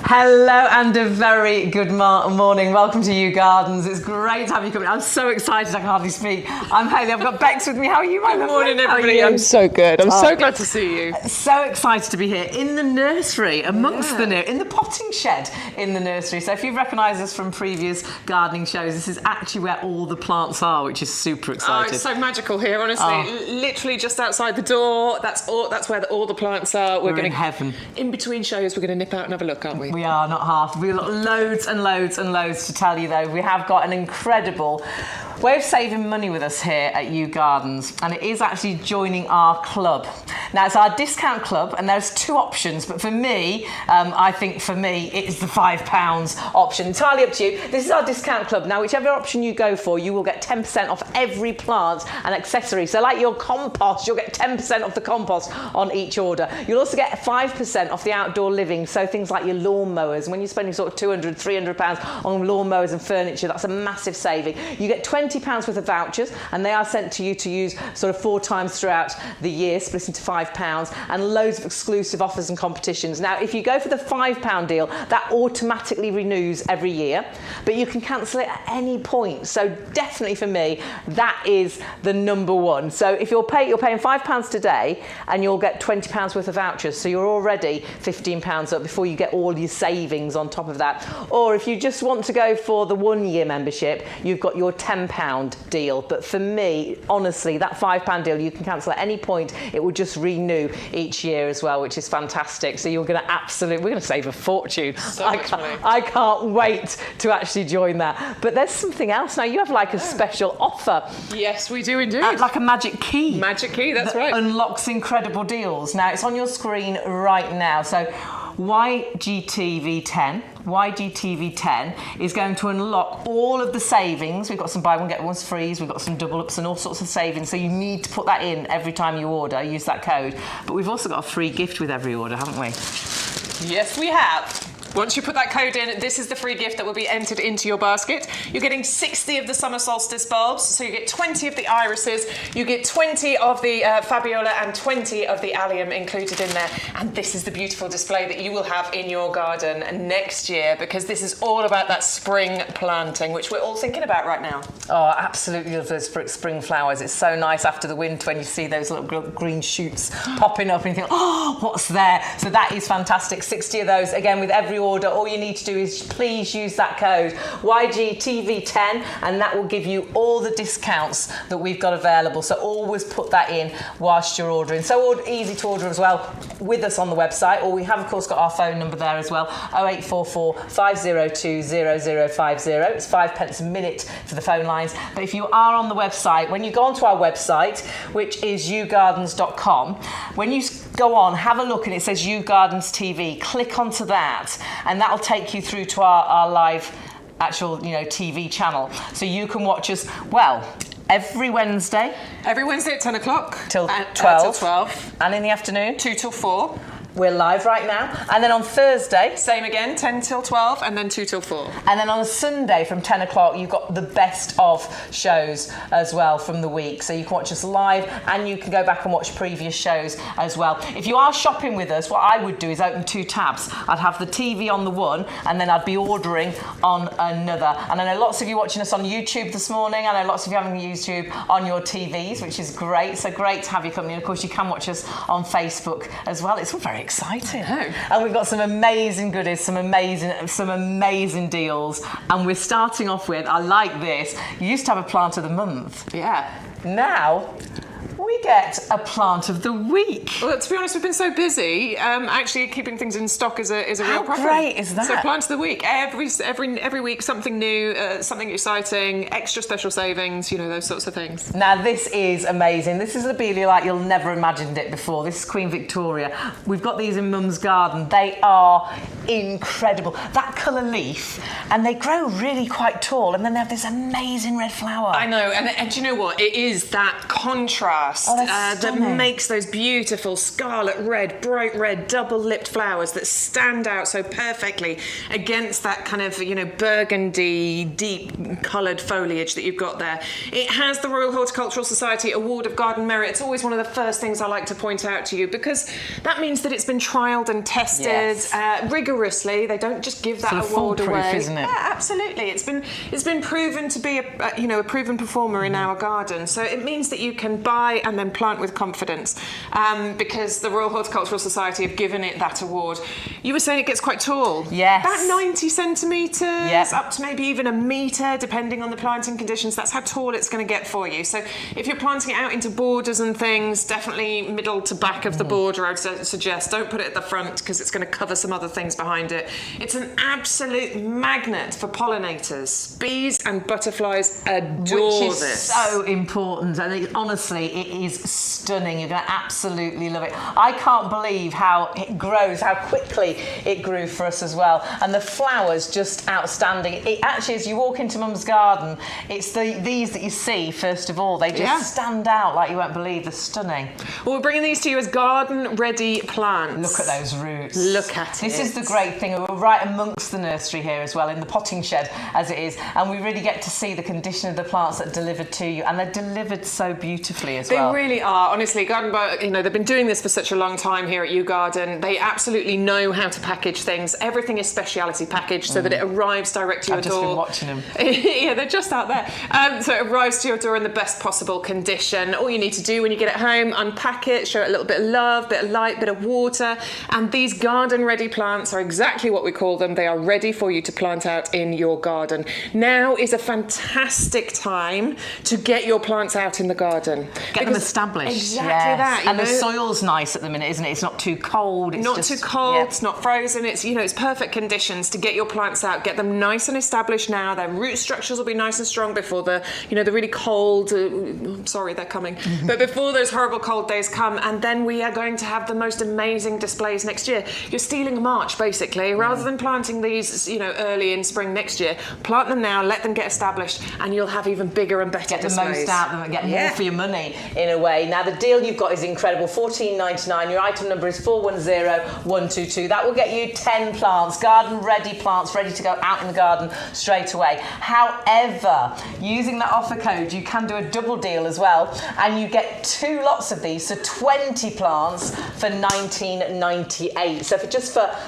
Hello and a very good morning. Welcome to YouGardens. It's great to have you coming. I'm so excited I can hardly speak. I'm Hayley. I've got Bex with me. How are you, my Good lovely? morning, everybody. I'm so good. I'm so glad to see you. So excited to be here in the nursery, amongst in the potting shed in the nursery. So if you've recognised us from previous gardening shows, this is actually where all the plants are, which is super exciting. Oh, it's so magical here, honestly. Literally just outside the door. That's where all the plants are. We're in heaven. In between shows, we're going to nip out and have a look, aren't we? We are, not half. We've got loads and loads and loads to tell you, though. We have got an incredible way of saving money with us here at YouGardens, and it is actually joining our club. Now, it's our discount club, and there's two options, but for me, I think for me, it's the £5 option. Entirely up to you. This is our discount club. Now, whichever option you go for, you will get 10% off every plant and accessory. So like your compost, you'll get 10% off the compost on each order. You'll also get 5% off the outdoor living, so things like your lawn mowers. And when you're spending sort of £200, £300 on lawn mowers and furniture, that's a massive saving. You get £20 worth of vouchers, and they are sent to you to use sort of 4 times throughout the year, split into £5, and loads of exclusive offers and competitions. Now, if you go for the £5 deal, that automatically renews every year, but you can cancel it at any point. So definitely for me, that is the number one. So if you're paying £5 today, and you'll get £20 worth of vouchers, so you're already £15 up before you get all your savings on top of that. Or if you just want to go for the 1 year membership, you've got your £10 deal. But for me, honestly, that £5 deal you can cancel at any point. It will just renew each year as well, which is fantastic. So we're going to save a fortune. So much money. I can't wait to actually join that. But there's something else now. You have like a special offer. Yes, we do indeed. Like a magic key. Magic key, that's right. Unlocks incredible deals. Now, it's on your screen right now. So YGTV10 is going to unlock all of the savings. We've got some buy one get one's frees, we've got some double ups and all sorts of savings, so you need to put that in every time you order. Use that code. But we've also got a free gift with every order, haven't we? Yes, we have. Once you put that code in, this is the free gift that will be entered into your basket. You're getting 60 of the summer solstice bulbs, so you get 20 of the irises, you get 20 of the Fabiola and 20 of the allium included in there. And this is the beautiful display that you will have in your garden next year, because this is all about that spring planting, which we're all thinking about right now. Oh, absolutely love those spring flowers. It's so nice after the winter when you see those little green shoots popping up and you think, oh, what's there? So that is fantastic. 60 of those, again, with every order. All you need to do is please use that code YGTV10, and that will give you all the discounts that we've got available. So always put that in whilst you're ordering. So easy to order as well with us on the website, or we have of course got our phone number there as well, 0844 502 0050. It's 5p a minute for the phone lines. But if you are on the website, when you go onto our website, which is yougardens.com, when you go on, have a look, and it says YouGardens TV, click onto that, and that'll take you through to our live actual TV channel, so you can watch us every Wednesday at 10 o'clock till 12, till 12, and in the afternoon 2 till 4. We're live right now. And then on Thursday, same again, 10 till 12, and then 2 till 4. And then on Sunday from 10 o'clock, you've got the best of shows as well from the week. So you can watch us live, and you can go back and watch previous shows as well. If you are shopping with us, what I would do is open 2 tabs. I'd have the TV on the one, and then I'd be ordering on another. And I know lots of you watching us on YouTube this morning. I know lots of you having YouTube on your TVs, which is great. So great to have you company. And of course, you can watch us on Facebook as well. It's all very exciting. And we've got some amazing goodies, some amazing deals. And we're starting off with, I like this, you used to have a plant of the month. Yeah. Now we get a plant of the week. Well, to be honest, we've been so busy. Actually, keeping things in stock is a real problem. How great is that? So, plant of the week every week, something new, something exciting, extra special savings. Those sorts of things. Now, this is amazing. This is a lobelia like you'll never imagined it before. This is Queen Victoria. We've got these in Mum's garden. They are incredible. That colour leaf, and they grow really quite tall, and then they have this amazing red flower. I know, and do you know what? It is that contrast dust that makes those beautiful scarlet red, bright red, double-lipped flowers that stand out so perfectly against that kind of, you know, burgundy, deep coloured foliage that you've got there. It has the Royal Horticultural Society Award of Garden Merit. It's always one of the first things I like to point out to you, because that means that it's been trialled and tested rigorously. They don't just give that award away. Isn't it? Yeah, absolutely. It's been proven to be a proven performer in our garden. So it means that you can buy and then plant with confidence, because the Royal Horticultural Society have given it that award. You were saying it gets quite tall. Yes. About 90 centimetres, up to maybe even a metre, depending on the planting conditions. That's how tall it's going to get for you. So if you're planting it out into borders and things, definitely middle to back of the border, I would suggest. Don't put it at the front, because it's going to cover some other things behind it. It's an absolute magnet for pollinators. Bees and butterflies adore Which is this. so important. I think, honestly, it is stunning. You're going to absolutely love it. I can't believe how it grows, how quickly it grew for us as well. And the flowers, just outstanding. It actually, as you walk into Mum's garden, it's these that you see, first of all. They just stand out like you won't believe. They're stunning. Well, we're bringing these to you as garden-ready plants. Look at those roots. Look at it. This is the great thing. We're right amongst the nursery here as well, in the potting shed as it is, and we really get to see the condition of the plants that are delivered to you, and they're delivered so beautifully as well. They really are. Honestly, Garden Bar, you know, they've been doing this for such a long time here at YouGarden. They absolutely know how to package things. Everything is speciality packaged so that it arrives direct to your door. I've just been watching them. Yeah, they're just out there. So it arrives to your door in the best possible condition. All you need to do when you get it home, unpack it, show it a little bit of love, bit of light, bit of water, and these garden-ready plants are exactly what we call them. They are ready for you to plant out in your garden. Now is a fantastic time to get your plants out in the garden. Get them established. Exactly that. And the soil's nice at the minute, isn't it? It's not too cold. It's not too cold, it's not frozen. It's, you know, it's perfect conditions to get your plants out. Get them nice and established now. Their root structures will be nice and strong before the, you know, the really cold, I'm sorry, they're coming, but before those horrible cold days come. And then we are going to have the most amazing displays next year. You're stealing a march, basically. Rather than planting these, you know, early in spring next year, plant them now, let them get established, and you'll have even bigger and better displays. Get the most out of them and get more for your money, in a way. Now, the deal you've got is incredible. $14.99. Your item number is 410122. That will get you 10 plants, garden-ready plants, ready to go out in the garden straight away. However, using that offer code, you can do a double deal as well, and you get 2 lots of these, so 20 plants for $19.98. So for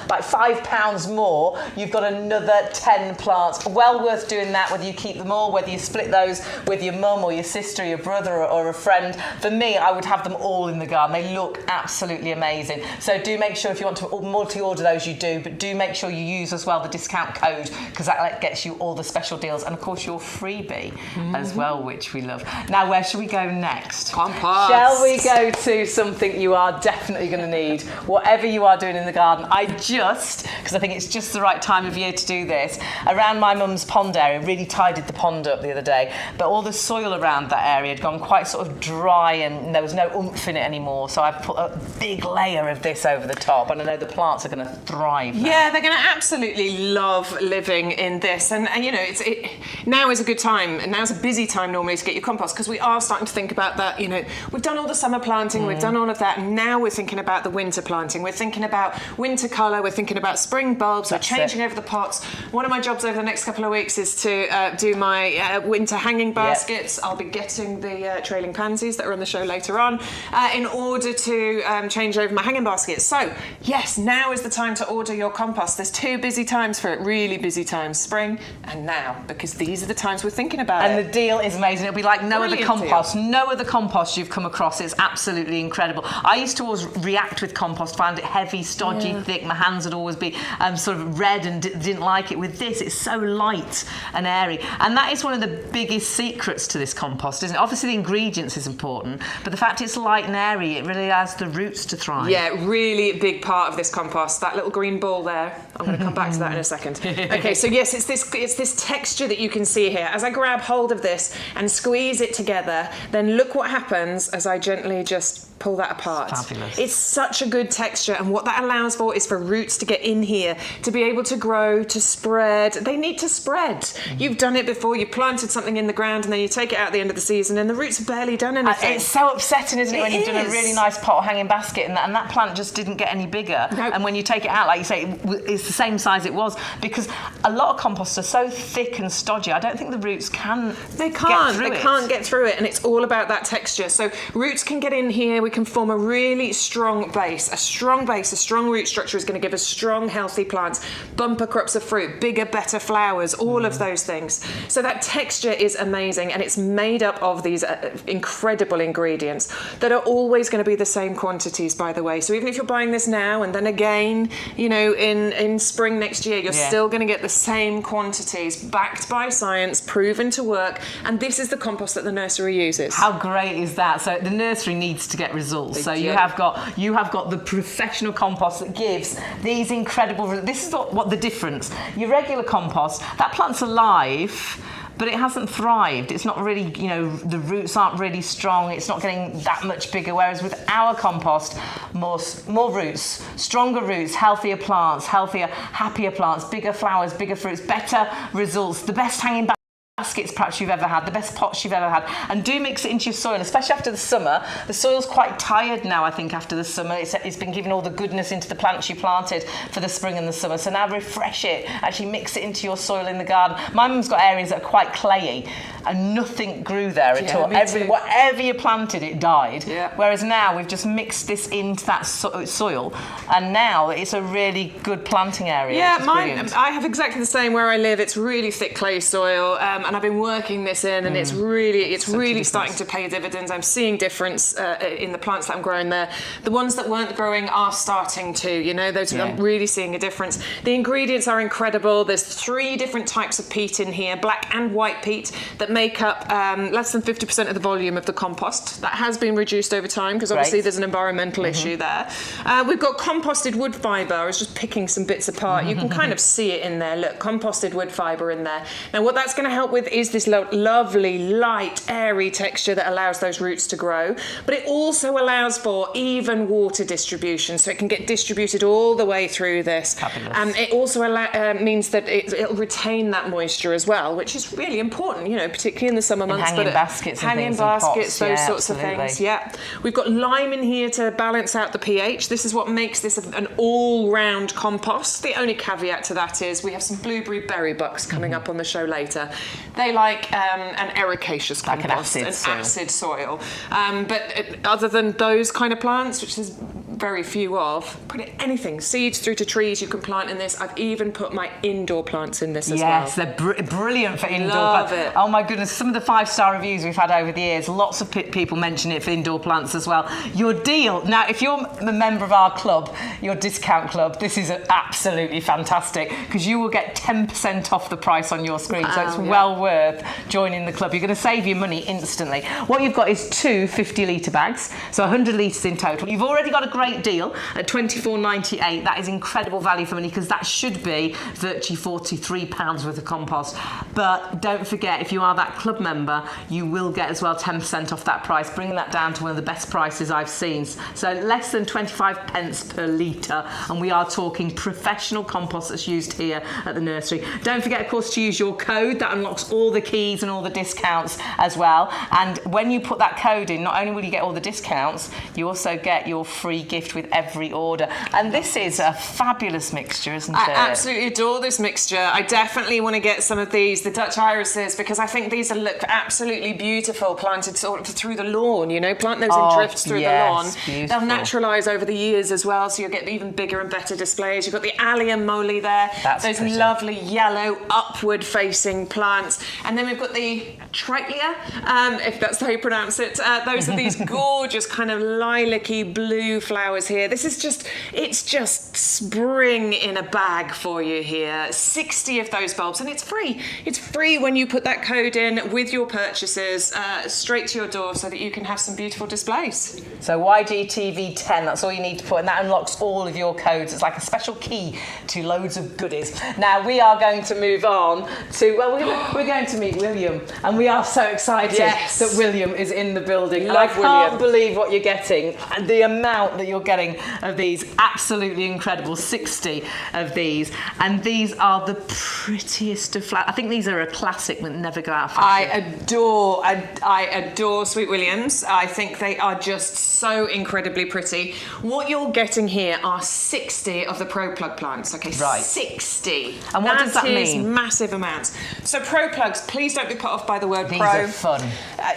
like £5 more, you've got another 10 plants. Well worth doing that, whether you keep them all, whether you split those with your mum or your sister, or your brother, or a friend. For me, I would have them all in the garden. They look absolutely amazing. So do make sure, if you want to multi-order those, you do, but do make sure you use as well the discount code, because that gets you all the special deals, and of course your freebie as well, which we love. Now, where should we go next? Compost. Shall we go to something you are definitely going to need, whatever you are doing in the garden? Because I think it's just the right time of year to do this, around my mum's pond area, really tidied the pond up the other day, but all the soil around that area had gone quite sort of dry, and there was no oomph in it anymore, so I've put a big layer of this over the top, and I know the plants are going to thrive now. Yeah, they're going to absolutely love living in this, and you know, now is a good time, and now's a busy time normally to get your compost, because we are starting to think about that. You know, we've done all the summer planting, we've done all of that, and now we're thinking about the winter planting. We're thinking about winter colour, we're thinking about spring bulbs, we're changing over the pots. One of my jobs over the next couple of weeks is to do my winter hanging baskets. I'll be getting the trailing pansies that are on the show later on in order to change over my hanging baskets. So yes, now is the time to order your compost. There's 2 busy times for it, really busy times, spring and now, because these are the times we're thinking about it. And the deal is amazing. It'll be like no other compost. Deal. No other compost you've come across. It's absolutely incredible. I used to always react with compost, find it heavy, stodgy, thick. My hands would always be sort of red and didn't like it. With this, it's so light and airy. And that is one of the biggest secrets to this compost, isn't it? Obviously, the ingredients is important, but the fact it's light and airy, it really has the roots to thrive. Yeah, really big part of this compost. That little green ball there. I'm going to come back to that in a second. Okay, so yes, it's this texture that you can see here, as I grab hold of this and squeeze it together, then look what happens as I gently just pull that apart. Fabulous. It's such a good texture, and what that allows for is for roots to get in here, to be able to grow, to spread. They need to spread. You've done it before. You planted something in the ground and then you take it out at the end of the season and the roots have barely done anything. It's so upsetting, isn't it, when you've done a really nice pot or hanging basket and that plant just didn't get any bigger. Nope. And when you take it out, like you say, it's the same size it was, because a lot of compost are so thick and stodgy. I don't think the roots can They get through it. can't get through it, and it's all about that texture. So roots can get in here. We can form a really strong base. A strong root structure is going to give us strong, healthy plants, bumper crops of fruit, bigger, better flowers, all of those things. So that texture is amazing, and it's made up of these incredible ingredients that are always going to be the same quantities, by the way. So even if you're buying this now and then again, you know, in spring next year, you're still going to get the same quantities, backed by science, proven to work. And this is the compost that the nursery uses. How great is that? So the nursery needs to get results. So you have got the professional compost that gives these incredible. This is what the difference. Your regular compost, that plant's alive, but it hasn't thrived. It's not really, you know, the roots aren't really strong. It's not getting that much bigger. Whereas with our compost, more roots, stronger roots, healthier plants, happier plants, bigger flowers, bigger fruits, better results, the best hanging baskets perhaps you've ever had, the best pots you've ever had. And do mix it into your soil, especially after the summer. The soil's quite tired now, I think, after the summer. It's been giving all the goodness into the plants you planted for the spring and the summer. So now refresh it, actually mix it into your soil in the garden. My mum's got areas that are quite clayey and nothing grew there at all. Whatever you planted, it died. Yeah. Whereas now we've just mixed this into that soil, and now it's a really good planting area. Yeah, I have exactly the same where I live. It's really thick clay soil, and I've been working this in, and it's really starting to pay dividends. I'm seeing difference in the plants that I'm growing there. The ones that weren't growing are starting to. You know, I'm really seeing a difference. The ingredients are incredible. There's 3 different types of peat in here, black and white peat, that make up less than 50% of the volume of the compost. That has been reduced over time because obviously there's an environmental issue there. We've got composted wood fibre. I was just picking some bits apart. You can kind of see it in there. Look, composted wood fibre in there. Now what that's going to help with is this lovely, light, airy texture that allows those roots to grow. But it also allows for even water distribution, so it can get distributed all the way through this. And it also means that it'll retain that moisture as well, which is really important, you know, particularly in the summer months. Hanging baskets, those sorts of things. Yeah, we've got lime in here to balance out the pH. This is what makes this an all-round compost. The only caveat to that is we have some blueberry berry bucks coming up on the show later. They like an ericaceous compost, like an acid soil. But other than those kind of plants, which there's very few of, put it anything, seeds through to trees you can plant in this. I've even put my indoor plants in this as well. Yes, they're brilliant for indoor Love plants. it. Oh my goodness, some of the 5-star reviews we've had over the years, lots of people mention it for indoor plants as well. Your deal, now if you're a member of our club, your discount club, this is absolutely fantastic because you will get 10% off the price on your screen, so it's well worth joining the club. You're going to save your money instantly. What you've got is 2 50-litre bags, so 100 litres in total. You've already got a great deal at £24.98. That is incredible value for money because that should be virtually £43 worth of compost. But don't forget, if you are that club member, you will get as well 10% off that price, bringing that down to one of the best prices I've seen. So less than 25 pence per litre, and we are talking professional compost that's used here at the nursery. Don't forget, of course, to use your code. That unlocks all the keys and all the discounts as well. And when you put that code in, not only will you get all the discounts, you also get your free gift with every order. And this is a fabulous mixture, isn't it? I absolutely adore this mixture. I definitely want to get some of these, the Dutch irises, because I think these will look absolutely beautiful planted sort of through the lawn, you know, plant those in drifts through the lawn. Beautiful. They'll naturalise over the years as well, so you'll get even bigger and better displays. You've got the allium moly there, those pretty. Lovely yellow upward facing plants. And then we've got the Triglia, if that's how you pronounce it. Those are these gorgeous kind of lilac-y blue flowers flowers here. This is it's just spring in a bag for you here. 60 of those bulbs, and it's free. It's free when you put that code in with your purchases straight to your door so that you can have some beautiful displays. So YGTV10, that's all you need to put, and that unlocks all of your codes. It's like a special key to loads of goodies. Now we are going to move on to, well, we're going to meet William, and we are so excited that William is in the building. And I can't believe what you're getting, and the amount that you're getting of these, absolutely incredible, 60 of these, and these are the prettiest of flowers. I think these are a classic that never go out of fashion. I adore Sweet Williams. I think they are just so incredibly pretty. What you're getting here are 60 of the Pro Plug plants, okay? Right. 60. And what does that mean? That is massive amounts. So Pro Plugs, please don't be put off by the word These Pro. are fun.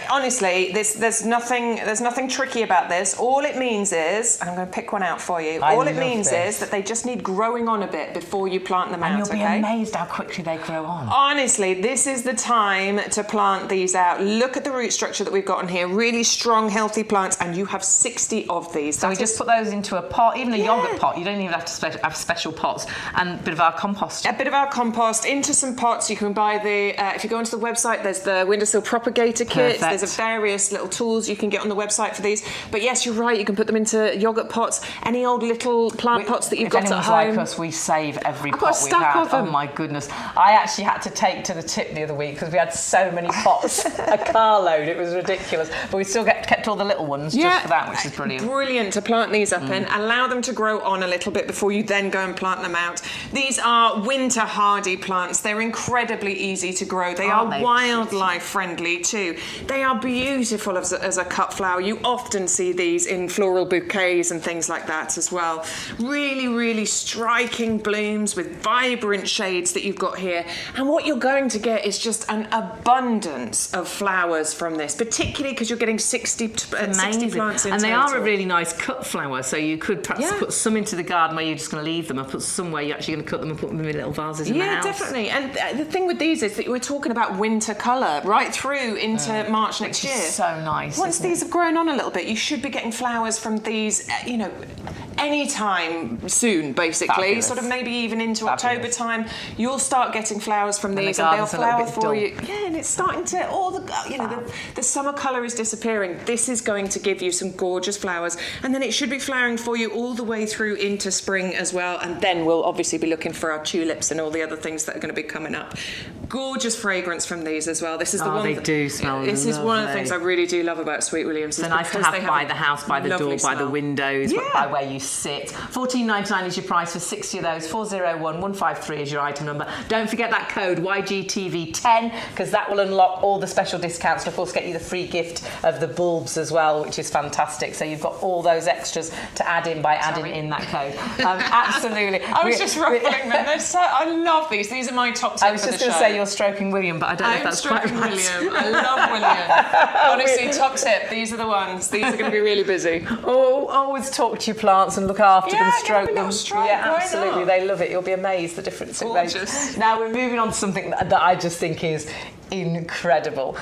Honestly, there's nothing tricky about this. All it means is, and I'm going to pick one out for you. All it means is that they just need growing on a bit before you plant them out. And you'll be amazed how quickly they grow on. Honestly, this is the time to plant these out. Look at the root structure that we've got on here. Really strong, healthy plants, and you have 60 of these. So we just put those into a pot, even a yogurt pot. You don't even have to have special pots, and a bit of our compost. A bit of our compost into some pots. You can buy the, if you go onto the website, there's the windowsill propagator kit. Perfect. There's various little tools you can get on the website for these. But yes, you're right, you can put them into yogurt pots, any old little plant pots that you've got at home. If anyone's like us, we save every pot we have. I've got a stack of them. Oh my goodness. I actually had to take to the tip the other week because we had so many pots, a carload, it was ridiculous. But we still kept all the little ones just for that, which is brilliant. Brilliant to plant these up in. Allow them to grow on a little bit before you then go and plant them out. These are winter hardy plants. They're incredibly easy to grow. They are wildlife friendly too. They are beautiful as a cut flower. You often see these in floral bouquets and things like that as well. Really, really striking blooms with vibrant shades that you've got here. And what you're going to get is just an abundance of flowers from this, particularly because you're getting 60 plants in and they total. are a really nice cut flower, so you could perhaps put some into the garden where you're just going to leave them, or put some where you're actually going to cut them and put them in little vases in the house. Yeah, definitely. And the thing with these is that we're talking about winter colour right through into March next year. So nice. Once these have grown on a little bit, you should be getting flowers from these, anytime soon, basically. Fabulous. Sort of maybe even into October time, you'll start getting flowers from these, and they'll flower for you. Yeah, and it's starting to the summer colour is disappearing. This is going to give you some gorgeous flowers, and then it should be flowering for you all the way through into spring as well. And then we'll obviously be looking for our tulips and all the other things that are going to be coming up. Gorgeous fragrance from these as well. This is the one. They do smell lovely. This is one of the things I really do love about Sweet Williams. They're nice to have by the house, by the door, by the windows, by where you sit. $14.99 is your price for 60 of those. 401153 is your item number. Don't forget that code YGTV10, because that will unlock all the special discounts and of course get you the free gift of the bulbs as well, which is fantastic. So you've got all those extras to add in by adding in that code. Absolutely. I was just ruffling them. I love these. These are my top 10 I was just going to say you're stroking William, but I don't know if that's quite right. William. I love William. Honestly, top tip. These are the ones. These are going to be really busy. Oh, always talk to your plants and look after them, stroke them. Yeah, absolutely. They love it. You'll be amazed the difference it makes. Now we're moving on to something that I just think is incredible.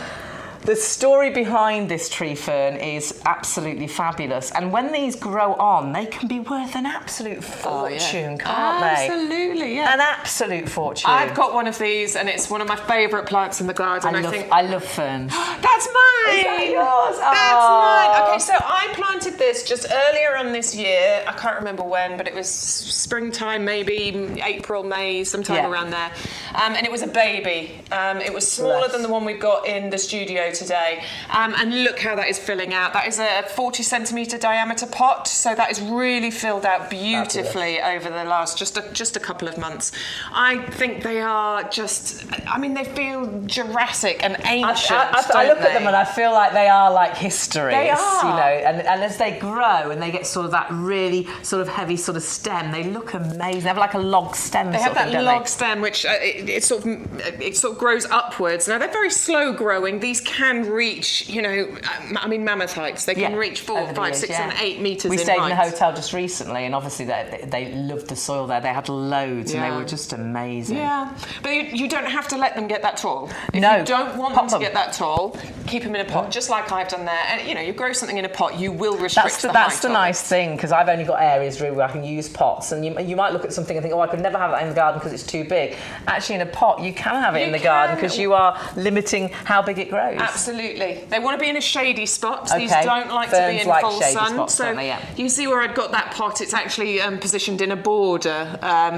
The story behind this tree fern is absolutely fabulous, and when these grow on, they can be worth an absolute fortune, can't they? Absolutely, yeah. An absolute fortune. I've got one of these, and it's one of my favourite plants in the garden. I love ferns. That's mine! Is that yours? That's mine! Okay, so I planted this just earlier on this year. I can't remember when, but it was springtime, maybe April, May, sometime around there. And it was a baby. It was smaller than the one we've got in the studio today, and look how that is filling out. That is a 40 centimetre diameter pot, so that is really filled out beautifully over the last just a couple of months. I think they are they feel Jurassic and ancient. I look at them and I feel like they are like history. They are. And as they grow and they get sort of that really sort of heavy sort of stem, they look amazing. They have like a log stem. They have that log stem, which it sort of grows upwards. Now they're very slow growing. These can reach, mammoth heights. They can reach 4, 5, 6, and 8 metres in height. We stayed in a hotel just recently, and obviously they loved the soil there. They had loads, and they were just amazing. Yeah, but you don't have to let them get that tall. If no, you don't want them to get that tall, keep them in a pot, just like I've done there. And you grow something in a pot, you will restrict the height. That's the nice thing, because I've only got areas really where I can use pots, and you might look at something and think, oh, I could never have that in the garden because it's too big. Actually, in a pot, you can have it in the garden because you are limiting how big it grows. Absolutely. They want to be in a shady spot. Okay. These don't like to be in full sun. Spots, so you see where I've got that pot, it's actually positioned in a border,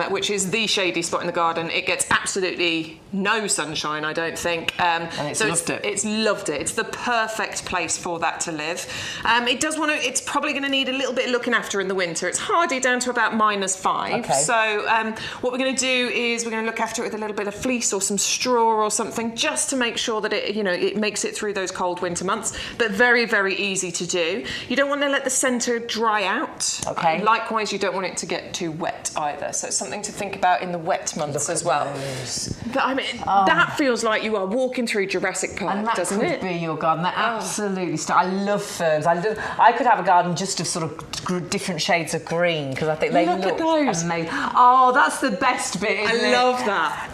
which is the shady spot in the garden. It gets absolutely no sunshine, I don't think. And it's loved it. It's loved it. It's the perfect place for that to live. It's probably going to need a little bit of looking after in the winter. It's hardy down to about -5. Okay. So what we're going to do is we're going to look after it with a little bit of fleece or some straw or something, just to make sure that it makes it through those cold winter months. But very, very easy to do. You don't want to let the centre dry out. Okay. Likewise, you don't want it to get too wet either. So it's something to think about in the wet months as well. But I mean, that feels like you are walking through Jurassic Park, doesn't it? And that could be your garden. They're absolutely I love ferns. I could have a garden just of sort of different shades of green, because I think they look amazing. Oh, that's the best bit, isn't it? I love that.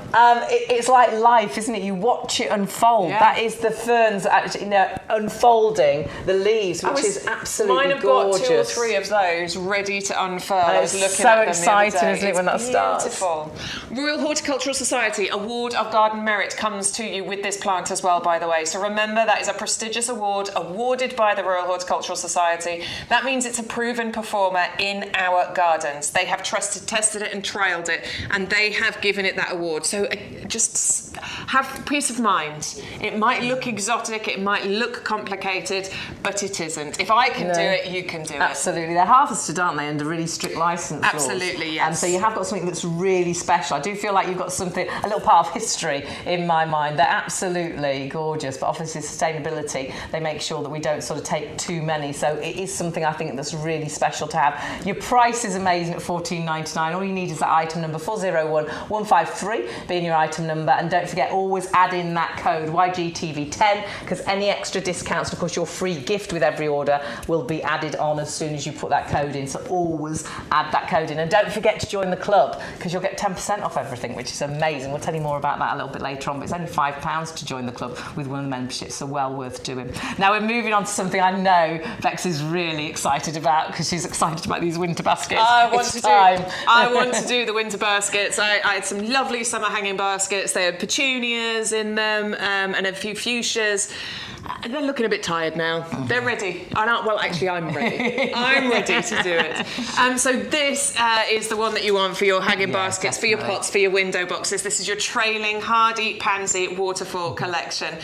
It's like life, isn't it? You watch it unfold. Yeah. That is the ferns actually, unfolding the leaves, which is absolutely mine have gorgeous. got 2 or 3 of those ready to unfurl. I was looking so at them exciting, the other day. isn't it, when that starts? Beautiful. Royal Horticultural Society Award of Garden Merit comes to you with this plant as well, by the way. So remember, that is a prestigious award awarded by the Royal Horticultural Society. That means it's a proven performer in our gardens. They have tested it and trialled it, and they have given it that award. So just have peace of mind. It might look exotic, it might look complicated, but it isn't. If I can do it, you can do it. Absolutely. They're harvested, aren't they, under really strict licence laws. Absolutely, yes. And so you have got something that's really special. I do feel like you've got something, a little part of history in my mind. They're absolutely gorgeous, but obviously sustainability, they make sure that we don't sort of take too many. So it is something I think that's really special to have. Your price is amazing at $14.99. All you need is that item number 401153 being your item number, and don't forget, always add in that code YGTV10, because any extra discounts, and of course your free gift with every order, will be added on as soon as you put that code in. So always add that code in, and don't forget to join the club, because you'll get 10% off everything, which is amazing. We'll tell you more about that a little bit later on, but it's only £5 to join the club with one of the memberships, so well worth doing. Now we're moving on to something I know Bex is really excited about, because she's excited about these winter baskets. I want to do the winter baskets. I had some lovely summer hanging baskets. They had petunias in them, and a few fuchsias. They're looking a bit tired now. They're ready. Well, actually, I'm ready. I'm ready to do it. So this is the one that you want for your hanging baskets, definitely. For your pots, for your window boxes. This is your trailing hardy pansy waterfall collection.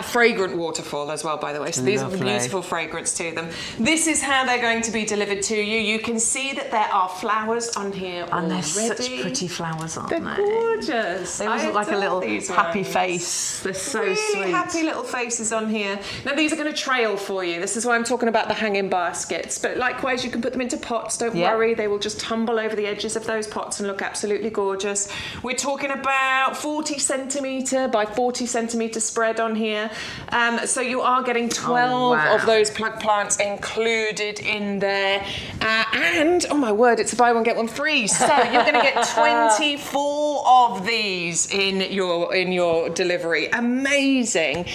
Fragrant waterfall as well, by the way. So these are beautiful fragrance to them. This is how they're going to be delivered to you. You can see that there are flowers on here already. And they're such pretty flowers, aren't they? They're gorgeous. They always look like a little happy face. They're so really sweet. Happy little faces on here. Now these are going to trail for you. This is why I'm talking about the hanging baskets. But likewise, you can put them into pots. Don't worry, they will just tumble over the edges of those pots and look absolutely gorgeous. We're talking about 40 centimetre by 40 centimetre spread on here. So you are getting 12 of those plants included in there. And, oh my word, it's a buy one get one free. So you're going to get 24 of these in your delivery. Amazing.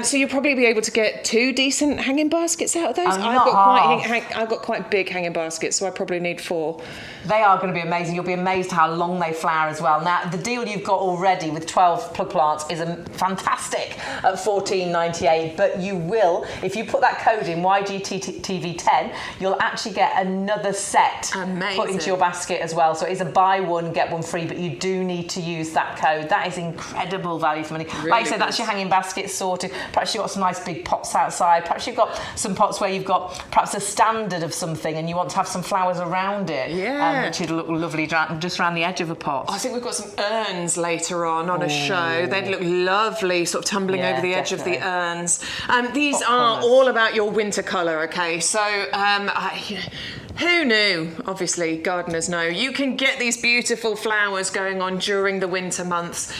So you'll probably be able to get 2 decent hanging baskets out of those. I've got quite big hanging baskets, so I probably need 4. They are going to be amazing. You'll be amazed how long they flower as well. Now, the deal you've got already with 12 plug plants is fantastic at $14.98, but you will, if you put that code in, YGTV10, you'll actually get another set put into your basket as well. So it is a buy one, get one free, but you do need to use that code. That is incredible value for money. Really like I said, that's your hanging basket sorted. Perhaps you've got some nice big pots outside. Perhaps you've got some pots where you've got perhaps a standard of something and you want to have some flowers around it. Which would look lovely just around the edge of a pot. I think we've got some urns later on a show. They'd look lovely, sort of tumbling over the edge of the urns. These are all about your winter colour, okay? So, who knew? Obviously, gardeners know. You can get these beautiful flowers going on during the winter months.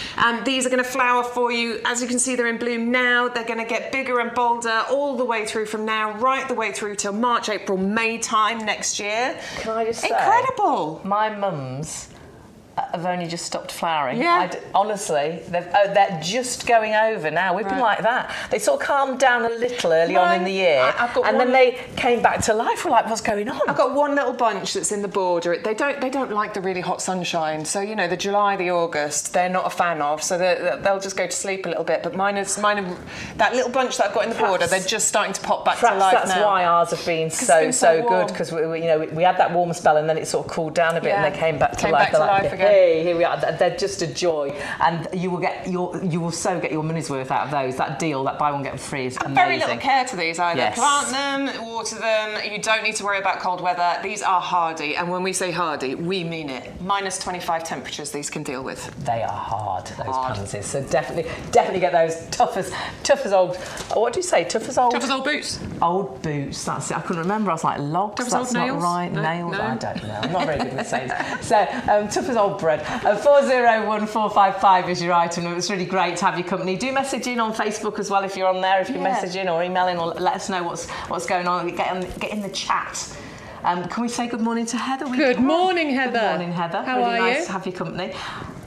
These are going to flower for you. As you can see, they're in bloom now. They're going to get bigger and bolder all the way through from now, right the way through till March, April, May time next year. Can I just say? Incredible. My mum's have only just stopped flowering. Yeah. Honestly, they're just going over now. We've been like that. They sort of calmed down a little early on in the year, and then they came back to life. We're like, what's going on? I've got one little bunch that's in the border. They don't like the really hot sunshine. So you know, the July, the August, they're not a fan of. So they'll just go to sleep a little bit. But mine are that little bunch that I've got in the border. They're just starting to pop back to life that's now. why ours have been so good, because we had that warmer spell and then it sort of cooled down a bit and they came back to life. Again. Hey, here we are. They're just a joy, and you will so get your money's worth out of those. That deal, that buy one get one free, is amazing. Very little care to these either. Yes. Plant them, water them. You don't need to worry about cold weather. These are hardy, and when we say hardy, we mean it. Minus 25 temperatures these can deal with. They are hard, those pansies. So definitely get those tough as old. What do you say? Tough as old boots. Old boots. That's it. I couldn't remember. I was like logs. Tough as That's old not nails? right. No, Nails. no. I don't know. I'm not very good with saying. So tough as old bread. 401455 is your item. It was really great to have your company. Do message in on Facebook as well if you're on there. If you're messaging or emailing, or let us know what's going on. Get in the chat. Can we say good morning to Heather? Good morning, Heather. Good morning, Heather. How really are nice you? to have your company.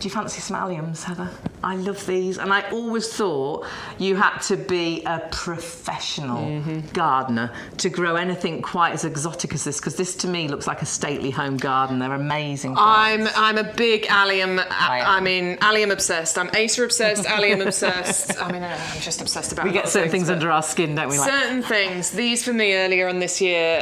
Do you fancy some alliums, Heather? I love these, and I always thought you had to be a professional gardener to grow anything quite as exotic as this, because this to me looks like a stately home garden. They're amazing plants. I'm a big allium. Allium obsessed. I'm Acer obsessed, allium obsessed. I'm just obsessed about. We get certain things under our skin, don't we? Certain things. These for me earlier on this year,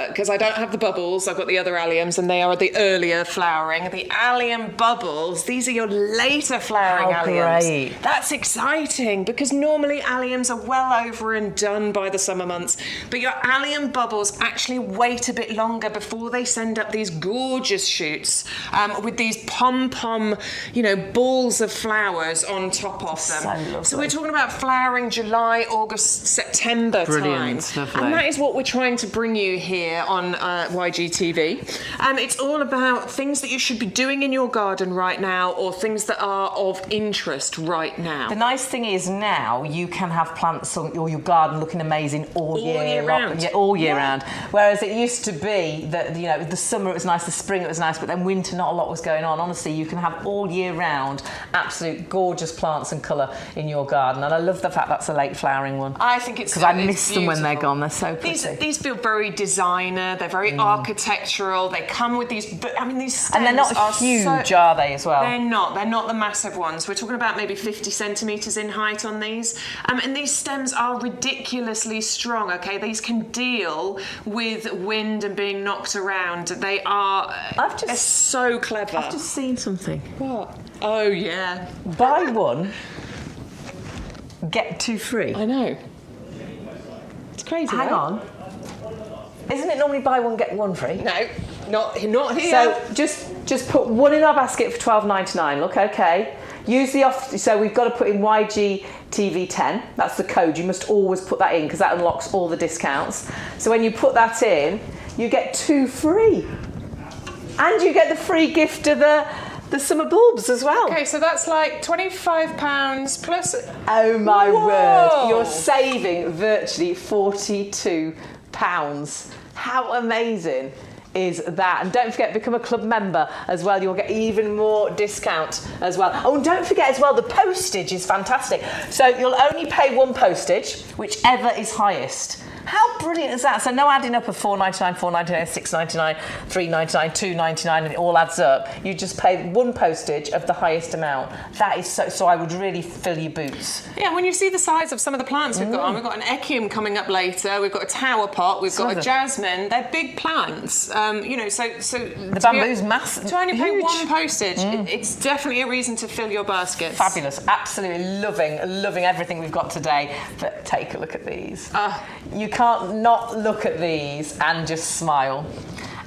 because I don't have the bubbles. I've got the other alliums, and they are the earlier flowering. The allium bubbles. These are your later flowering alliums. Great. That's exciting, because normally alliums are well over and done by the summer months, but your allium bubbles actually wait a bit longer before they send up these gorgeous shoots with these pom-pom, balls of flowers on top of them. So we're talking about flowering July, August, September time. Lovely. And that is what we're trying to bring you here on YGTV. It's all about things that you should be doing in your garden right now, or things that are of interest right now. The nice thing is now you can have plants or your garden looking amazing all year round. Yeah, all year round. Whereas it used to be that the summer it was nice, the spring it was nice, but then winter not a lot was going on. Honestly, you can have all year round absolute gorgeous plants and colour in your garden, and I love the fact that's a late flowering one. I think it's because I miss them when they're gone. They're so pretty. These feel very designer. They're very architectural. They come with these. These stems and they're not huge, are they? As well. They're not. They're not the massive ones. We're talking about maybe 50 centimetres in height on these. And these stems are ridiculously strong, okay? These can deal with wind and being knocked around. They're so clever. I've just seen something. What? Oh, yeah. Buy one, get two free. I know. It's crazy, Hang on. Isn't it normally buy one, get one free? No, not here. So just put one in our basket for $12.99. Look, okay. Use the offer. So we've got to put in YGTV10. That's the code. You must always put that in because that unlocks all the discounts. So when you put that in, you get two free, and you get the free gift of the summer bulbs as well. Okay, so that's like £25 plus. Oh my word! You're saving virtually £42. How amazing is that? And don't forget, become a club member as well. You'll get even more discount as well. Oh, and don't forget as well, the postage is fantastic. So you'll only pay one postage, whichever is highest. How brilliant is that? So no adding up of $4.99, $4.99, $6.99, $3.99, $2.99, and it all adds up. You just pay one postage of the highest amount. That is so I would really fill your boots. Yeah, when you see the size of some of the plants we've got on, we've got an echium coming up later, we've got a tower pot, we've got a jasmine. They're big plants. So the bamboo's massive. To only pay one postage, it's definitely a reason to fill your baskets. Fabulous. Absolutely loving everything we've got today. But take a look at these. You can't not look at these and just smile.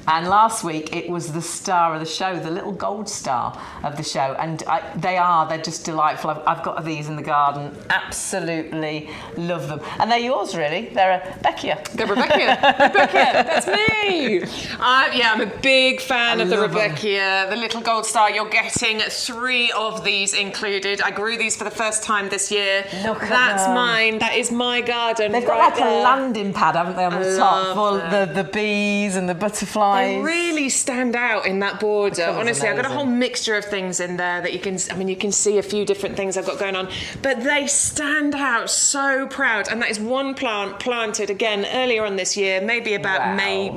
And last week it was the star of the show, the little gold star of the show, and they're just delightful. I've got these in the garden, absolutely love them, and they're yours really. They're Rebecca. They're Rebecca. That's me. I'm a big fan of the Rebecca, the little gold star. You're getting 3 of these included. I grew these for the first time this year. That's mine. That is my garden. They've got like a landing pad, haven't they, on the top, for the bees and the butterflies. butterflies. They really stand out in that border. colour's Honestly, I've got a amazing. whole mixture of things in there that you can, you can see a few different things I've got going on, but they stand out so proud. And that is one plant planted again earlier on this year, maybe about May,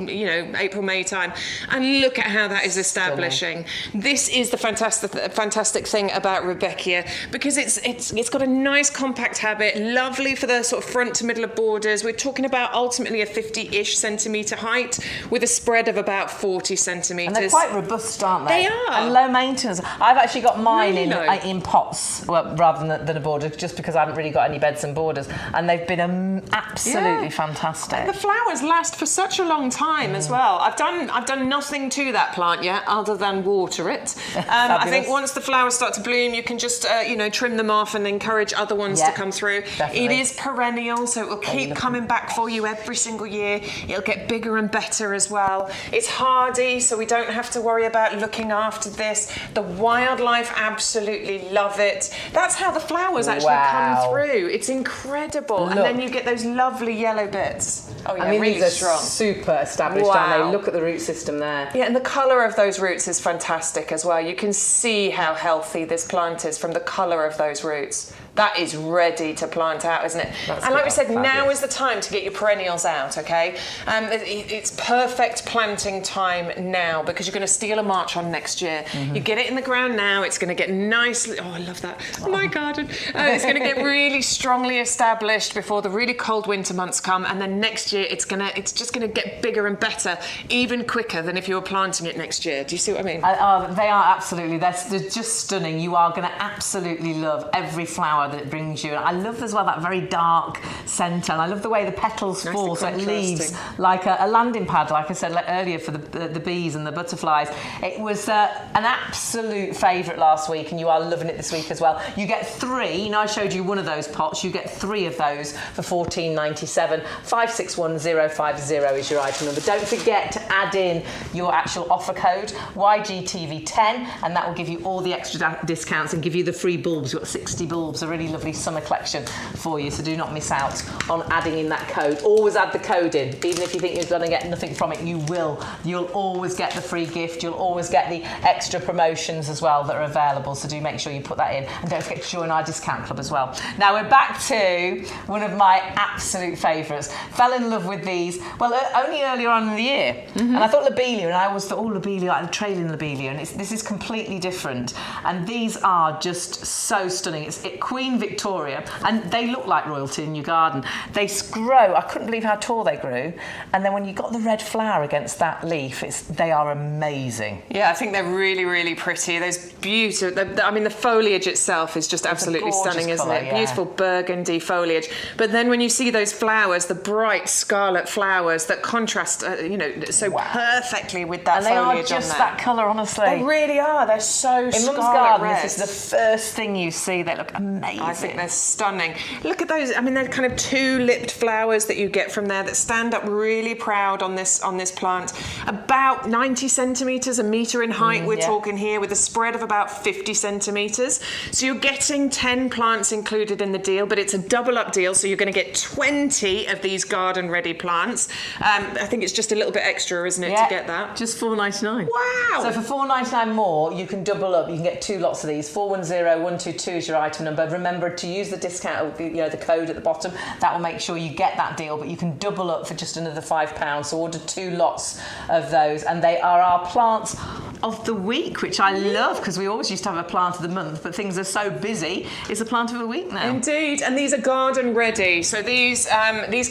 April, May time. And look at how that is establishing. This is the fantastic thing about Rudbeckia, because it's got a nice compact habit, lovely for the sort of front to middle of borders. We're talking about ultimately a 50-ish centimetre height with a spread of about 40 centimetres. And they're quite robust, aren't they? They are. And low maintenance. I've actually got mine Really in pots, well, rather than a border, just because I haven't really got any beds and borders. And they've been absolutely fantastic. And the flowers last for such a long time as well. I've done nothing to that plant yet other than water it. I think once the flowers start to bloom, you can just trim them off and encourage other ones to come through. Definitely. It is perennial, so it will keep coming back for you every single year. It'll get bigger and better as well. It's hardy, so we don't have to worry about looking after this. The wildlife absolutely love it. That's how the flowers actually come through. It's incredible. Look. And then you get those lovely yellow bits. Oh yeah, I mean, really these are strong. super established, aren't they? Look at the root system there. Yeah, and the colour of those roots is fantastic as well. You can see how healthy this plant is from the colour of those roots. That is ready to plant out, isn't it? And like we said, now is the time to get your perennials out, okay? It's perfect planting time now, because you're going to steal a march on next year. You get it in the ground now, it's going to get nicely, oh, I love that, my garden. It's going to get really strongly established before the really cold winter months come, and then next year it's just going to get bigger and better, even quicker than if you were planting it next year. Do you see what I mean? They are absolutely, they're just stunning. You are going to absolutely love every flower that it brings you. And I love as well that very dark centre, and I love the way the petals fall, so it leaves like a landing pad, like I said earlier, for the bees and the butterflies. It was an absolute favourite last week, and you are loving it this week as well. You get 3, I showed you one of those pots, you get 3 of those for $14.97. 561050 is your item number. Don't forget to add in your actual offer code, YGTV10, and that will give you all the extra discounts and give you the free bulbs. You've got 60 bulbs, a really lovely summer collection for you, so do not miss out on adding in that code. Always add the code in, even if you think you're going to get nothing from it, you will. You'll always get the free gift, you'll always get the extra promotions as well that are available, so do make sure you put that in, and don't forget to join our discount club as well. Now we're back to one of my absolute favourites. Fell in love with these, well, only earlier on in the year, and I thought lobelia, and I always thought, lobelia, like the trailing lobelia, and this is completely different, and these are just so stunning. It's Queen Victoria, and they look like royalty in your garden. They grow, I couldn't believe how tall they grew, and then when you got the red flower against that leaf, they are amazing. Yeah, I think they're really, really pretty. Those beautiful, the foliage itself is just absolutely stunning, isn't it? Beautiful burgundy foliage. But then when you see those flowers, the bright scarlet flowers that contrast, so perfectly with that foliage on there. And they are just that colour, honestly. They really are. They're so in scarlet Mum's garden, red. this is the first thing you see. They look amazing. I think they're stunning. Look at those. They're kind of 2-lipped flowers that you get from there that stand up really proud on this plant. About 90 centimetres, a metre in height. We're talking here, with a spread of about 50 centimetres. So you're getting 10 plants included in the deal, but it's a double up deal. So you're going to get 20 of these garden ready plants. I think it's just a little bit extra, isn't it, to get that? Just $4.99. Wow! So for $4.99 more, you can double up. You can get 2 lots of these. 410122 is your item number. Remember to use the discount, the code at the bottom. That will make sure you get that deal, but you can double up for just another £5. So order 2 lots of those, and they are our plants of the week, which I love, because we always used to have a plant of the month, but things are so busy. It's a plant of the week now. Indeed, and these are garden ready. So these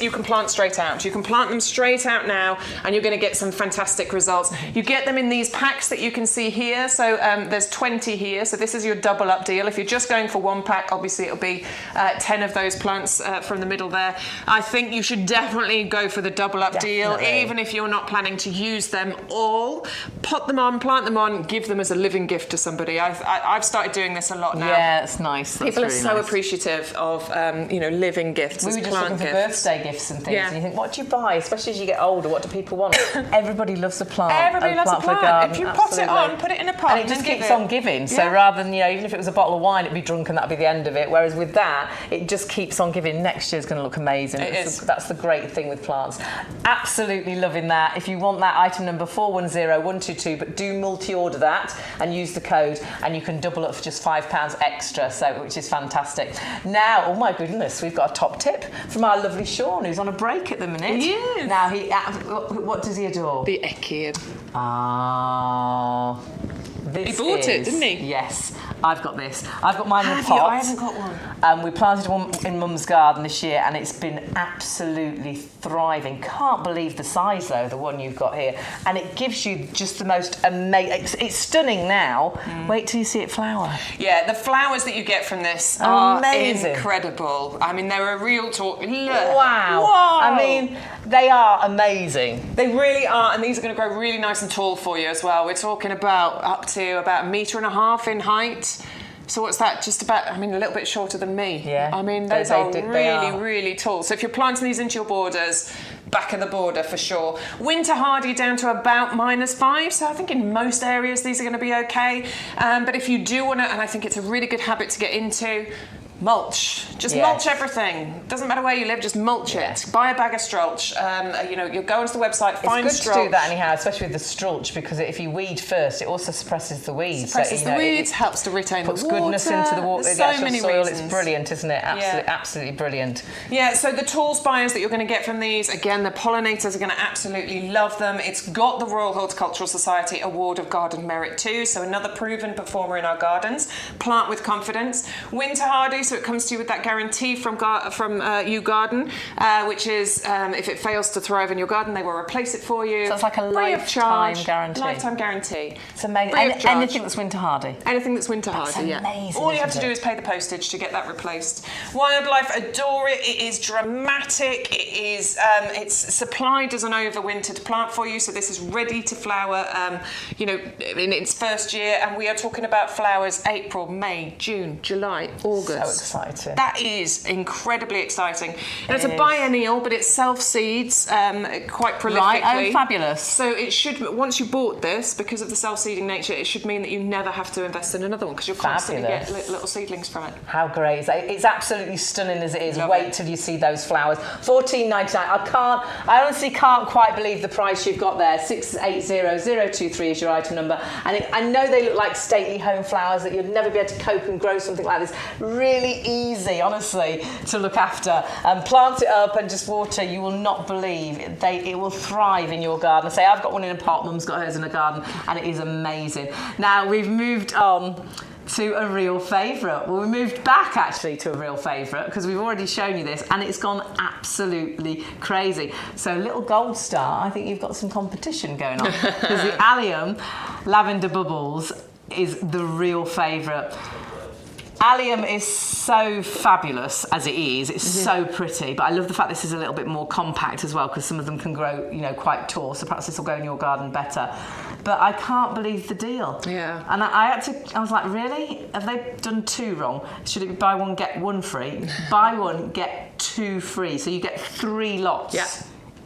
you can plant straight out. You can plant them straight out now, and you're going to get some fantastic results. You get them in these packs that you can see here. So there's 20 here. So this is your double up deal. If you're just going for 1 pack, obviously it'll be 10 of those plants from the middle there. I think you should definitely go for the double up deal, even if you're not planning to use them all. Put them on, plant plant them on, give them as a living gift to somebody. I've started doing this a lot now. Yeah, it's nice. That's People are really so nice. appreciative of living gifts. We as were just plant looking for gifts. birthday gifts and things, Yeah. and you think, what do you buy? Especially as you get older, what do people want? Everybody loves a plant. Everybody loves a for the plant. garden, If you pot it absolutely. on, put it in a pot, and it just give keeps it. on giving. So Yeah. rather than even if it was a bottle of wine, it'd be drunk and that'd be the end of it. Whereas with that, it just keeps on giving. Next year's going to look amazing. That's the great thing with plants. Absolutely loving that. If you want that item number 410122, but do multi-order that and use the code, and you can double it for just £5 extra. So which is fantastic. Now, oh my goodness, we've got a top tip from our lovely Sean, who's on a break at the minute. He is. Now what does he adore? The Echium. Ah. This He bought it, didn't he? Yes, I've got this. I've got mine in a Have pot. you? I haven't got one. We planted one in Mum's garden this year, and it's been absolutely thriving. Can't believe the size though, the one you've got here, and it gives you just the most amazing. It's stunning now. Wait till you see it flower. Yeah, the flowers that you get from this are Amazing. incredible. I mean, they're a real talk. Look. Wow. Whoa. I mean, they are amazing. They really are, and these are going to grow really nice and tall for you as well. We're talking about up to about 1.5 meters in height. So what's that? Just about, a little bit shorter than me. Yeah. I mean, They- those they are do- they really, are. really tall. So if you're planting these into your borders, back of the border for sure. Winter hardy down to about -5. So I think in most areas these are going to be okay. But if you do want to, and I think it's a really good habit to get into, mulch. Just Yes. mulch everything. Doesn't matter where you live, just mulch it. Buy a bag of strulch. You'll go onto the website, find It's good strulch. to do that anyhow, especially with the strulch, because if you weed first, it also suppresses the weeds. Suppresses So, the it weeds, helps to retain the puts water. goodness into the water, There's the so actual many soil. reasons. It's brilliant, isn't it? Absolutely, Yeah. absolutely brilliant. Yeah, so the tall spires that you're going to get from these, again, the pollinators are going to absolutely love them. It's got the Royal Horticultural Society Award of Garden Merit too, so another proven performer in our gardens. Plant with confidence. Winter hardy, so it comes to you with that guarantee from YouGarden, which is if it fails to thrive in your garden, they will replace it for you. So it's like a free of lifetime charge. guarantee. Lifetime guarantee. It's amazing. Free of charge. Anything that's winter hardy. Anything that's winter hardy, yeah. amazing, All you have to isn't do it? is pay the postage to get that replaced. Wildlife adore it. It is dramatic. It is. It's supplied as an overwintered plant for you, so this is ready to flower. In its first year, and we are talking about flowers April, May, June, July, August. So exciting. That is incredibly exciting. And it's a is. biennial, but it self-seeds quite prolifically. Right, oh, fabulous. So it should, once you bought this, because of the self-seeding nature, it should mean that you never have to invest in another one, because you'll constantly get Fabulous. little seedlings from it. How great is that? It's absolutely stunning as it is. Love Wait it. till you see those flowers. $14.99. I honestly can't quite believe the price you've got there. 680023 is your item number. And I know they look like stately home flowers that you'd never be able to cope and grow something like this. Really easy, honestly, to look after. Plant it up and just water. You will not believe it will thrive in your garden. Say, I've got one in a pot, Mum's got hers in a garden, and it is amazing. Now, we've moved on to a real favourite. Well, we moved back actually to a real favourite because we've already shown you this and it's gone absolutely crazy. So little gold star, I think you've got some competition going on because the allium lavender bubbles is the real favourite. Allium is so fabulous as it is. It's so pretty, but I love the fact this is a little bit more compact as well because some of them can grow, quite tall. So perhaps this will go in your garden better. But I can't believe the deal. Yeah. And I was like, really? Have they done two wrong? Should it be buy one, get one free? Buy one, get two free. So you get 3 lots. Yeah.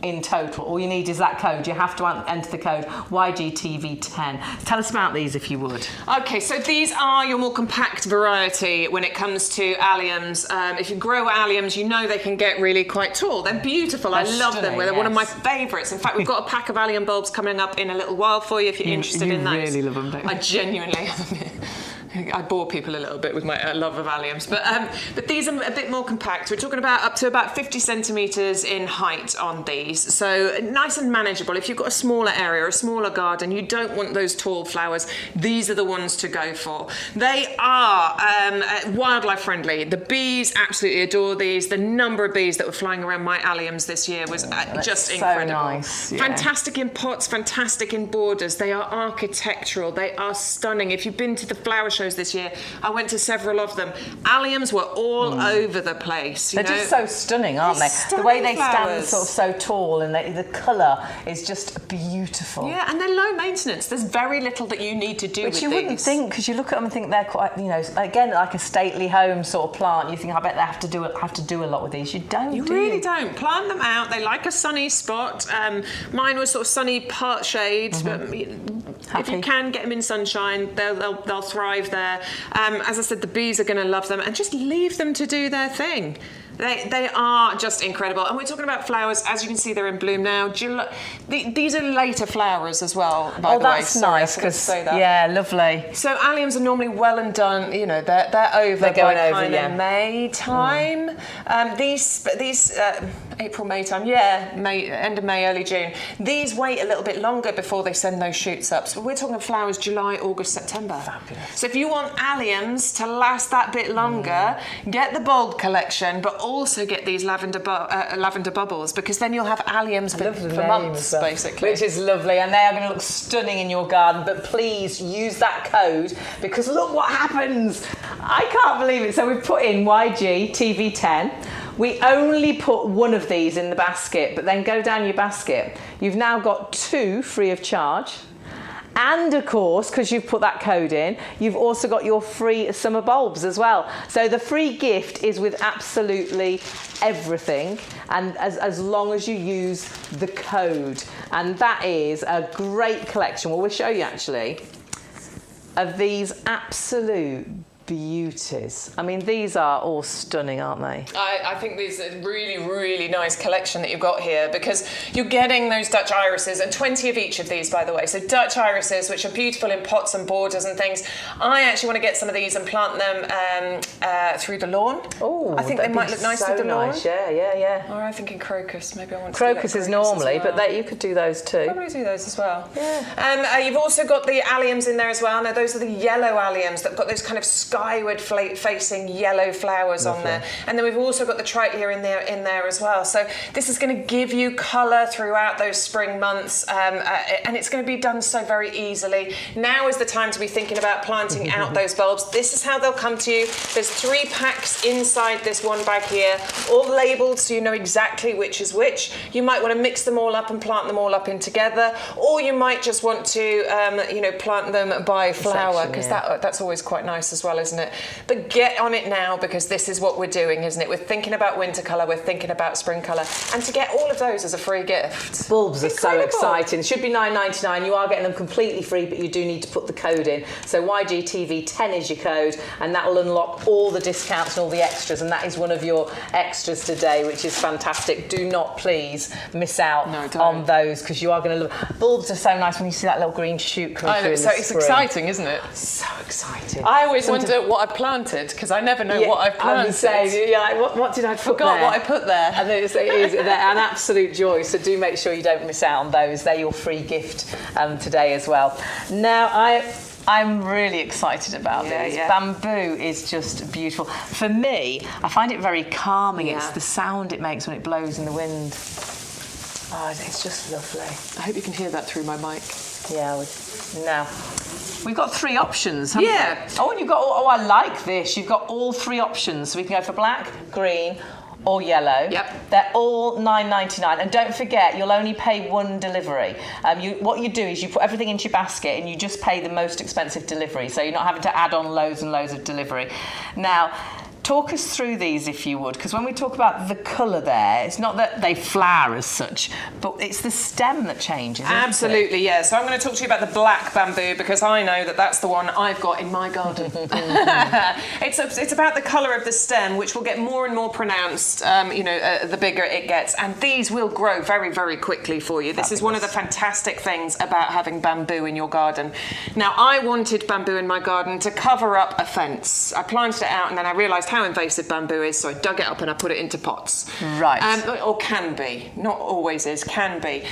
In total. All you need is that code. You have to enter the code YGTV10. Tell us about these if you would. Okay, so these are your more compact variety when it comes to alliums. If you grow alliums, you know they can get really quite tall. They're beautiful. I They're love them. stunning, They're one of my yes. favourites. In fact, we've got a pack of allium bulbs coming up in a little while for you if you're interested in those. You really love them, don't you? I genuinely I bore people a little bit with my love of alliums, but these are a bit more compact. We're talking about up to about 50 centimetres in height on these, so nice and manageable. If you've got a smaller area, a smaller garden, you don't want those tall flowers, these are the ones to go for. They are wildlife friendly. The bees absolutely adore these. The number of bees that were flying around my alliums this year was just so incredible. nice, yeah. Fantastic in pots, fantastic in borders. They are architectural. They are stunning. If you've been to the flower show shows this year. I went to several of them. Alliums were all over the place. They're just so stunning, aren't they? The way they stand sort of so tall, and the colour is just beautiful. Yeah, and they're low maintenance. There's very little that you need to do with these. Which you wouldn't think, because you look at them and think they're quite, you know, again, like a stately home sort of plant. You think, I bet they have to do a lot with these. You don't. You really don't. Plant them out. They like a sunny spot. Mine was sort of sunny part shades, but if you can get them in sunshine, they'll thrive there. As I said, the bees are going to love them, and just leave them to do their thing. They are just incredible. And we're talking about flowers. As you can see, they're in bloom now. These are later flowers as well, by the way. Oh, that's nice. Yeah, lovely. So alliums are normally well and done. You know, they're over by kind of May time. These April, May time. Yeah, end of May, early June. These wait a little bit longer before they send those shoots up. So we're talking flowers July, August, September. Fabulous. So if you want alliums to last that bit longer, get the bulb collection, but also get these lavender bubbles, because then you'll have alliums for months, basically. Which is lovely, and they are going to look stunning in your garden. But please use that code, because look what happens. I can't believe it. So we've put in YG TV10. We only put one of these in the basket, but then go down your basket. You've now got 2 free of charge. And of course, because you've put that code in, you've also got your free summer bulbs as well. So the free gift is with absolutely everything, and as long as you use the code. And that is a great collection. Well, we'll show you actually of these absolute beauties. I mean, these are all stunning, aren't they? I think these are really, really nice collection that you've got here, because you're getting those Dutch irises, and 20 of each of these, by the way. So Dutch irises, which are beautiful in pots and borders and things. I actually want to get some of these and plant them through the lawn. Oh, I think they might look nice through the lawn. Yeah. Or I'm thinking crocus. Maybe I want to crocus is normally, but you could do those too. Probably do those as well. Yeah. You've also got the alliums in there as well. Now, those are the yellow alliums that've got those kind of skyward facing yellow flowers on there, and then we've also got the Tritelia in there as well. So this is going to give you colour throughout those spring months, and it's going to be done so very easily. Now is the time to be thinking about planting out those bulbs. This is how they'll come to you. There's 3 packs inside this one bag here, all labelled so you know exactly which is which. You might want to mix them all up and plant them all up in together, or you might just want to plant them by flower, because that's always quite nice as well, isn't it? But get on it now, because this is what we're doing, isn't it? We're thinking about winter colour, we're thinking about spring colour, and to get all of those as a free gift. Bulbs are so exciting. It should be $9.99. You are getting them completely free, but you do need to put the code in. So YGTV10 is your code, and that will unlock all the discounts and all the extras, and that is one of your extras today, which is fantastic. Do not please miss out on those, because you are going to love. Bulbs are so nice when you see that little green shoot coming through in the spring. It's exciting, isn't it? So exciting. I always wonder what I planted, because I never know what I've planted. I would say, what did I put Forgot there? what I put there. And it is an absolute joy, so do make sure you don't miss out on those. They're your free gift today as well. Now, I'm really excited about these. Bamboo is just beautiful. For me, I find it very calming. It's the sound it makes when it blows in the wind. Oh, it's just lovely. I hope you can hear that through my mic. Yeah, now we've got 3 options, haven't we? Oh, and you've got, I like this. You've got all 3 options. So we can go for black, green, or yellow. Yep. They're all $9.99. And don't forget, you'll only pay 1 delivery. What you do is you put everything into your basket and you just pay the most expensive delivery. So you're not having to add on loads and loads of delivery. Now, talk us through these, if you would, because when we talk about the colour there, it's not that they flower as such, but it's the stem that changes, isn't Absolutely, it? yeah. So I'm going to talk to you about the black bamboo, because I know that that's the one I've got in my garden. It's about the colour of the stem, which will get more and more pronounced, the bigger it gets. And these will grow very, very quickly for you. This is one of the fantastic things about having bamboo in your garden. Now, I wanted bamboo in my garden to cover up a fence. I planted it out, and then I realised how invasive bamboo is, so I dug it up and I put it into pots. Right. Or can be. Not always is, can be.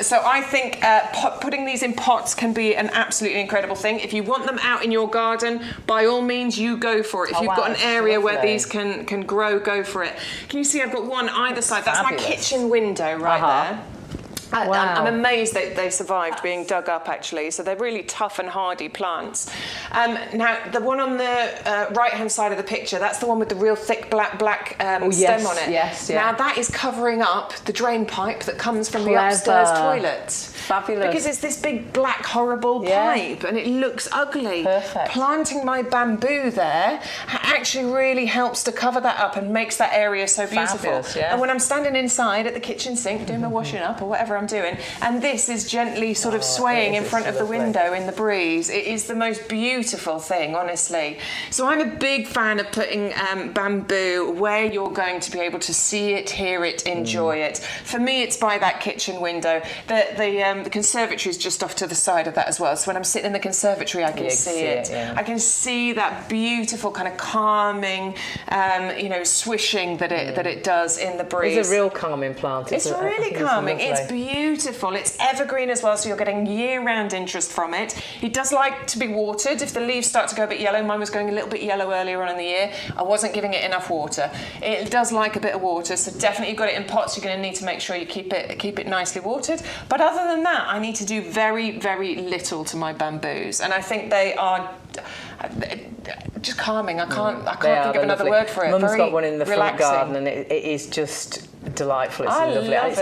So I think putting these in pots can be an absolutely incredible thing. If you want them out in your garden, by all means, you go for it. If you've got an area where these can grow, go for it. Can you see I've got one either side? That's my kitchen window right there. Wow. I'm amazed that they survived being dug up, actually. So they're really tough and hardy plants. Now, the one on the right-hand side of the picture, that's the one with the real thick black stem on it. Yes, yeah. Now, that is covering up the drain pipe that comes from the Clever. upstairs toilet. Fabulous. Because it's this big, black, horrible pipe, and it looks ugly. Perfect. Planting my bamboo there actually really helps to cover that up and makes that area so beautiful. Fabulous, yeah. And when I'm standing inside at the kitchen sink doing my washing up or whatever I'm doing, and this is gently sort of swaying in front of the window in the breeze, it is the most beautiful thing, honestly. So I'm a big fan of putting bamboo where you're going to be able to see it, hear it, enjoy it. For me, it's by that kitchen window. The conservatory is just off to the side of that as well. So when I'm sitting in the conservatory, I can see it. Yeah. I can see that beautiful kind of calming, swishing that it does in the breeze. It's a real calming plant. It's really calming. It's beautiful. It's evergreen as well, so you're getting year-round interest from it. It does like to be watered. If the leaves start to go a bit yellow, mine was going a little bit yellow earlier on in the year, I wasn't giving it enough water. It does like a bit of water, so definitely you've got it in pots. You're going to need to make sure you keep it nicely watered. But other than that, I need to do very, very little to my bamboos, and I think they are just calming. I can't think of another word for it. Mum's Very got one in the front relaxing. garden, and it is just delightful. It's I lovely. love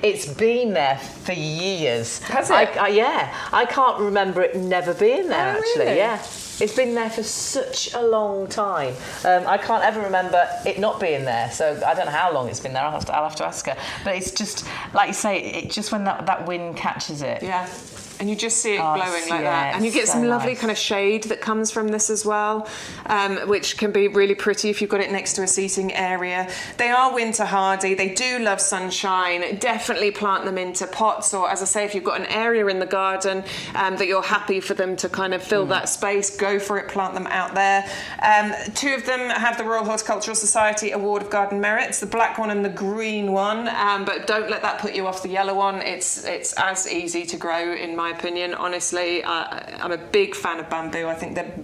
It's been there for years. Has it? I can't remember it never being there, actually. Really? Yeah. It's been there for such a long time. I can't ever remember it not being there. So I don't know how long it's been there. I'll have to ask her. But it's just, like you say, it just when that wind catches it. Yeah. And you just see it glowing like that. And you get so some lovely nice. kind of shade that comes from this as well, which can be really pretty if you've got it next to a seating area. They are winter hardy. They do love sunshine. Definitely plant them into pots, or as I say, if you've got an area in the garden that you're happy for them to kind of fill that space, go for it, plant them out there. Two of them have the Royal Horticultural Society Award of Garden Merits, the black one and the green one, but don't let that put you off the yellow one. It's as easy to grow, in my opinion. Honestly, I'm a big fan of bamboo. I think they're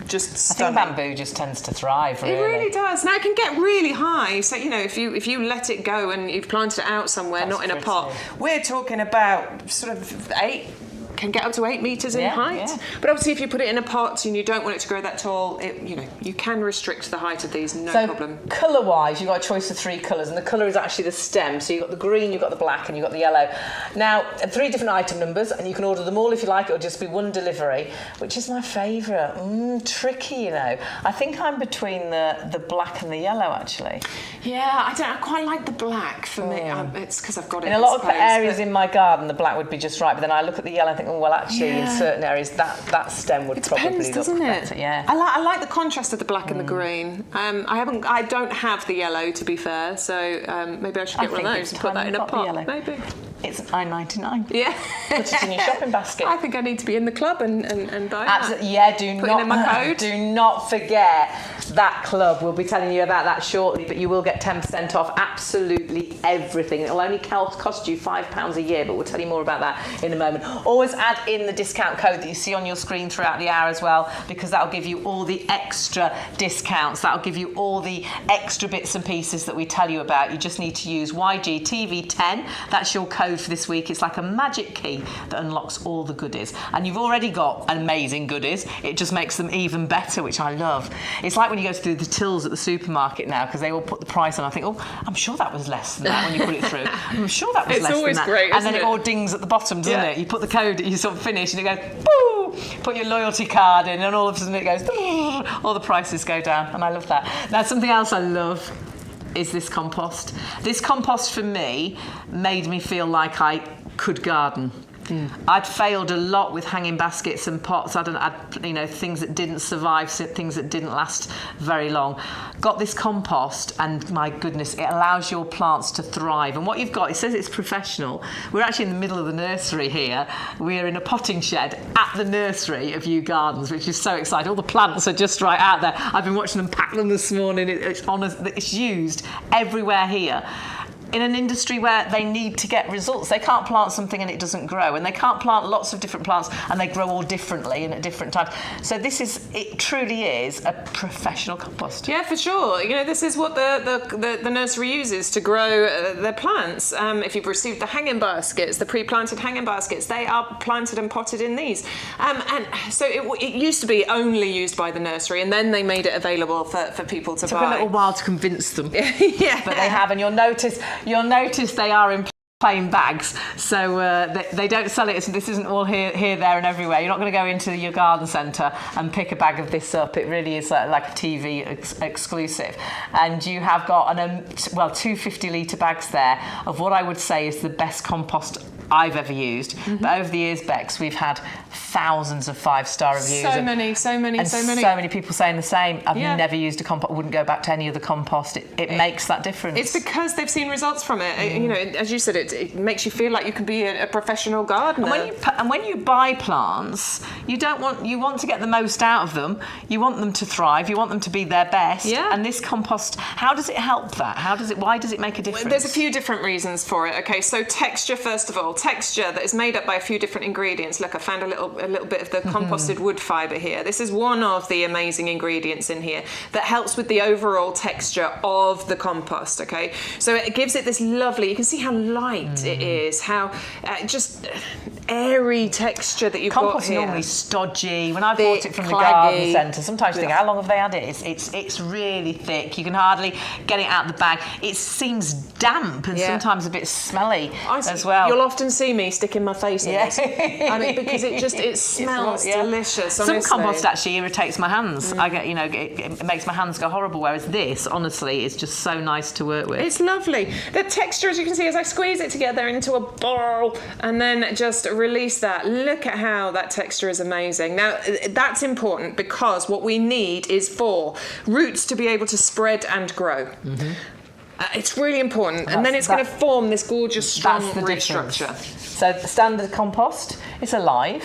just stunning. I think bamboo just tends to thrive, really. It really does. Now, it can get really high. So, if you let it go and you've planted it out somewhere, That's not in a pretty. pot, we're talking about sort of 8 can get up to 8 metres in height. Yeah. But obviously if you put it in a pot and you don't want it to grow that tall, you can restrict the height of these, no problem. Colour-wise, you've got a choice of 3 colours, and the colour is actually the stem. So you've got the green, you've got the black, and you've got the yellow. Now, 3 different item numbers, and you can order them all if you like. It'll just be 1 delivery, which is my favourite. Tricky, I think I'm between the black and the yellow, actually. Yeah, I quite like the black for me. It's because I've got it in a lot of areas in my garden, the black would be just right, but then I look at the yellow and think, well, actually, in certain areas, that stem would probably look better. Yeah. I like the contrast of the black and the green. I don't have the yellow, to be fair, so maybe I should get one of those and put that in a pot. Maybe. It's $9.99. Yeah. Put it in your shopping basket. I think I need to be in the club and buy Absolutely. that. Yeah, Put in my code. do not forget that club. We'll be telling you about that shortly, but you will get 10% off absolutely everything. It'll only cost you £5 a year, but we'll tell you more about that in a moment. Always add in the discount code that you see on your screen throughout the hour as well, because that'll give you all the extra discounts. That'll give you all the extra bits and pieces that we tell you about. You just need to use YGTV10. That's your code for this week. It's like a magic key that unlocks all the goodies, and you've already got amazing goodies. It just makes them even better, which I love. It's like when you go through the tills at the supermarket now, because they all put the price on. I think, I'm sure that was less than that when you put it through. I'm sure that was it's less than that. It's always great, and then isn't it all dings at the bottom, doesn't it? You put the code, you sort of finish, and it goes, boo! Put your loyalty card in, and all of a sudden it goes, all the prices go down, and I love that. Now, something else I love is this compost. This compost for me made me feel like I could garden. I'd failed a lot with hanging baskets and pots. I'd things that didn't survive, things that didn't last very long. Got this compost, and my goodness, it allows your plants to thrive. And what you've got, it says it's professional. We're actually in the middle of the nursery here. We're in a potting shed at the nursery of YouGardens, which is so exciting. All the plants are just right out there. I've been watching them pack them this morning. It's used everywhere here. in an industry where they need to get results. They can't plant something and it doesn't grow, and they can't plant lots of different plants and they grow all differently and at different times. So it truly is a professional compost. Yeah, for sure. You know, this is what the nursery uses to grow their plants. If you've received the hanging baskets, the pre-planted hanging baskets, they are planted and potted in these. And so it used to be only used by the nursery, and then they made it available for people to buy. It took a little while to convince them. Yeah. But they have, and you'll notice they are in plain bags, so they don't sell it. So this isn't all here, there and everywhere. You're not going to go into your garden centre and pick a bag of this up. It really is like a TV exclusive. And you have got 2 50-litre bags there of what I would say is the best compost I've ever used. But over the years, Bex, we've had thousands of 5-star reviews. So many people saying the same. I've never used a compost. Wouldn't go back to any other compost. It makes that difference. It's because they've seen results from it. You know, as you said, it makes you feel like you can be a professional gardener. And when you buy plants, you want to get the most out of them. You want them to thrive. You want them to be their best. Yeah. And this compost, how does it help that? Why does it make a difference? There's a few different reasons for it. Okay, so texture first of all. Texture that is made up by a few different ingredients. Look, I found a little bit of the composted wood fibre here. This is one of the amazing ingredients in here that helps with the overall texture of the compost. Okay, so it gives it this lovely. You can see how light it is, how just airy texture that you've got here. Compost is normally stodgy. When I bought it from the garden centre, sometimes you think, how long have they had it? It's really thick. You can hardly get it out of the bag. It seems damp and sometimes a bit smelly as well. You'll often see me sticking my face in it. I mean, because it smells delicious. Honestly. Some compost actually irritates my hands. I get, it makes my hands go horrible. Whereas this, honestly, is just so nice to work with. It's lovely. The texture, as you can see, as I squeeze it together into a bowl and then just release that. Look at how that texture is amazing. Now, that's important because what we need is for roots to be able to spread and grow. It's really important, and then it's going to form this gorgeous, strong root structure. So the standard compost, it's alive,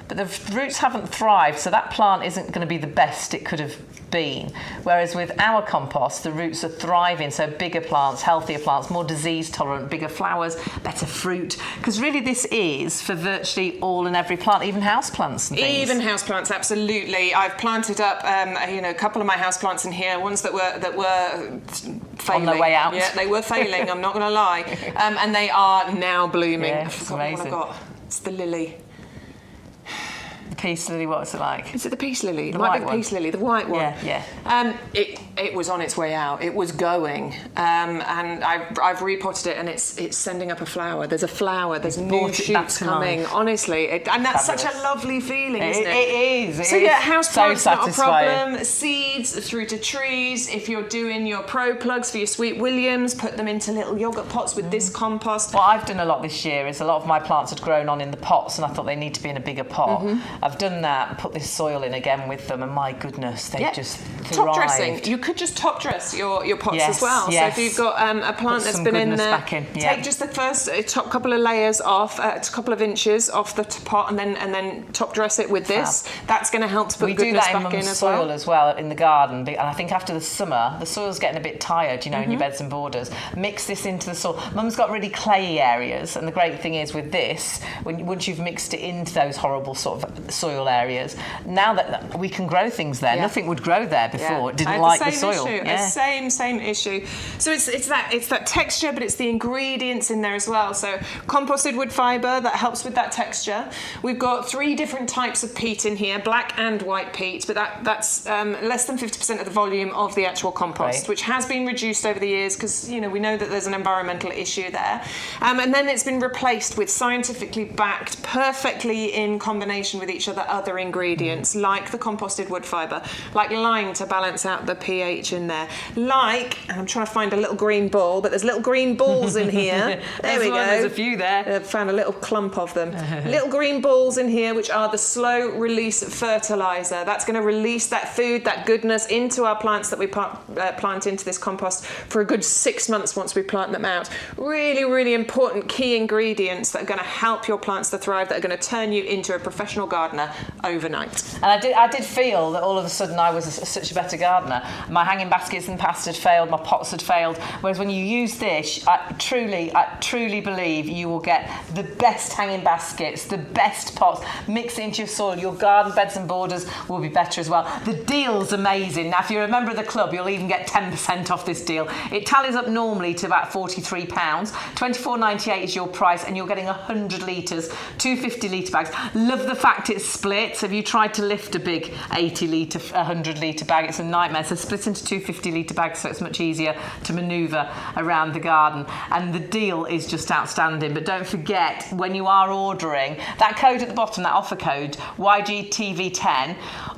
but the roots haven't thrived, so that plant isn't going to be the best it could have been. Whereas with our compost, the roots are thriving, so bigger plants, healthier plants, more disease tolerant, bigger flowers, better fruit. Because really this is for virtually all and every plant, even houseplants and things. Even houseplants, absolutely. I've planted up, a couple of my houseplants in here, ones that were failing. On their way out. Yeah, they were failing, I'm not going to lie. And they are now blooming. Yeah, I forgot what I got. It's the lily. The peace lily, what's it like? Is it the peace lily? The It might white be the one. peace lily, the white one. Yeah. It was on its way out. It was going, and I've repotted it, and it's sending up a flower. There's a flower. There's new shoots coming. Honestly, and that's Fabulous. such a lovely feeling, isn't it? It is. So yeah, houseplants so not a problem. Seeds through to trees. If you're doing your pro plugs for your Sweet Williams, put them into little yogurt pots with this compost. What I've done a lot this year is a lot of my plants had grown on in the pots, and I thought they need to be in a bigger pot. I've done that and put this soil in again with them, and my goodness, they just thrived. Top dressing. You could just top dress your pots as well. Yes. So if you've got a plant that's been in there, take just the first top couple of layers off, a couple of inches off the pot, and then top dress it with this. That's going to help to put goodness back in as well. We do that in Mum's soil as well in the garden, and I think after the summer, the soil's getting a bit tired, in your beds and borders. Mix this into the soil. Mum's got really clayey areas, and the great thing is with this, once you've mixed it into those horrible sort of soil areas, now that we can grow things there, nothing would grow there before. It didn't like the soil. Same issue. So it's that texture, but it's the ingredients in there as well. So composted wood fibre, that helps with that texture. We've got 3 different types of peat in here, black and white peat, but that's less than 50% of the volume of the actual compost, which has been reduced over the years because we know that there's an environmental issue there. And then it's been replaced with scientifically backed, perfectly in combination with each other ingredients, like the composted wood fibre, like lime to balance out the pH in there, and I'm trying to find a little green ball, but there's little green balls in here. There we go. There's a few there. I've found a little clump of them. Little green balls in here, which are the slow release fertiliser. That's going to release that food, that goodness into our plants that we plant into this compost for a good 6 months once we plant them out. Really, really important key ingredients that are going to help your plants to thrive, that are going to turn you into a professional gardener. gardener overnight. And I did feel that all of a sudden I was such a better gardener. My hanging baskets in the past had failed, my pots had failed. Whereas when you use this, I truly believe you will get the best hanging baskets, the best pots. Mix it into your soil. Your garden beds and borders will be better as well. The deal's amazing. Now, if you're a member of the club, you'll even get 10% off this deal. It tallies up normally to about £43. £24.98 is your price, and you're getting 100 litres, 250 litre bags. Love the fact it's split. So if you tried to lift a big 80 litre, 100 litre bag, it's a nightmare. So split into 250 litre bags, so it's much easier to manoeuvre around the garden. And the deal is just outstanding. But don't forget, when you are ordering, that code at the bottom, that offer code, YGTV10,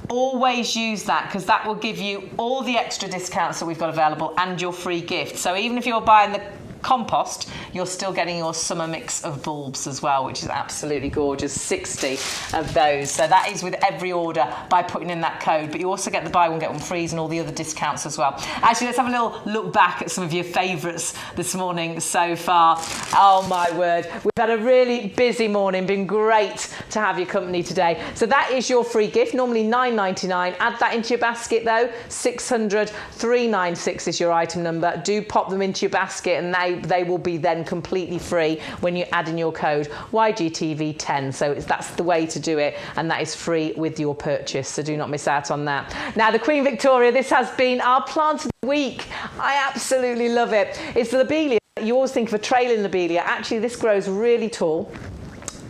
always use that, because that will give you all the extra discounts that we've got available and your free gift. So even if you're buying the compost, you're still getting your summer mix of bulbs as well, which is absolutely gorgeous. 60 of those. So that is with every order by putting in that code, but you also get the buy one get one frees and all the other discounts as well. Actually, let's have a little look back at some of your favourites this morning so far. Oh my word, we've had a really busy morning, been great to have your company today. So that is your free gift, normally £9.99. Add that into your basket though, 600 396 is your item number. Do pop them into your basket, and they will be then completely free when you add in your code YGTV10. So that's the way to do it, and that is free with your purchase. So do not miss out on that. Now, the Queen Victoria, this has been our plant of the week. I absolutely love it. It's the lobelia. You always think of a trailing lobelia. Actually, this grows really tall.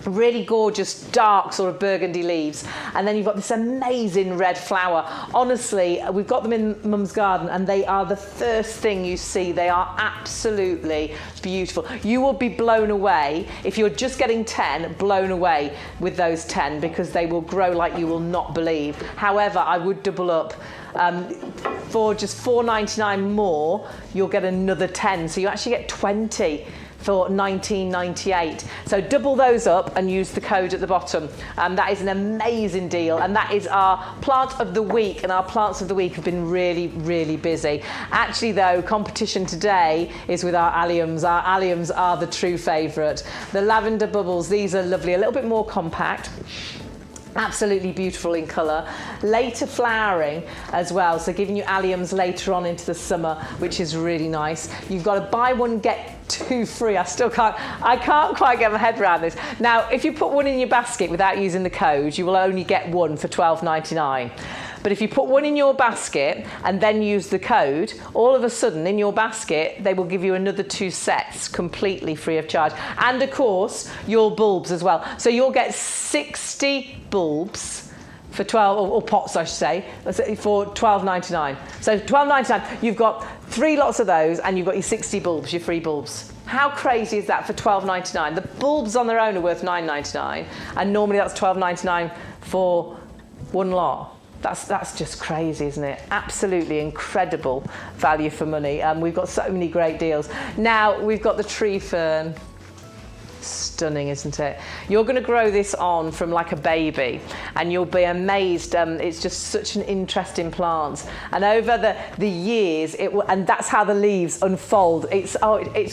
Really gorgeous dark sort of burgundy leaves, and then you've got this amazing red flower. Honestly, we've got them in Mum's garden, and they are the first thing you see. They are absolutely beautiful. You will be blown away if you're just getting 10, blown away with those 10, because they will grow like you will not believe. However, I would double up. For just £4.99 more, you'll get another 10, so you actually get 20 for £19.98. So double those up and use the code at the bottom. That is an amazing deal, and that is our plant of the week, and our plants of the week have been really, really busy. Actually though, competition today is with our alliums. Our alliums are the true favourite. The lavender bubbles, these are lovely, a little bit more compact. Absolutely beautiful in colour. Later flowering as well, so giving you alliums later on into the summer, which is really nice. You've got to buy one, get two free. I can't quite get my head around this. Now, if you put one in your basket without using the code, you will only get one for £12.99. But if you put one in your basket and then use the code, all of a sudden in your basket, they will give you another 2 sets completely free of charge. And of course, your bulbs as well. So you'll get 60 bulbs for 12, or pots I should say, for £12.99. So £12.99, you've got 3 lots of those, and you've got your 60 bulbs, your free bulbs. How crazy is that for £12.99? The bulbs on their own are worth £9.99, and normally that's £12.99 for one lot. That's just crazy, isn't it? Absolutely incredible value for money. We've got so many great deals. Now, we've got the tree fern. Stunning, isn't it? You're going to grow this on from like a baby, and you'll be amazed. It's just such an interesting plant, and over the years it will, and that's how the leaves unfold. It's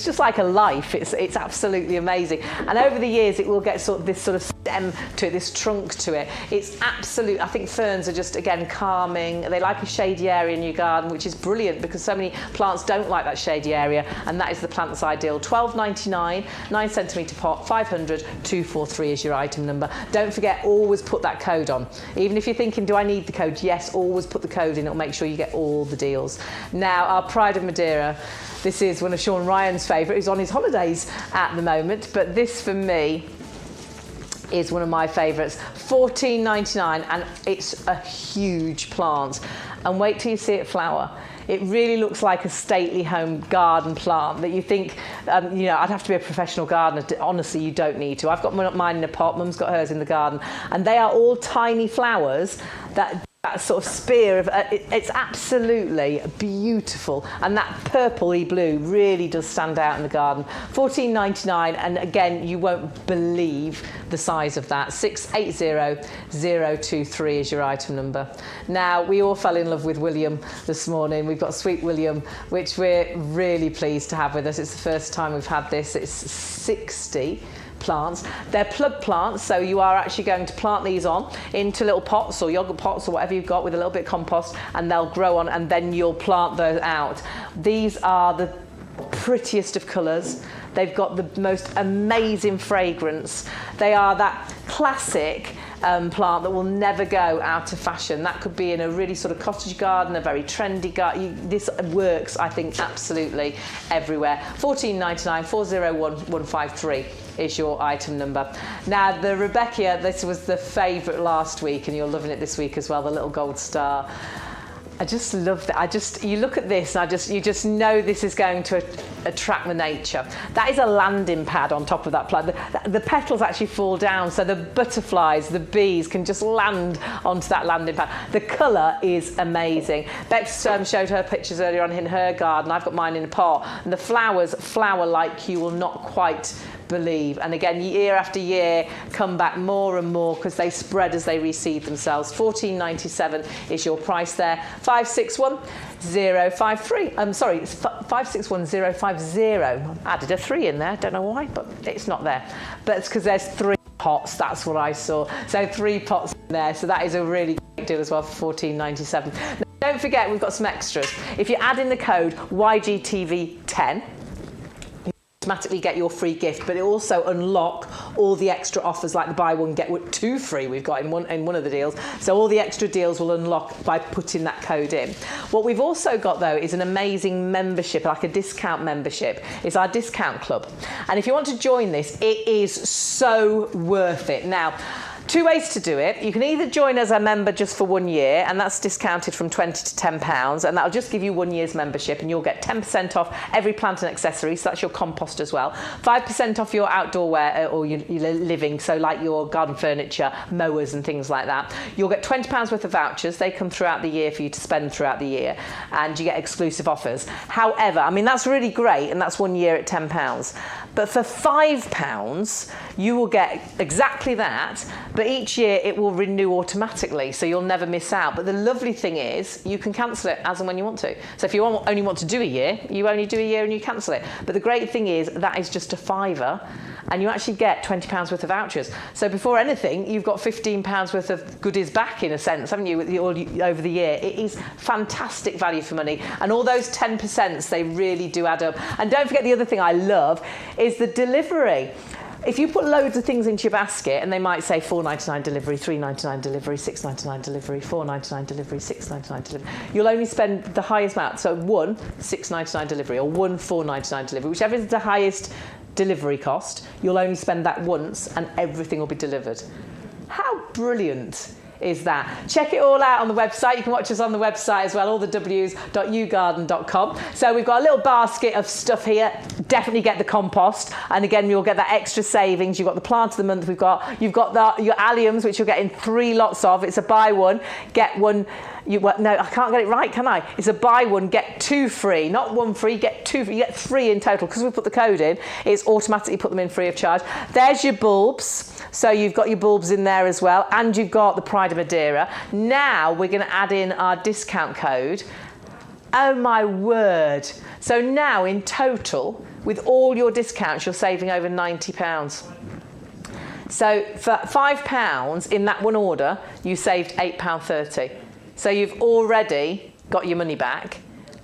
just like a life. It's absolutely amazing, and over the years it will get this sort of stem to it, this trunk to it. It's absolute. I think ferns are just, again, calming. They like a shady area in your garden, which is brilliant, because so many plants don't like that shady area, and that is the plant that's ideal. £12.99, 9cm pot, 500 243 is your item number. Don't forget, always put that code on. Even if you're thinking, do I need the code? Yes, always put the code in. It'll make sure you get all the deals. Now, our Pride of Madeira. This is one of Sean Ryan's favourite. He's on his holidays at the moment, but this for me is one of my favourites. £14.99, and it's a huge plant. And wait till you see it flower. It really looks like a stately home garden plant that you think, I'd have to be a professional gardener. Honestly, you don't need to. I've got mine in a pot, Mum's got hers in the garden, and they are all tiny flowers that sort of spear of it's absolutely beautiful, and that purpley blue really does stand out in the garden. £14.99, and again, you won't believe the size of that. 680023 is your item number. Now, we all fell in love with William this morning. We've got Sweet William, which we're really pleased to have with us. It's the first time we've had this. It's 60 plants. They're plug plants, so you are actually going to plant these on into little pots or yogurt pots or whatever you've got with a little bit of compost, and they'll grow on, and then you'll plant those out. These are the prettiest of colours. They've got the most amazing fragrance. They are that classic plant that will never go out of fashion. That could be in a really sort of cottage garden, a very trendy garden. This works, I think, absolutely everywhere. $14.99, 401153 is your item number. Now, the Rebecca, this was the favourite last week, and you're loving it this week as well, the little gold star. I just love that. You look at this and you just know this is going to attract the nature. That is a landing pad on top of that plant. The petals actually fall down, so the butterflies, the bees can just land onto that landing pad. The colour is amazing. Bex showed her pictures earlier on in her garden. I've got mine in a pot, and the flowers flower like you will not quite believe. And again, year after year, come back more and more because they spread as they reseed themselves. $14.97 is your price there. 561053. I'm sorry, it's 561050. I added a 3 in there. Don't know why, but it's not there. But it's because there's 3 pots. That's what I saw. So 3 pots in there. So that is a really great deal as well for $14.97. Now, don't forget, we've got some extras. If you add in the code YGTV10, automatically get your free gift, but it also unlock all the extra offers like the buy one get 2 free we've got in one of the deals. So all the extra deals will unlock by putting that code in. What we've also got though is an amazing membership, like a discount membership. It's our discount club, and if you want to join this, it is so worth it. Now, 2 ways to do it. You can either join as a member just for 1 year, and that's discounted from £20 to £10, and that'll just give you 1 year's membership, and you'll get 10% off every plant and accessory, so that's your compost as well. 5% off your outdoor wear or your living, so like your garden furniture, mowers and things like that. You'll get £20 worth of vouchers. They come throughout the year for you to spend throughout the year, and you get exclusive offers. However, I mean, that's really great, and that's 1 year at £10. But for £5, you will get exactly that, but each year it will renew automatically, so you'll never miss out. But the lovely thing is you can cancel it as and when you want to. So if you only want to do a year, you only do a year and you cancel it. But the great thing is that is just a £5, and you actually get £20 worth of vouchers. So before anything, you've got £15 worth of goodies back, in a sense, haven't you, over the year. It is fantastic value for money. And all those 10%, they really do add up. And don't forget, the other thing I love is the delivery. If you put loads of things into your basket, and they might say $4.99 delivery, $3.99 delivery, $6.99 delivery, $4.99 delivery, $6.99 delivery, you'll only spend the highest amount. So one $6.99 delivery or one $4.99 delivery, whichever is the highest delivery cost, you'll only spend that once, and everything will be delivered. How brilliant is that? Check it all out on the website. You can watch us on the website as well, all the w's.yougarden.com. So we've got a little basket of stuff here. Definitely get the compost, and again, you'll get that extra savings. You've got the plant of the month. You've got your alliums, which you'll get in 3 lots of. It's a buy one, get one. No, I can't get it right, can I? It's a buy one, get 2 free. Not 1 free, get 2 free. You get 3 in total. Because we put the code in, it's automatically put them in free of charge. There's your bulbs. So you've got your bulbs in there as well, and you've got the Pride of Madeira. Now we're going to add in our discount code. Oh my word. So now in total, with all your discounts, you're saving over £90. So for £5 in that one order, you saved £8.30. So you've already got your money back.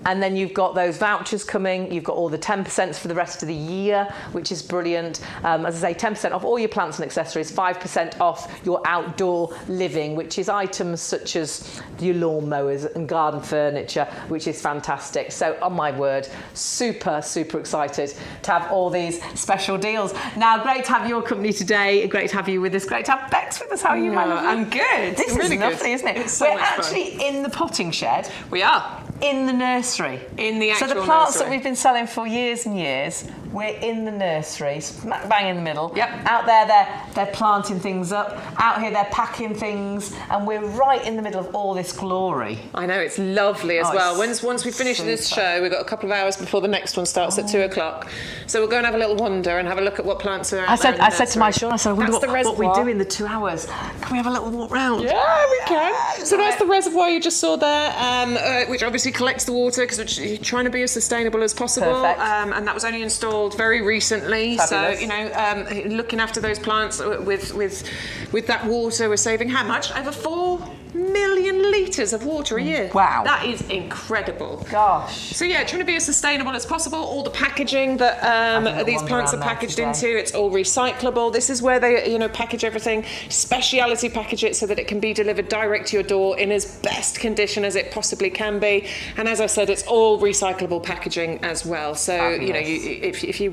And then you've got those vouchers coming. You've got all the 10% for the rest of the year, which is brilliant. As I say, 10% off all your plants and accessories, 5% off your outdoor living, which is items such as your lawn mowers and garden furniture, which is fantastic. So, on my word, super, super excited to have all these special deals. Now, great to have your company today. Great to have you with us. Great to have Bex with us. How are you, my lovely? I'm good. This really is lovely, isn't it? It's so We're much fun. actually in the potting shed. We are. In the nursery. In the actual So the plants nursery that we've been selling for years and years, we're in the nursery, smack bang in the middle. Yep. Out there, they're planting things up. Out here, they're packing things, and we're right in the middle of all this glory. I know, it's lovely as well. Once we finish this super. show, we've got a couple of hours before the next one starts at 2 o'clock. So we'll go and have a little wander and have a look at what plants are out there in the I said to my nursery. Sean, I said, I wonder That's the what we reservoir. do in the 2 hours. Can we have a little walk round? Yeah, we can. So that's the reservoir you just saw there, which obviously collects the water because we're trying to be as sustainable as possible. Perfect. And that was only installed installed very recently. Fabulous. So, you know, looking after those plants with that water, we're saving how much? Over 4 million litres of water a year. Wow. That is incredible. Gosh. So yeah, trying to be as sustainable as possible. All the packaging that these plants are packaged into, it's all recyclable. This is where they, you know, package everything, speciality package it so that it can be delivered direct to your door in as best condition as it possibly can be. And as I said, it's all recyclable packaging as well. So Fabulous. you know,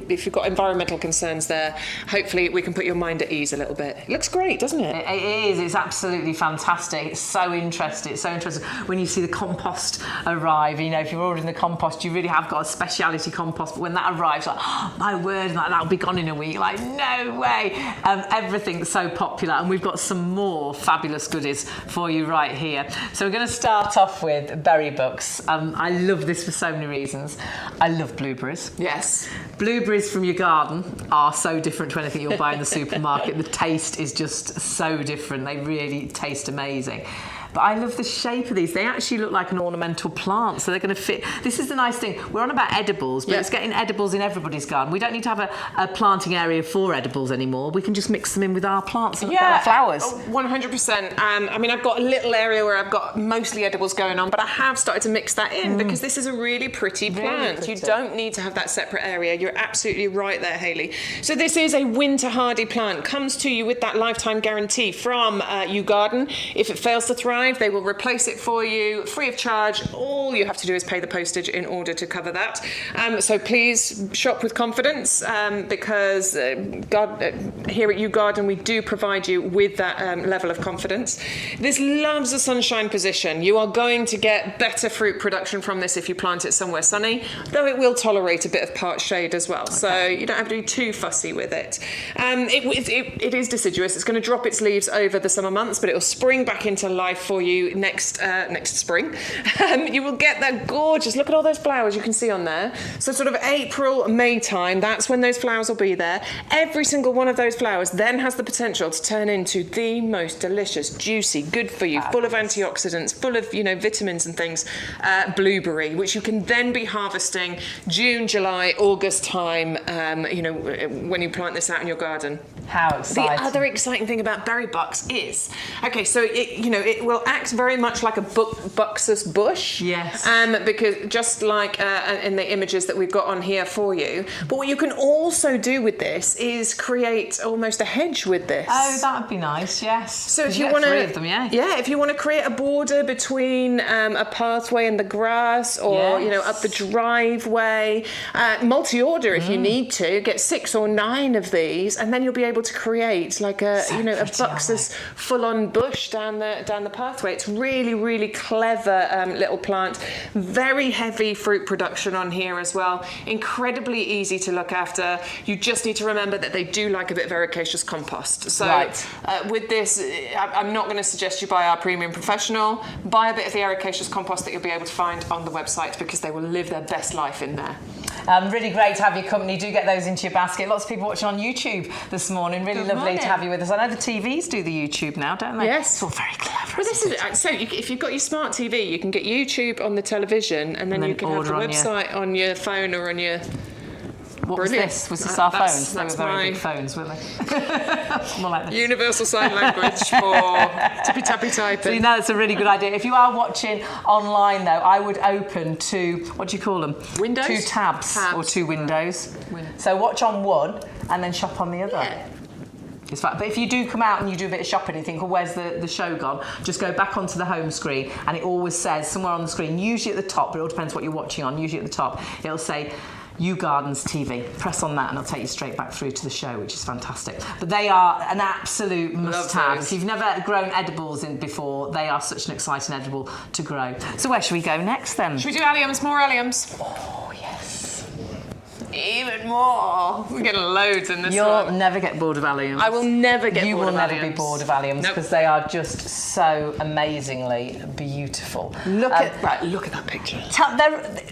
if you've got environmental concerns there, hopefully we can put your mind at ease a little bit. It looks great, doesn't it? It is. It's absolutely fantastic. It's so interesting. It's so interesting when you see the compost arrive. You know, if you're ordering the compost, you really have got a speciality compost. But when that arrives, like, oh, my word, like that'll be gone in a week. Like, no way. Everything's so popular, and we've got some more fabulous goodies for you right here. So we're going to start off with berry books. I love this for so many reasons. I love blueberries. Yes. Blueberries from your garden are so different to anything you'll buy in the supermarket. The taste is just so different. They really taste amazing. But I love the shape of these. They actually look like an ornamental plant, so they're going to fit. This is the nice thing. We're on about edibles, but it's getting edibles in everybody's garden. We don't need to have a planting area for edibles anymore. We can just mix them in with our plants and our flowers. 100%. I mean, I've got a little area where I've got mostly edibles going on, but I have started to mix that in because this is a really pretty plant. Pretty. You don't need to have that separate area. You're absolutely right there, Hayley. So this is a winter hardy plant. Comes to you with that lifetime guarantee from YouGarden. If it fails to thrive, they will replace it for you free of charge. All you have to do is pay the postage in order to cover that. So please shop with confidence because here at YouGarden we do provide you with that level of confidence. This loves a sunshine position. You are going to get better fruit production from this if you plant it somewhere sunny, though it will tolerate a bit of part shade as well. Okay. So you don't have to be too fussy with it. It is deciduous. It's going to drop its leaves over the summer months, but it will spring back into life for you next spring. You will get that gorgeous, look at all those flowers you can see on there. So sort of April, May time, that's when those flowers will be there. Every single one of those flowers then has the potential to turn into the most delicious, juicy, good for you, full of antioxidants, full of, you know, vitamins and things, blueberry, which you can then be harvesting June, July, August time, you know, when you plant this out in your garden. How exciting. The other exciting thing about berry bucks is, okay, so it will act very much like a buxus bush. Yes. Because just like in the images that we've got on here for you. But what you can also do with this is create almost a hedge with this. Oh, that would be nice, yes. So if you want to, 3 of them, if you want to create a border between a pathway and the grass, or you know, up the driveway, multi-order if you need to, get 6 or 9 of these, and then you'll be able to create like a a buxus full-on bush down the pathway. It's really, really clever little plant. Very heavy fruit production on here as well. Incredibly easy to look after. You just need to remember that they do like a bit of ericaceous compost. So with this, I'm not going to suggest you buy our premium professional. Buy a bit of the ericaceous compost that you'll be able to find on the website, because they will live their best life in there. Really great to have your company. Do get those into your basket. Lots of people watching on YouTube this morning. Really lovely to have you with us. I know the TVs do the YouTube now, don't they? Yes. It's all very clever. Well, this is so. If you've got your smart TV, you can get YouTube on the television, and then you can have the website on your phone or on your. What was this? Was this our phones? They were very big phones, weren't they? More like this. Universal Sign Language for tippy-tappy typing. So you know, it's a really good idea. If you are watching online, though, I would open 2, what do you call them? Windows? 2 tabs. Or 2 windows. So watch on one and then shop on the other. Yeah. It's fine. But if you do come out and you do a bit of shopping and you think, oh, where's the show gone? Just go back onto the home screen, and it always says somewhere on the screen, usually at the top, but it all depends what you're watching on, usually at the top, it'll say YouGarden's TV. Press on that and it'll take you straight back through to the show, which is fantastic. But they are an absolute must-have. If you've never grown edibles in before, they are such an exciting edible to grow. So where should we go next then? Should we do alliums? More alliums? Oh, yes. Even more. We're getting loads in this You'll never get bored of alliums. I will never get bored of alliums. You will never be bored of alliums because they are just so amazingly beautiful. Look at that picture.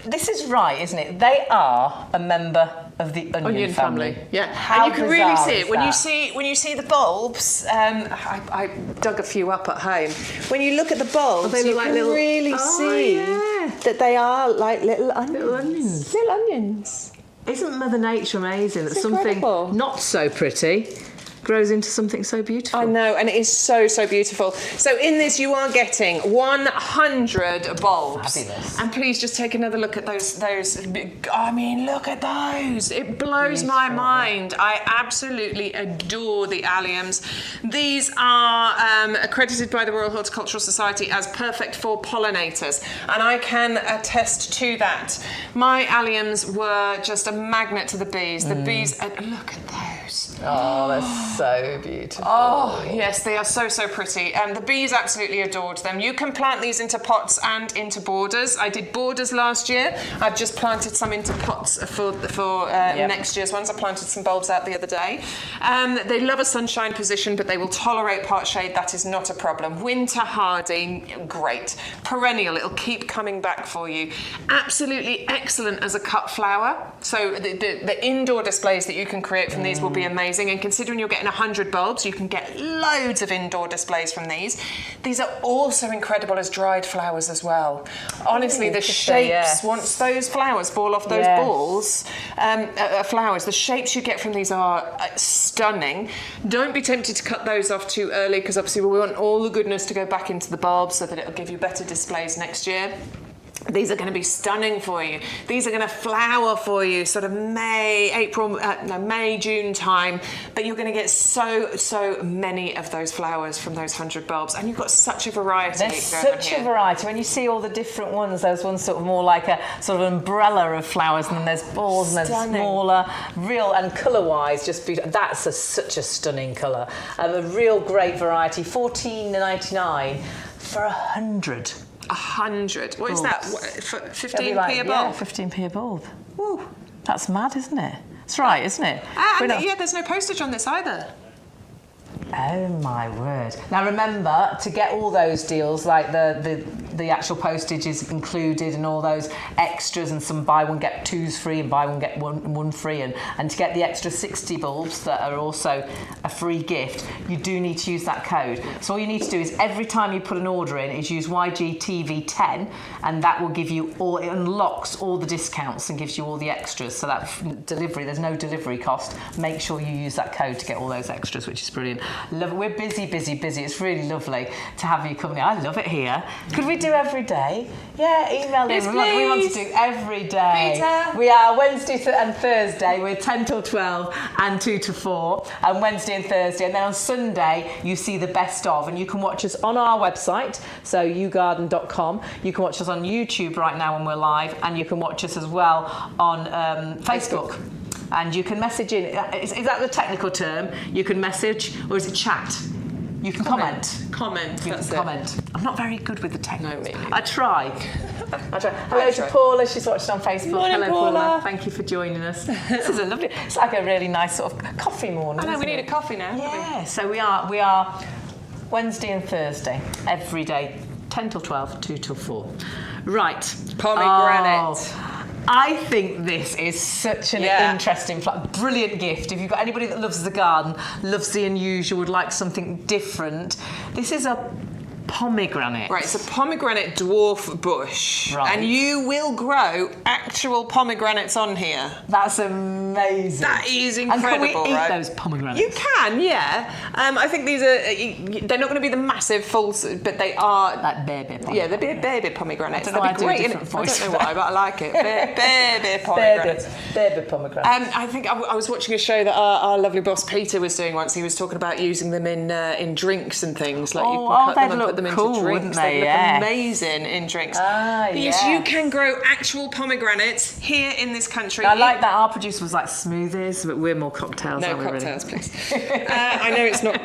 This is right, isn't it? They are a member of the onion family. Yeah, How and you can really see it that? when you see the bulbs. I dug a few up at home. When you look at the bulbs, you can really see that they are like little onions. Little onions. Isn't Mother Nature amazing? That incredible. something not so pretty grows into something so beautiful. I know, and it is so, so beautiful. So in this, you are getting 100 bulbs. Fabulous. And please just take another look at those. I mean, look at those. It blows my mind. I absolutely adore the alliums. These are accredited by the Royal Horticultural Society as perfect for pollinators, and I can attest to that. My alliums were just a magnet to the bees. The bees, look at those. Oh, that's so beautiful. Oh, yes, they are so, so pretty. The bees absolutely adored them. You can plant these into pots and into borders. I did borders last year. I've just planted some into pots for next year's ones. I planted some bulbs out the other day. They love a sunshine position, but they will tolerate part shade. That is not a problem. Winter hardy, great. Perennial, it'll keep coming back for you. Absolutely excellent as a cut flower. So the indoor displays that you can create from these will be amazing. And considering you're getting 100 bulbs, you can get loads of indoor displays from these. These are also incredible as dried flowers as well. Honestly, the shapes, once those flowers fall off those balls, flowers, the shapes you get from these are stunning. Don't be tempted to cut those off too early, because obviously we want all the goodness to go back into the bulbs so that it'll give you better displays next year. These are going to be stunning for you. These are going to flower for you sort of May, June time. But you're going to get so many of those flowers from those 100 bulbs. And you've got such a variety. There's such a variety. When you see all the different ones, there's one sort of more like a sort of umbrella of flowers, and then there's balls, and there's smaller, real, and colour-wise, just beautiful. That's such a stunning colour. A real great variety. $14.99 for 100. 100. What is that? 15p a bulb? Yeah, 15p a bulb. Woo. That's mad, isn't it? That's right, isn't it? Yeah, there's no postage on this either. Oh my word. Now remember, to get all those deals, like the actual postage is included and all those extras, and some buy one get two's free and buy one get one free, and to get the extra 60 bulbs that are also a free gift, you do need to use that code. So all you need to do is every time you put an order in is use YGTV10, and that will give you all, it unlocks all the discounts and gives you all the extras. So that delivery, there's no delivery cost. Make sure you use that code to get all those extras, which is brilliant. Love it. We're busy. It's really lovely to have you coming. I love it here. Could we do every day? Yeah, email yes, in. We want to do every day. Peter. We are Wednesday and Thursday. We're 10 till 12 and 2 to 4. And Wednesday and Thursday. And then on Sunday, you see the best of. And you can watch us on our website, so YouGarden.com. You can watch us on YouTube right now when we're live. And you can watch us as well on Facebook. And you can message in. Is that the technical term? You can message, or is it chat? You can comment. You can comment. I'm not very good with the technical. No, me neither. I try. Hello to Paula. She's watching on Facebook. Morning, Hello, Paula. Thank you for joining us. This is a lovely. It's like a really nice sort of coffee morning. I know, we need a coffee now. Yeah. So we are Wednesday and Thursday every day, 10 till 12, 2 till 4. Right. Pomegranate. Oh. I think this is such an interesting, brilliant gift. If you've got anybody that loves the garden, loves the unusual, would like something different, this is a pomegranate. Right, it's a pomegranate dwarf bush. Right. And you will grow actual pomegranates on here. That's amazing. That is incredible, and can we eat right? those pomegranates? You can, yeah. I think these are, they're not going to be the massive full, but they are... Like baby pomegranates. Yeah, they'll be baby pomegranates. I don't know That'd be why I do a great. different voice. I don't know why, but I like it. Baby pomegranates. Baby pomegranates. I think I was watching a show that our lovely boss Peter was doing once. He was talking about using them in drinks and things. Like you can cut them and put them into cool, drinks. They look amazing in drinks. Yes, you can grow actual pomegranates here in this country. I like that our producer was like smoothies, but we're more cocktails. No cocktails, please. I know it's not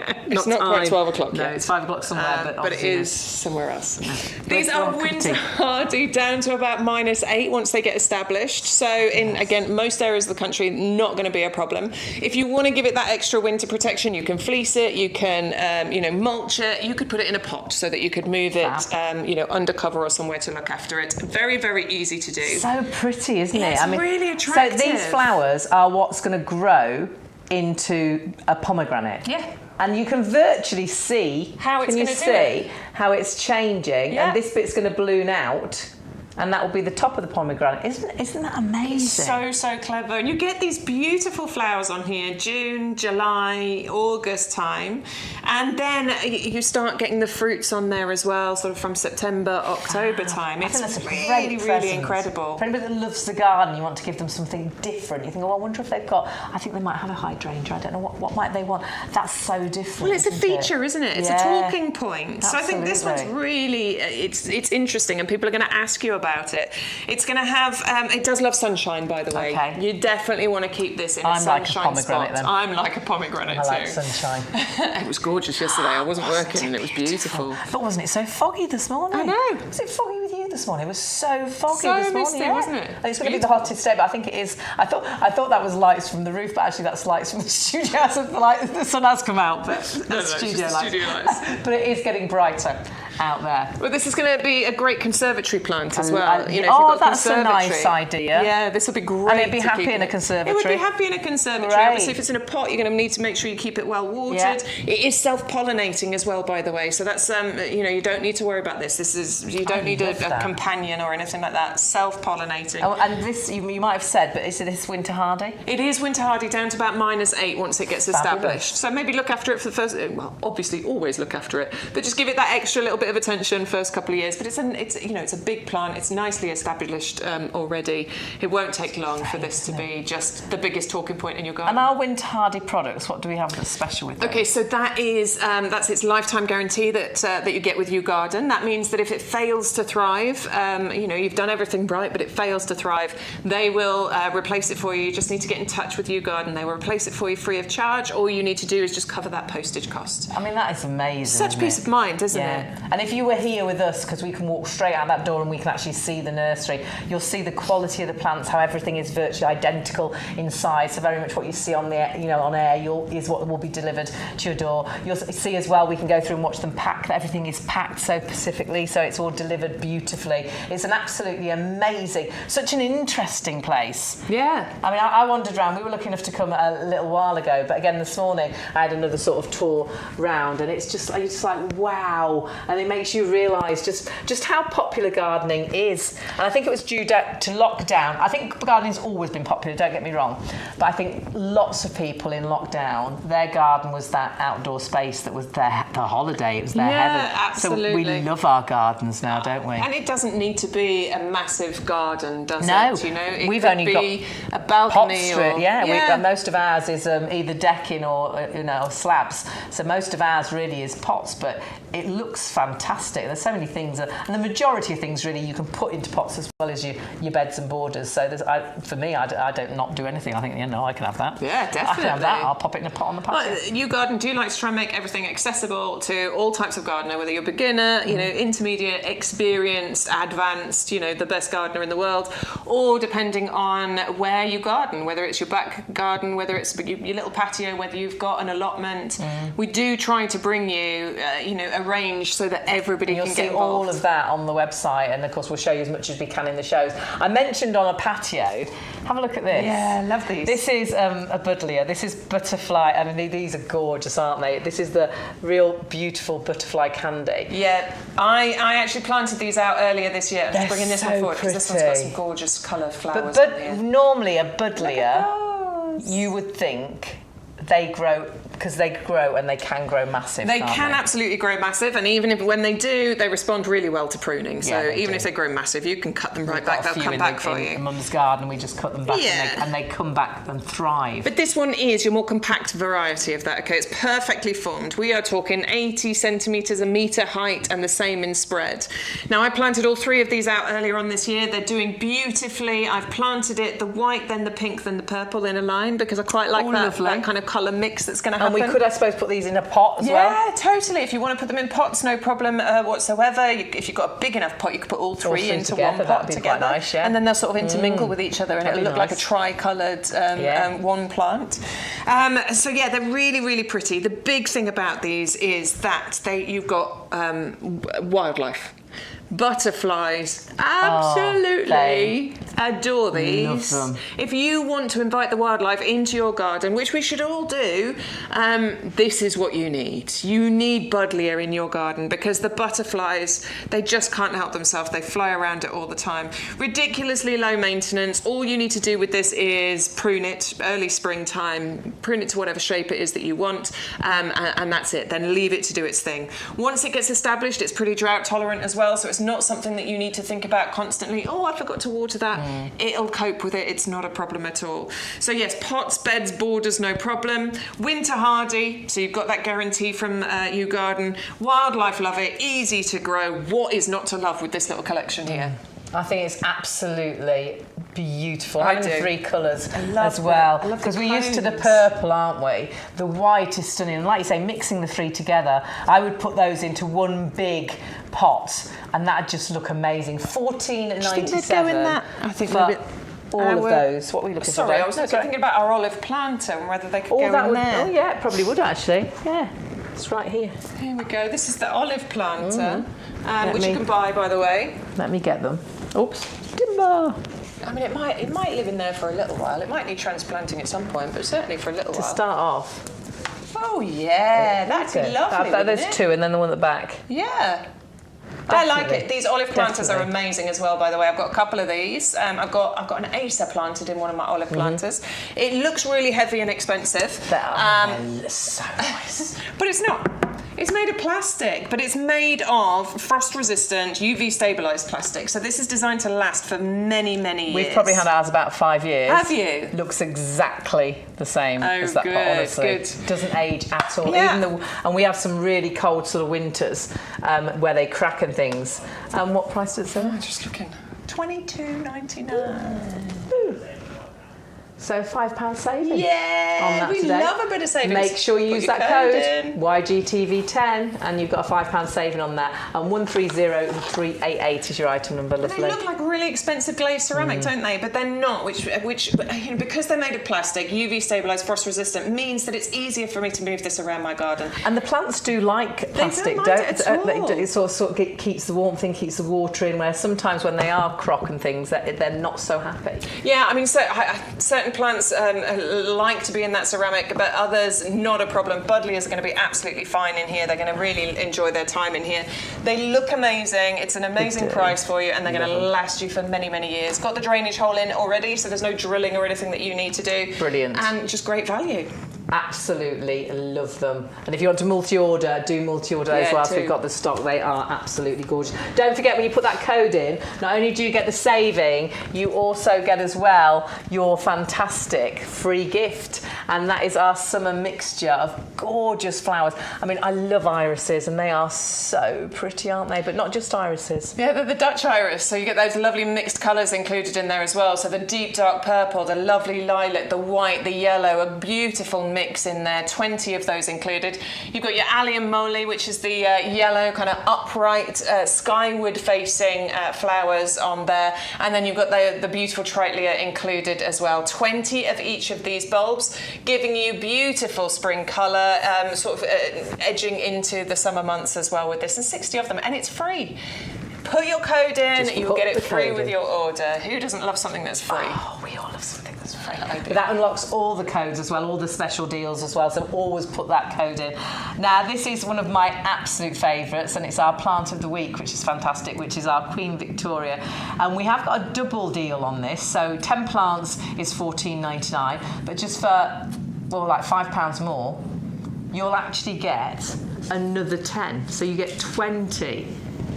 quite 12 o'clock no, yet. it's 5 o'clock somewhere, but it is somewhere else. No. These are winter hardy down to about -8 once they get established. So again, most areas of the country, not going to be a problem. If you want to give it that extra winter protection, you can fleece it, you can mulch it, you could put it in a pot so that you could move it under cover or somewhere to look after it. Very, very easy to do. So pretty, isn't it? It's really attractive. So these flowers are what's going to grow into a pomegranate. Yeah. And you can virtually see how it's going to how it's changing, Yeah. and this bit's going to balloon out. And that will be the top of the pomegranate. Isn't that amazing? So clever. And you get these beautiful flowers on here, June, July, August time. And then you start getting the fruits on there as well, sort of from September, October time. It's really incredible. For anybody that loves the garden, you want to give them something different. You think, oh, I wonder if they've got, I think they might have a hydrangea. I don't know, what might they want? That's so different. Well, it's a feature, isn't it? It's a talking point. So I think this one's really, it's interesting, and people are going to ask you about it. It's going to have, it does love sunshine, by the way. Okay. You definitely want to keep this in a sunshine spot. Then. I'm like a pomegranate too. I like sunshine. It was gorgeous yesterday. I wasn't working and it was beautiful. But wasn't it so foggy this morning? I know. Was it foggy with you this morning? It was so foggy so this morning. Misty, wasn't it? It's going to be the hottest day, but I think it is. I thought that was lights from the roof, but actually that's lights from the studio. So the sun has come out, but that's studio lights. But it is getting brighter out there. Well, this is going to be a great conservatory plant as well. You know, if you've got that's a nice idea. Yeah, this will be great. And it'd be happy in a conservatory. It would be happy in a conservatory. Great. Obviously, if it's in a pot, you're going to need to make sure you keep it well watered. Yeah. It is self-pollinating as well, by the way. So that's you know, you don't need to worry about this. You don't need a companion or anything like that. Self-pollinating. Oh, and this you might have said, but is this winter hardy? It is winter hardy down to about -8 once it gets established. So maybe look after it for the first. Well, obviously always look after it, but just give it that extra little bit of attention first couple of years. But it's a big plant. It's nicely established already. It won't take long for this to be just the biggest talking point in your garden. And our winter hardy products, what do we have that's special with them? Okay, so that is that's its lifetime guarantee that you get with YouGarden. That means that if it fails to thrive, you know, you've done everything right, but it fails to thrive, they will replace it for you. You just need to get in touch with YouGarden. They will replace it for you free of charge. All you need to do is just cover that postage cost. I mean, that is amazing. Such peace of mind, isn't it? And if you were here with us, because we can walk straight out that door and we can actually see the nursery, you'll see the quality of the plants, how everything is virtually identical in size. So very much what you see on the, you know, on air is what will be delivered to your door. You'll see as well, we can go through and watch them pack. Everything is packed so specifically, so it's all delivered beautifully. It's an absolutely amazing, such an interesting place. Yeah. I mean, I wandered around. We were lucky enough to come a little while ago, but again this morning I had another sort of tour round, and it's just like wow, and it makes you realise just how popular gardening is. And I think it was due to lockdown. I think gardening's always been popular, don't get me wrong, but I think lots of people in lockdown, their garden was that outdoor space that was their holiday. It was their heaven. Absolutely. So we love our gardens now, don't we? And it doesn't need to be a massive garden, does no, it? You know, it we've could only be got a balcony or most of ours is either decking or slabs. So most of ours really is pots, but it looks fantastic. There's so many things, and the majority of things really you can put into pots as well as your beds and borders. So for me, I don't not do anything. I think I can have that. Yeah, definitely. I can have that. I'll pop it in a pot on the patio. YouGarden do like to try and make everything accessible to all types of gardener, whether you're beginner, you know, intermediate, experienced, advanced, you know, the best gardener in the world, or depending on where you garden, whether it's your back garden, whether it's your little patio, whether you've got an allotment. We do try to bring you, a range so that everybody can get involved. You'll see all of that on the website, and of course we'll show you as much as we can in the shows. I mentioned on a patio, have a look at this. Yeah, love these. This is a buddleia. This is butterfly. I mean, these are gorgeous, aren't they? This is the real beautiful butterfly candy. Yeah, I actually planted these out earlier this year. I'm just bringing this one forward because this one's got some gorgeous coloured flowers. But normally a buddleia, you would think they grow, because they grow and they can grow massive. They can absolutely grow massive, and even when they do, they respond really well to pruning. So even if they grow massive, you can cut them right back. They'll come back for you. In Mum's garden, we just cut them back, and they come back and thrive. But this one is your more compact variety of that. Okay, it's perfectly formed. We are talking 80 centimetres, a metre height, and the same in spread. Now, I planted all three of these out earlier on this year. They're doing beautifully. I've planted it the white, then the pink, then the purple in a line because I quite like that kind of colour mix that's going to happen. And we could, I suppose, put these in a pot as well. Yeah, totally. If you want to put them in pots, no problem whatsoever. If you've got a big enough pot, you could put all three into one pot together. Quite nice, and then they'll sort of intermingle with each other, and it'll look like a tri-coloured one plant. So yeah, they're really, really pretty. The big thing about these is that you've got wildlife. Butterflies, absolutely adore these. Love them. If you want to invite the wildlife into your garden, which we should all do, this is what you need. You need buddleia in your garden because the butterflies, they just can't help themselves. They fly around it all the time. Ridiculously low maintenance. All you need to do with this is prune it early springtime, prune it to whatever shape it is that you want, and that's it. Then leave it to do its thing. Once it gets established, it's pretty drought tolerant as well, so it's not something that you need to think about constantly. Oh, I forgot to water that. It'll cope with it. It's not a problem at all. So yes, pots, beds, borders, no problem. Winter hardy, so you've got that guarantee from YouGarden. Wildlife love it, easy to grow. What is not to love with this little collection here? I think it's absolutely beautiful. I Having do. the 3 colours love as well. that. I love the Because we're used to the cones. purple, aren't we? The white is stunning. And like you say, mixing the 3 together, I would put those into one big pot and that'd just look amazing. $14.97. I think they'd go in that. I think for they'd be- all of those. What were you looking for? Sorry, Dave? I was No, sorry. thinking about our olive planter and whether they could Oh, go that in would, there. oh yeah, it probably would actually. Yeah, it's right here. Here we go. This is the olive planter, Let which me- you can buy, by the way. Let me get them. Oops, timber. I mean, it might live in there for a little while. It might need transplanting at some point, but certainly for a little To while. start off. Oh yeah, that's Good. lovely. There's isn't it? 2 and then the one at the back. Yeah. I like Definitely. it. These olive planters are Definitely. amazing as well, by the way. I've got a couple of these. I've got an Acer planted in one of my olive planters. It looks really heavy and expensive. So nice. But it's not. It's made of plastic, but it's made of frost-resistant, UV-stabilised plastic. So this is designed to last for many, many years. We've probably had ours about 5 years. Have you? Looks exactly the same Oh, as that pot, good, honestly. good. Doesn't age at all. Yeah. And we have some really cold sort of winters where they crack and things. What price did it say? Just looking. $22.99. So £5 saving. Yeah, on that we today. love a bit of savings. Make sure you Put use your that code in. YGTV10 and you've got a £5 saving on that. And 130388 is your item number, They lovely. look like really expensive glazed ceramic, don't they? But they're not, which you know, because they're made of plastic, UV stabilised, frost resistant, means that it's easier for me to move this around my garden. And the plants do like plastic, mind don't it at all. It sort of keeps the warmth in, keeps the water in, where sometimes when they are crock and things, they're not so happy. Yeah, I mean, certain plants like to be in that ceramic, but others, not a problem. Buddleias are going to be absolutely fine in here. They're going to really enjoy their time in here. They look amazing. It's an amazing do. price for you, and they're going to last you for many, many years. Got the drainage hole in already, so there's no drilling or anything that you need to do. Brilliant. And just great value. Absolutely love them. And if you want to multi-order, do multi-order as Yeah, well. So do. we've got the stock. They are absolutely gorgeous. Don't forget, when you put that code in, not only do you get the saving, you also get as well your fantastic free gift. And that is our summer mixture of gorgeous flowers. I mean, I love irises and they are so pretty, aren't they? But not just irises. Yeah, they're the Dutch iris, so you get those lovely mixed colours included in there as well. So the deep dark purple, the lovely lilac, the white, the yellow, a beautiful mix in there, 20 of those included. You've got your allium moly, which is the yellow, kind of upright, skyward facing flowers on there. And then you've got the beautiful Tritelia included as well. 20 of each of these bulbs, giving you beautiful spring colour, sort of edging into the summer months as well with this, and 60 of them, and it's free. Put your code in, Just you'll put get it the free code with in. your order. Who doesn't love something that's free? Oh, we all love something that's free. I do. But that unlocks all the codes as well, all the special deals as well, so always put that code in. Now, this is one of my absolute favourites, and it's our plant of the week, which is fantastic, which is our Queen Victoria. And we have got a double deal on this, so 10 plants is $14.99, but just for, well, like £5 more, you'll actually get another 10. So you get 20.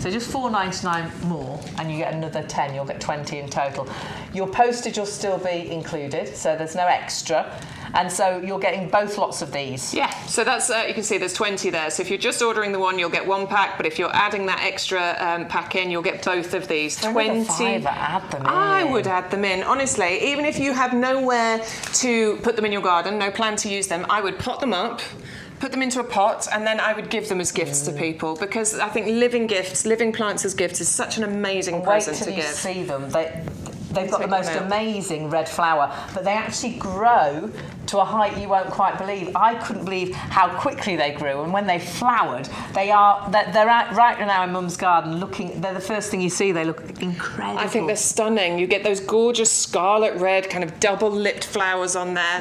So just $4.99 more, and you get another 10. You'll get 20 in total. Your postage will still be included, so there's no extra. And so you're getting both lots of these. Yeah, so that's, you can see there's 20 there. So if you're just ordering the one, you'll get one pack, but if you're adding that extra pack in, you'll get both of these. For another £5, add them in. I would add them in, honestly. Even if you have nowhere to put them in your garden, no plan to use them, I would pot them up, put them into a pot, and then I would give them as gifts to people, because I think living plants as gifts is such an amazing Wait present till to you give. see them. They've got the Take most them out. amazing red flower, but they actually grow to a height you won't quite believe. I couldn't believe how quickly they grew, and when they flowered, they're out right now in Mum's garden looking. They're the first thing you see. They look incredible. I think they're stunning. You get those gorgeous scarlet red, kind of double-lipped flowers on there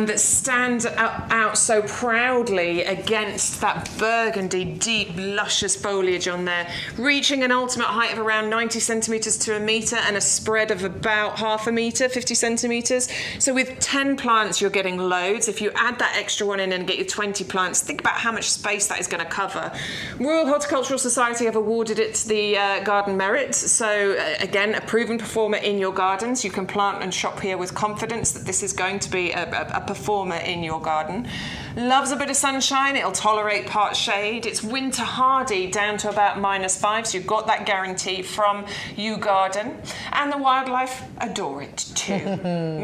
that stand out so proudly against that burgundy, deep, luscious foliage on there, reaching an ultimate height of around 90 centimetres to a metre and a spread of about half a metre, 50 centimetres. So with 10 plants, you're getting loads. If you add that extra one in and get your 20 plants, think about how much space that is going to cover. Royal Horticultural Society have awarded it the Garden Merit. So again, a proven performer in your gardens. You can plant and shop here with confidence that this is going to be a performer in your garden. Loves a bit of sunshine. It'll tolerate part shade. It's winter hardy down to about -5, so you've got that guarantee from YouGarden. And the wildlife adore it too.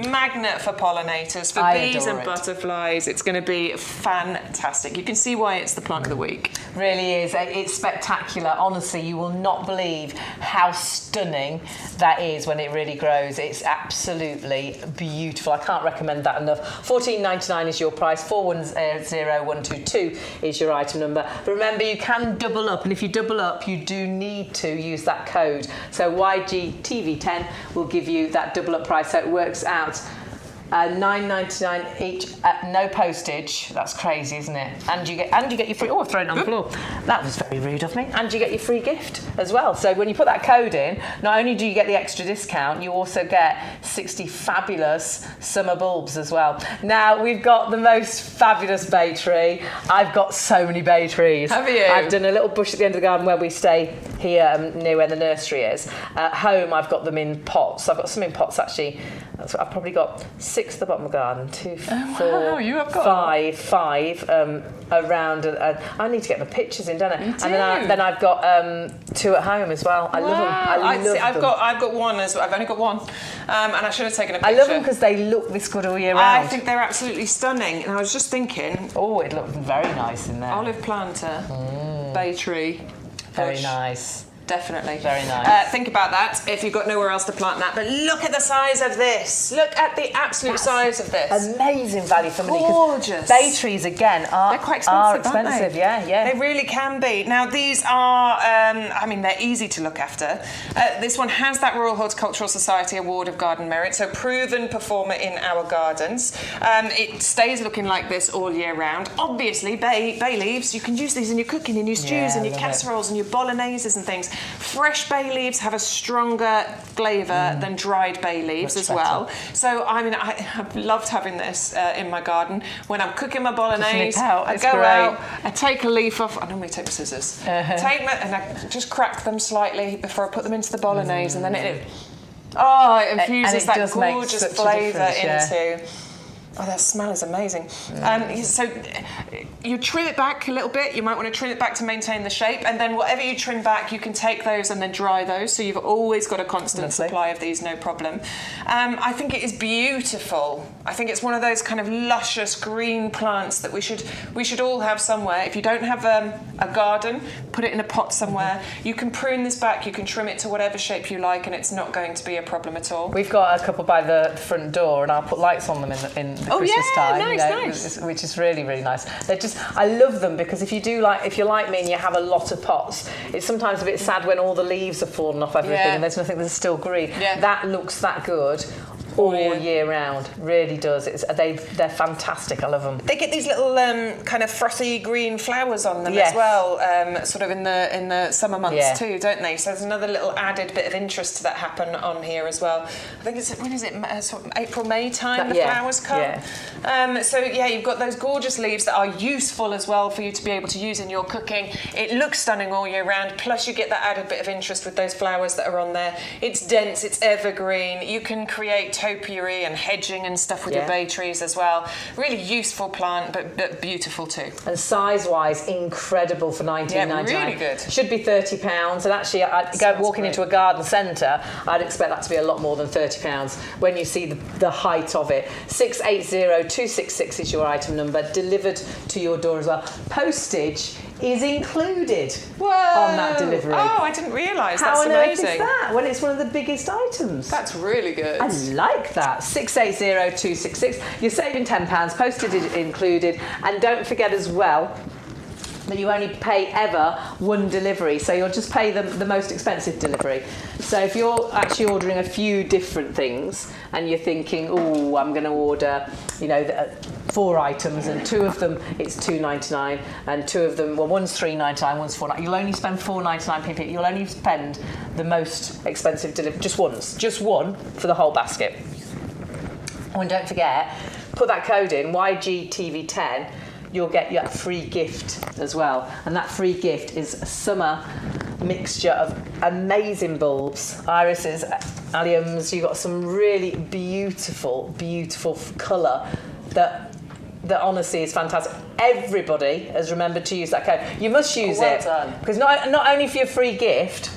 Magnet for pollinators, for bees and butterflies. It's going to be fantastic. You can see why it's the plant of the week. Really is. It's spectacular. Honestly, you will not believe how stunning that is when it really grows. It's absolutely beautiful. I can't recommend that enough. $14.99 is your price. 410122 is your item number. But remember, you can double up, and if you double up, you do need to use that code. So YGTV10 will give you that double up price. So it works out $9.99 each at no postage. That's crazy, isn't it? And you get your free. Oh, I've thrown it on the floor. That was very rude of me. And you get your free gift as well. So when you put that code in, not only do you get the extra discount, you also get 60 fabulous summer bulbs as well. Now we've got the most fabulous bay tree. I've got so many bay trees. Have you? I've done a little bush at the end of the garden where we stay here, near where the nursery is. At home, I've got them in pots. I've got some in pots actually. I've probably got 6 at the bottom of the garden, 2, 4, you have got 5 around. I need to get my pictures in, don't I? You do. And then I've got 2 at home as well. I love them. I love them. I've got one as well. I've only got one, and I should have taken a picture. I love them because they look this good all year round. I think they're absolutely stunning. And I was just thinking, Oh, it looks very nice in there. olive planter, bay tree, Very bush. nice. Definitely. Very nice. Think about that if you've got nowhere else to plant that. But look at the size of this. Look at the absolute size of this. Amazing value for money. 'Cause Gorgeous. bay trees again They're quite are expensive, aren't expensive. they? Yeah. They really can be. Now these are, they're easy to look after. This one has that Royal Horticultural Society Award of Garden Merit, so proven performer in our gardens. It stays looking like this all year round. Obviously, bay leaves, you can use these in your cooking, in your stews, Yeah, and your love it. casseroles, and your bologneses and things. Fresh bay leaves have a stronger flavour than dried bay leaves Much as well. So, I've loved having this in my garden. When I'm cooking my bolognese, I It's go great. out, I take a leaf off. I normally take my scissors. Take them and I just crack them slightly before I put them into the bolognese, and then it infuses it that does make gorgeous such a flavour difference, into. Oh, that smell is amazing. So you trim it back a little bit. You might want to trim it back to maintain the shape, and then whatever you trim back, you can take those and then dry those. So you've always got a constant Lovely. supply of these, no problem. I think it is beautiful. I think it's one of those kind of luscious green plants that we should all have somewhere. If you don't have a garden, put it in a pot somewhere. You can prune this back. You can trim it to whatever shape you like, and it's not going to be a problem at all. We've got a couple by the front door, and I'll put lights on them in the Christmas time. Nice. Which is really, really nice. I love them because if you're like me and you have a lot of pots, it's sometimes a bit sad when all the leaves have fallen off everything and there's nothing, still green. Yeah. That looks that good all year round. Really does. They're fantastic. I love them. They get these little kind of frothy green flowers on them Yes. as well, sort of in the summer months too, don't they? So there's another little added bit of interest to that happen on here as well. I think when is it? Sort of April, May time the flowers come. Yeah. You've got those gorgeous leaves that are useful as well for you to be able to use in your cooking. It looks stunning all year round. Plus you get that added bit of interest with those flowers that are on there. It's dense. It's evergreen. You can create topiary and hedging and stuff with your bay trees as well. Really useful plant, but beautiful too. And size-wise, incredible for $19.99. Yeah, really good. Should be £30. And actually, walking into a garden centre, I'd expect that to be a lot more than £30 when you see the height of it. 680266 is your item number, delivered to your door as well. Postage is included Whoa. on that delivery. Oh, I didn't realise. How That's on earth amazing. is that when it's one of the biggest items? That's really good. I like that. 680266. You're saving £10, postage included, and don't forget as well that you only pay ever one delivery, so you'll just pay the most expensive delivery. So if you're actually ordering a few different things and you're thinking, oh, I'm going to order, 4 items, and 2 of them it's £2.99, and 2 of them, well, one's £3.99, one's £4.99. You'll only spend £4.99 pp. You'll only spend the most expensive delivery just one for the whole basket. Oh, and don't forget, put that code in YGTV10. You'll get your free gift as well, and that free gift is a summer mixture of amazing bulbs, irises, alliums. You've got some really beautiful colour that honestly is fantastic. Everybody has remembered to use that code. You must use well it done. because not only for your free gift,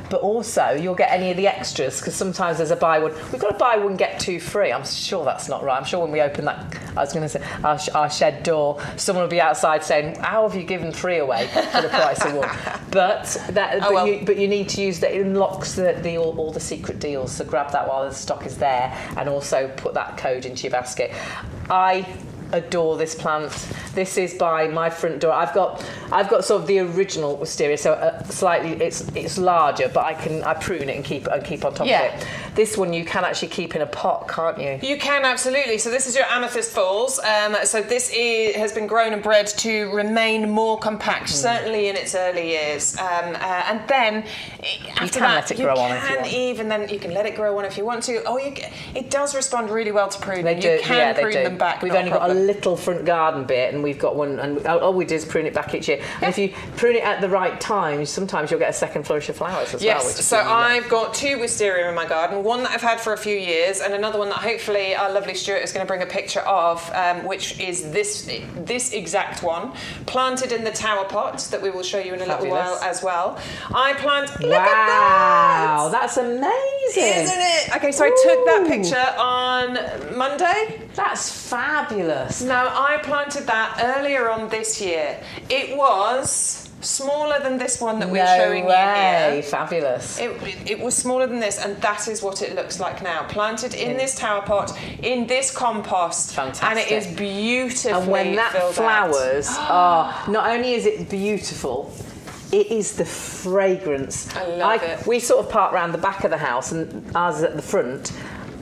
but also you'll get any of the extras, because sometimes there's a buy one. We've got a buy one get 2 free. I'm sure that's not right. I'm sure when we open that, I was going to say our shed door, someone will be outside saying, "How have you given 3 away for the price of 1?" But you need to use that. It unlocks all the secret deals. So grab that while the stock is there, and also put that code into your basket. I adore this plant. This is by my front door. I've got sort of the original wisteria, so slightly it's larger, but I prune it and keep on top of it. This one you can actually keep in a pot, can't you? You can, absolutely. So this is your Amethyst Falls. So this has been grown and bred to remain more compact, certainly in its early years. And then after that, let it grow on if you want. Even then you can let it grow on if you want to. It does respond really well to pruning. They do. You can prune them back. We've only got a little front garden bit, and we've got one, and all we do is prune it back each year. And if you prune it at the right time, sometimes you'll get a second flourish of flowers as well. Yes, so I've got 2 wisteria in my garden, one that I've had for a few years, and another one that hopefully our lovely Stuart is going to bring a picture of, which is this exact one, planted in the tower pot that we will show you in a little while as well. Look at that! Wow, that's amazing! Isn't it? Okay, so I took that picture on Monday. That's fabulous. Now, I planted that earlier on this year. It was smaller than this one that we're showing you here. Fabulous. It was smaller than this, and that is what it looks like now. Planted in this tower pot, in this compost. Fantastic. And it is beautifully And when that filled flowers are, not only is it beautiful, it is the fragrance. I love it. We sort of park around the back of the house, and ours is at the front.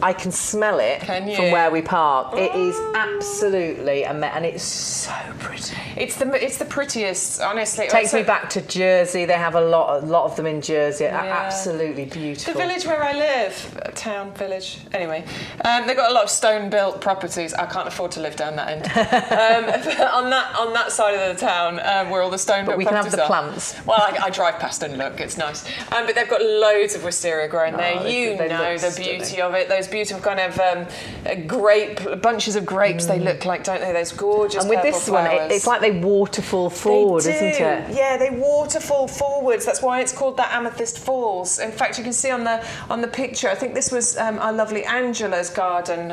I can smell it Can you? from where we park. It is absolutely and it's so pretty. It's the prettiest, honestly. Takes me back to Jersey. They have a lot of them in Jersey. Absolutely beautiful. The village where I live, town, village, anyway, they've got a lot of stone-built properties. I can't afford to live down that end. But on that side of the town, where all the stone-built we properties can have the are. plants. Well, I drive past and look, it's nice. But they've got loads of wisteria growing there. They know the look beauty stunning. of it. Those beautiful kind of bunches of grapes they look like, don't they? Those gorgeous And with purple this one, flowers. it's like they waterfall forward, They do. isn't it? Yeah, they waterfall forwards. That's why it's called that Amethyst Falls. In fact, you can see on the picture, I think this was our lovely Angela's garden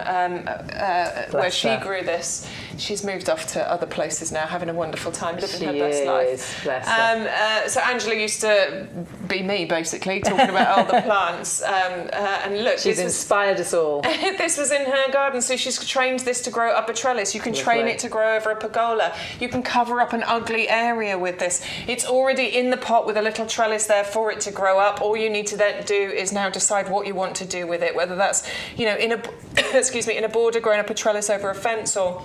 where she grew this. She's moved off to other places now, having a wonderful time, living her best life. Bless her. So Angela used to be me, basically, talking about all the plants. And look, She's inspired us all. this was in her garden, so she's trained this to grow up a trellis. You can train it to grow over a pergola. You can cover up an ugly area with this. It's already in the pot with a little trellis there for it to grow up. All you need to then do is now decide what you want to do with it, whether that's, in a in a border growing up a trellis over a fence or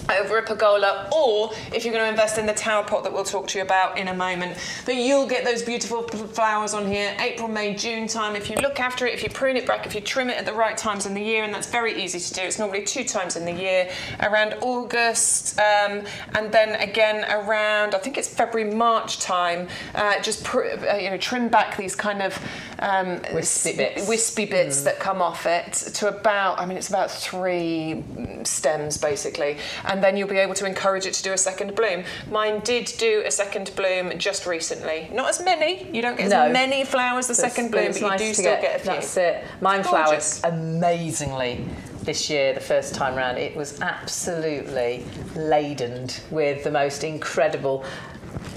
over a pergola, or if you're going to invest in the tower pot that we'll talk to you about in a moment. But you'll get those beautiful flowers on here April, May, June time. If you look after it, if you prune it back, if you trim it at the right times in the year, and that's very easy to do. It's normally 2 times in the year, around August, and then again around, I think it's February, March time. Just trim back these kind of wispy bits that come off it to about, it's about 3 stems basically. And then you'll be able to encourage it to do a second bloom. Mine did do a second bloom just recently. Not as many. You don't get as many flowers the second bloom, but you do still get a few. That's it. Mine flowers amazingly this year, the first time round, it was absolutely laden with the most incredible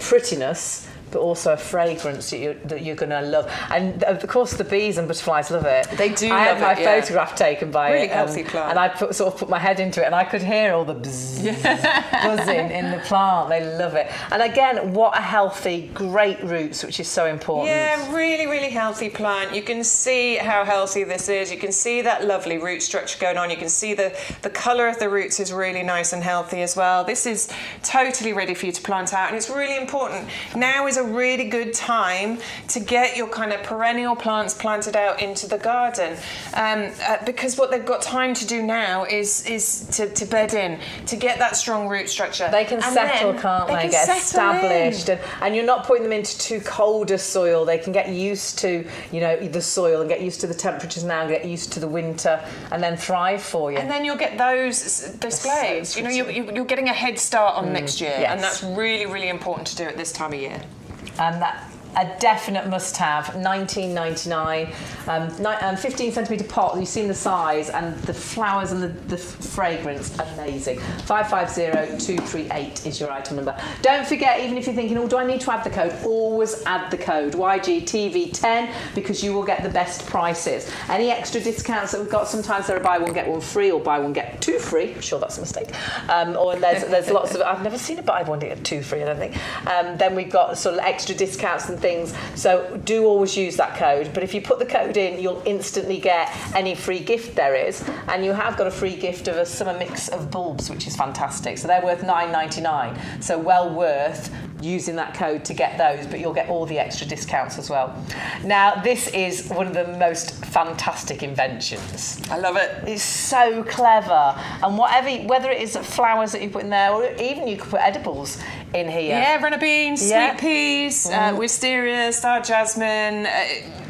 prettiness, but also a fragrance that you're going to love. And of course the bees and butterflies love it. They do I love had my it, yeah. photograph taken by Really it. healthy plant. And I sort of put my head into it and I could hear all the bzzz, buzzing in the plant. They love it. And again, what a healthy, great roots, which is so important. Yeah, really, really healthy plant. You can see how healthy this is. You can see that lovely root structure going on. You can see the colour of the roots is really nice and healthy as well. This is totally ready for you to plant out, and it's really important. Now is a really good time to get your kind of perennial plants planted out into the garden, because what they've got time to do now is to bed in, to get that strong root structure. They can settle, can't they? Get established, and you're not putting them into too cold a soil. They can get used to, you know, the soil and get used to the temperatures now, get used to the winter, and then thrive for you. And then you'll get those displays. So you know, you're getting a head start on next year, yes. and that's really, really important to do at this time of year. And that a definite must-have, $19.99, 15 centimetre pot. You've seen the size and the flowers and the fragrance, amazing. 550238 is your item number. Don't forget, even if you're thinking, oh, do I need to add the code? Always add the code YGTV10 because you will get the best prices. Any extra discounts that we've got, sometimes they're a buy one get one free or buy one get two free. I'm sure that's a mistake. Or there's lots of. I've never seen a buy one get two free. I don't think. Then we've got sort of extra discounts and things. So do always use that code, but if you put the code in, you'll instantly get any free gift there is, and you have got a free gift of a summer mix of bulbs, which is fantastic. So they're worth $9.99, so well worth using that code to get those, but you'll get all the extra discounts as well. Now this is one of the most fantastic inventions. I love it. It's so clever, and whether it is flowers that you put in there, or even you could put edibles in here. Yeah, runner beans, sweet peas, wisteria, star jasmine,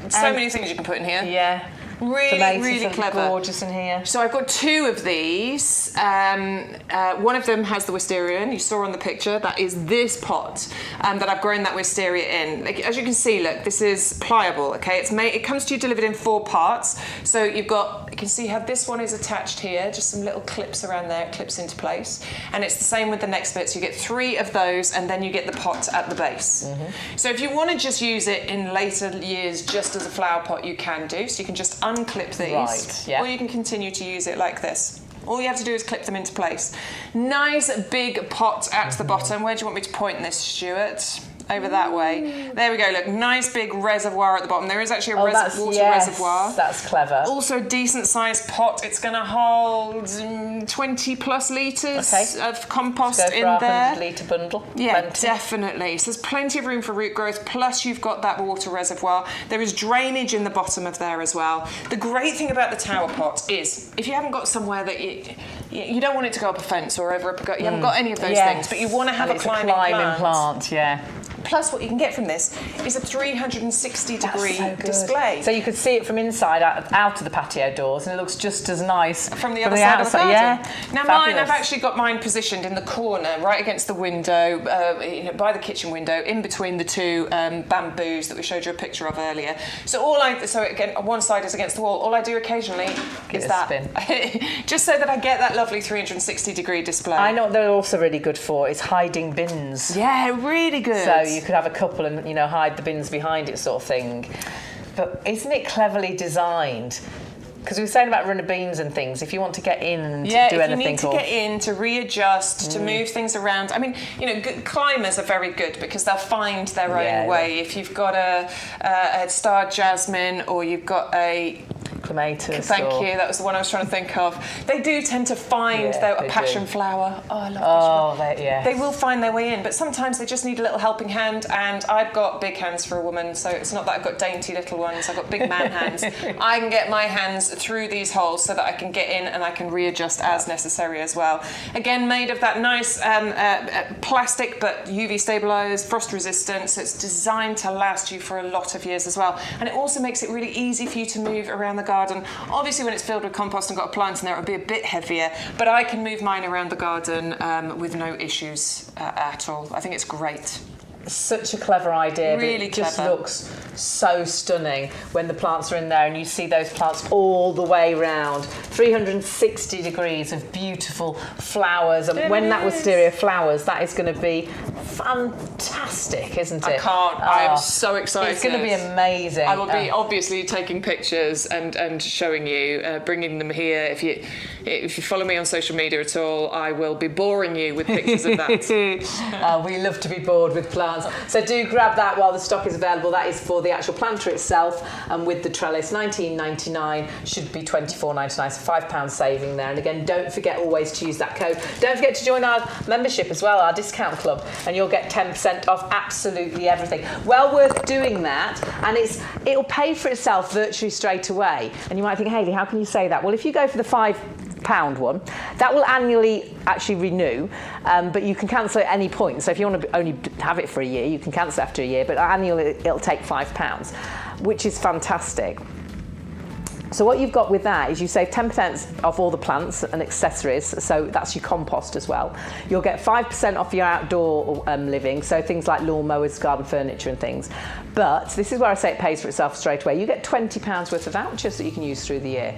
so many things you can put in here. Yeah. Really, Tomatoes really are clever. Gorgeous in here. So I've got two of these. One of them has the wisteria in. You saw on the picture. That is this pot that I've grown that wisteria in. Like, as you can see, look, this is pliable. Okay, it comes to you delivered in 4 parts. So you can see how this one is attached here. Just some little clips around there. It clips into place. And it's the same with the next bit. So you get 3 of those, and then you get the pot at the base. So if you want to just use it in later years, just as a flower pot, you can do. So you can just unclip these, right, yeah. or you can continue to use it like this. All you have to do is clip them into place. Nice big pot at the bottom. Where do you want me to point this, Stuart? Over that way. There we go, look, nice big reservoir at the bottom. There is actually a water reservoir. That's clever. Also decent sized pot. It's going to hold 20 plus litres of compost in there. 100 litre bundle. Yeah, plenty. Definitely. So there's plenty of room for root growth, plus you've got that water reservoir. There is drainage in the bottom of there as well. The great thing about the tower pot is, if you haven't got somewhere that you don't want it to go up a fence or over you haven't got any of those things, but you want to have a climbing plant. Yeah. Plus, what you can get from this is a 360-degree display. So you could see it from inside out of the patio doors, and it looks just as nice from the other side of the garden. Yeah. Now, I've actually got mine positioned in the corner, right against the window, by the kitchen window, in between the 2 bamboos that we showed you a picture of earlier. So again, one side is against the wall. All I do occasionally is that, just so that I get that lovely 360-degree display. I know what they're also really good for is hiding bins. Yeah, really good. So you could have a couple and hide the bins behind it, sort of thing. But isn't it cleverly designed? Because we were saying about runner beans and things. If you want to get in and do anything, if you need to get in, to readjust, to move things around. I mean, good climbers are very good because they'll find their own way. If you've got a star jasmine or you've got a clematis. Thank you. That was the one I was trying to think of. They do tend to find a passion flower. Oh, I love passion flower. They will find their way in, but sometimes they just need a little helping hand. And I've got big hands for a woman, so it's not that I've got dainty little ones. I've got big man hands. I can get my hands through these holes so that I can get in and I can readjust as necessary as well. Again, made of that nice plastic, but UV stabilised, frost resistant. So it's designed to last you for a lot of years as well. And it also makes it really easy for you to move around the garden. Obviously, when it's filled with compost and got a plant in there, it'll be a bit heavier, but I can move mine around the garden with no issues at all. I think it's great. Such a clever idea. Really but it just clever. looks so stunning when the plants are in there and you see those plants all the way round. 360 degrees of beautiful flowers, and when that wisteria flowers, that is going to be fantastic, isn't it? I can't. I am so excited. It's going to be amazing. I will be obviously taking pictures and showing you, bringing them here. If you follow me on social media at all, I will be boring you with pictures of that. We love to be bored with plants. So do grab that while the stock is available. That is for the actual planter itself, and with the trellis, $19.99, should be $24.99, so £5 saving there. And again, don't forget always to use that code. Don't forget to join our membership as well, our discount club, and you'll get 10% off absolutely everything. Well worth doing that, and it'll pay for itself virtually straight away. And you might think, Hayley, how can you say that? Well, if you go for the £5 one, that will annually actually renew, but you can cancel at any point. So if you want to only have it for a year, you can cancel after a year, but annually it'll take £5, which is fantastic. So what you've got with that is you save 10% off all the plants and accessories, so that's your compost as well. You'll get 5% off your outdoor living, so things like lawnmowers, garden furniture and things. But this is where I say it pays for itself straight away. You get £20 worth of vouchers that you can use through the year.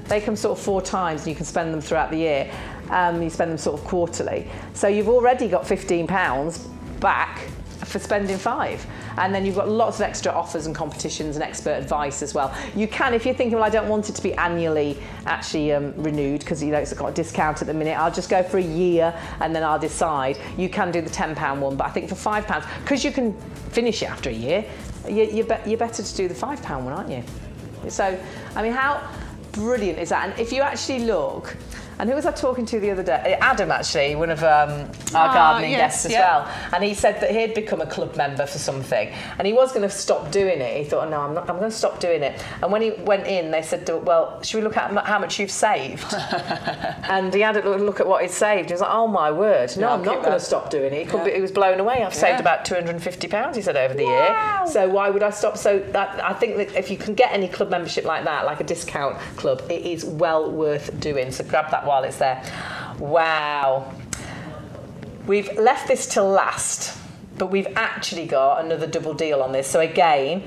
They come sort of 4 times and you can spend them throughout the year. You spend them sort of quarterly. So you've already got £15 back for spending 5. And then you've got lots of extra offers and competitions and expert advice as well. You can, if you're thinking, well, I don't want it to be annually actually renewed because it's got a discount at the minute, I'll just go for a year and then I'll decide. You can do the £10 one, but I think for £5, because you can finish it after a year, you're better to do the £5 one, aren't you? So, I mean, how brilliant is that? And if you actually look, and who was I talking to the other day? Adam, actually, one of our gardening guests as well. And he said that he had become a club member for something, and he was going to stop doing it. He thought, oh, no, I'm going to stop doing it. And when he went in, they said, well, should we look at how much you've saved? And he had a look at what he'd saved. He was like, oh my word, no, I'm not going to stop doing it. He was blown away. I've saved about £250, he said, over the year. So why would I stop? So I think that if you can get any club membership like that, like a discount club, it is well worth doing. So grab that while it's there. Wow. We've left this till last, but we've actually got another double deal on this. So again,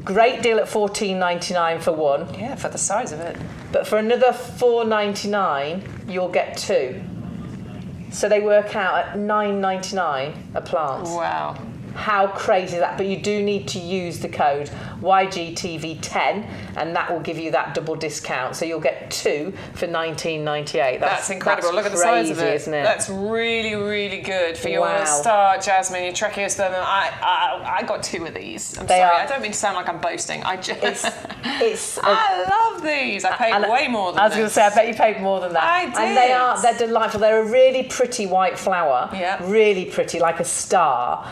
great deal at $14.99 for one. Yeah, for the size of it. But for another $4.99, you'll get 2. So they work out at $9.99 a plant. Wow. How crazy is that? But you do need to use the code YGTV10, and that will give you that double discount. So you'll get 2 for $19.98. That's incredible. Look at the size of it. Isn't it? That's really, really good for your star jasmine, your Tracheospermum. I got 2 of these. I'm sorry. I don't mean to sound like I'm boasting. I love these. I paid way more than this. I was going to say, I bet you paid more than that. I did. And they're delightful. They're a really pretty white flower. Yeah. Really pretty, like a star.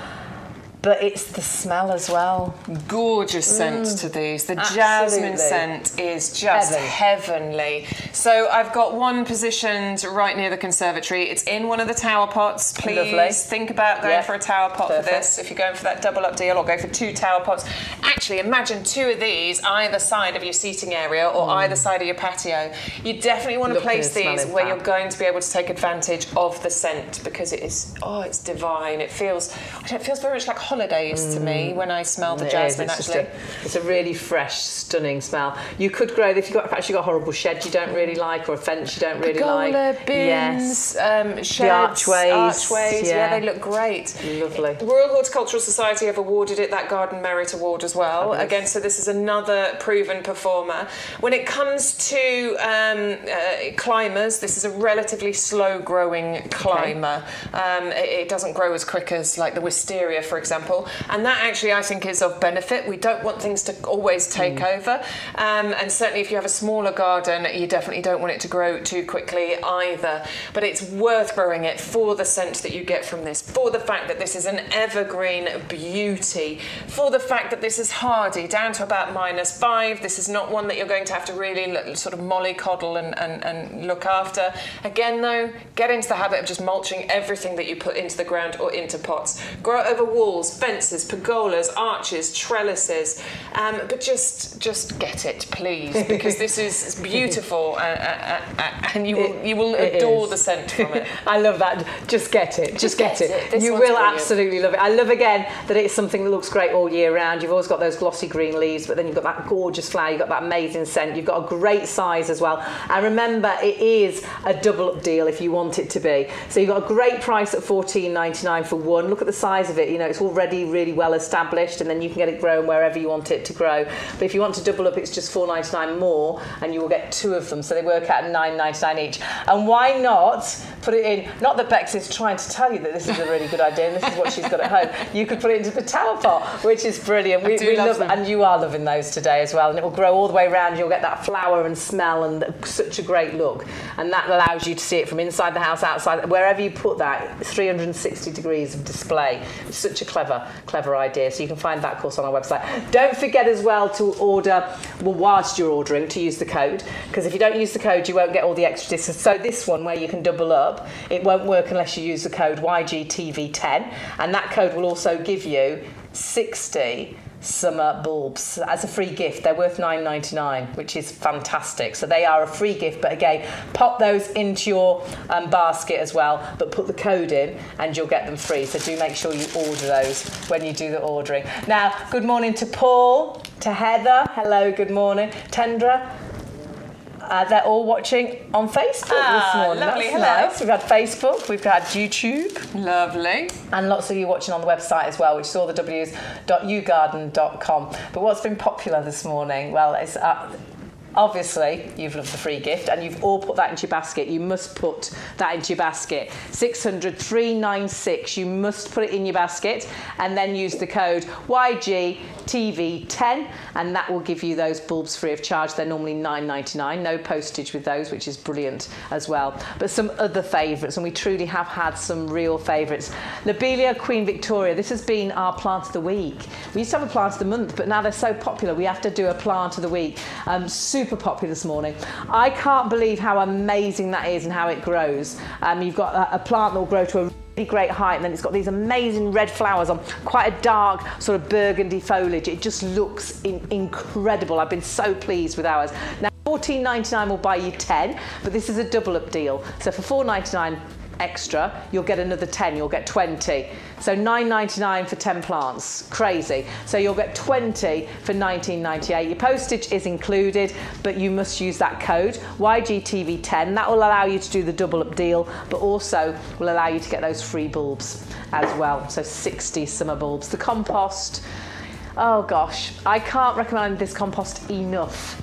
But it's the smell as well. Gorgeous scent to these. The jasmine scent is just heavenly. So I've got one positioned right near the conservatory. It's in one of the tower pots. Please think about going for a tower pot for this. If you're going for that double up deal, or go for 2 tower pots. Actually, imagine 2 of these either side of your seating area or either side of your patio. You definitely want to place these where you're going to be able to take advantage of the scent, because it is, it's divine. It feels very much like holidays to me when I smell the jasmine. It's a really fresh, stunning smell. You could grow if you've actually got a horrible shed you don't really like, or a fence you don't really like. Bins, sheds, the archways. Yeah, they look great. Lovely. The Royal Horticultural Society have awarded it that Garden Merit Award as well. Again, so this is another proven performer. When it comes to climbers, this is a relatively slow-growing climber. It doesn't grow as quick as like the wisteria, for example. And that actually, I think, is of benefit. We don't want things to always take over. And certainly if you have a smaller garden, you definitely don't want it to grow too quickly either. But it's worth growing it for the scent that you get from this, for the fact that this is an evergreen beauty, for the fact that this is hardy, down to about -5. This is not one that you're going to have to really sort of mollycoddle and look after. Again, though, get into the habit of just mulching everything that you put into the ground or into pots. Grow it over walls walls, fences, pergolas, arches, trellises. But just get it, please, because this is beautiful, and you will adore the scent from it. I love that. Just get it. Just get it. This You one's will brilliant. absolutely love it. I love again that it's something that looks great all year round. You've always got those glossy green leaves, but then you've got that gorgeous flower. You've got that amazing scent. You've got a great size as well. And remember, it is a double up deal if you want it to be. So you've got a great price at $14.99 for one. Look at the size of it. You know, it's already really well established, and then you can get it grown wherever you want it to grow. But if you want to double up, it's just $4.99 more, and you will get two of them. So they work out at $9.99 each. And why not put it in? Not that Bex is trying to tell you that this is a really good idea, and this is what she's got at home. You could put it into the tower pot, which is brilliant. We love them, and you are loving those today as well. And it will grow all the way around. You'll get that flower and smell, and such a great look. And that allows you to see it from inside the house, outside, wherever you put that. 360 degrees of display. It's such a clever idea. So you can find that course on our website. Don't forget as well to order, well, whilst you're ordering, to use the code, because if you don't use the code, you won't get all the extra discounts. So this one, where you can double up, it won't work unless you use the code YGTV10, and that code will also give you 60 summer bulbs as a free gift. They're worth $9.99, which is fantastic. So they are a free gift, but again, pop those into your basket as well, but put the code in and you'll get them free. So do make sure you order those when you do the ordering. Now, good morning to Paul, to Heather. Hello, good morning. Tendra. They're all watching on Facebook this morning. Lovely, That's hello. nice. We've had Facebook, we've had YouTube. Lovely. And lots of you watching on the website as well, which is all the w's.yougarden.com. But what's been popular this morning? Well, it's obviously you've loved the free gift, and you've all put that into your basket. You must put that into your basket. 600-396. You must put it in your basket, and then use the code YGTV10, and that will give you those bulbs free of charge. They're normally $9.99. No postage with those, which is brilliant as well. But some other favourites, and we truly have had some real favourites. Lobelia Queen Victoria. This has been our plant of the week. We used to have a plant of the month, but now they're so popular, we have to do a plant of the week. Super popular this morning. I can't believe how amazing that is and how it grows. You've got a plant that will grow to a really great height, and then it's got these amazing red flowers on quite a dark sort of burgundy foliage. It just looks incredible. I've been so pleased with ours. Now, $14.99 will buy you 10, but this is a double up deal. So for $4.99 extra, you'll get another 10, you'll get 20. So $9.99 for 10 plants. Crazy. So you'll get 20 for $19.98. Your postage is included, but you must use that code YGTV10. That will allow you to do the double up deal, but also will allow you to get those free bulbs as well. So 60 summer bulbs. The compost, oh gosh, I can't recommend this compost enough.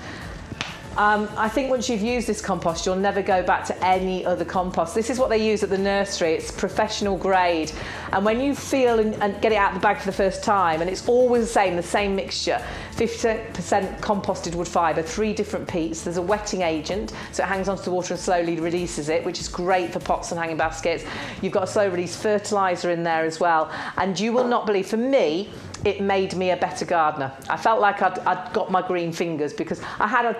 I think once you've used this compost, you'll never go back to any other compost. This is what they use at the nursery. It's professional grade. And when you feel and get it out of the bag for the first time, and it's always the same mixture, 50% composted wood fibre, 3 different peats. There's a wetting agent, so it hangs onto the water and slowly releases it, which is great for pots and hanging baskets. You've got a slow release fertiliser in there as well. And you will not believe, for me, it made me a better gardener. I felt like I'd got my green fingers, because I had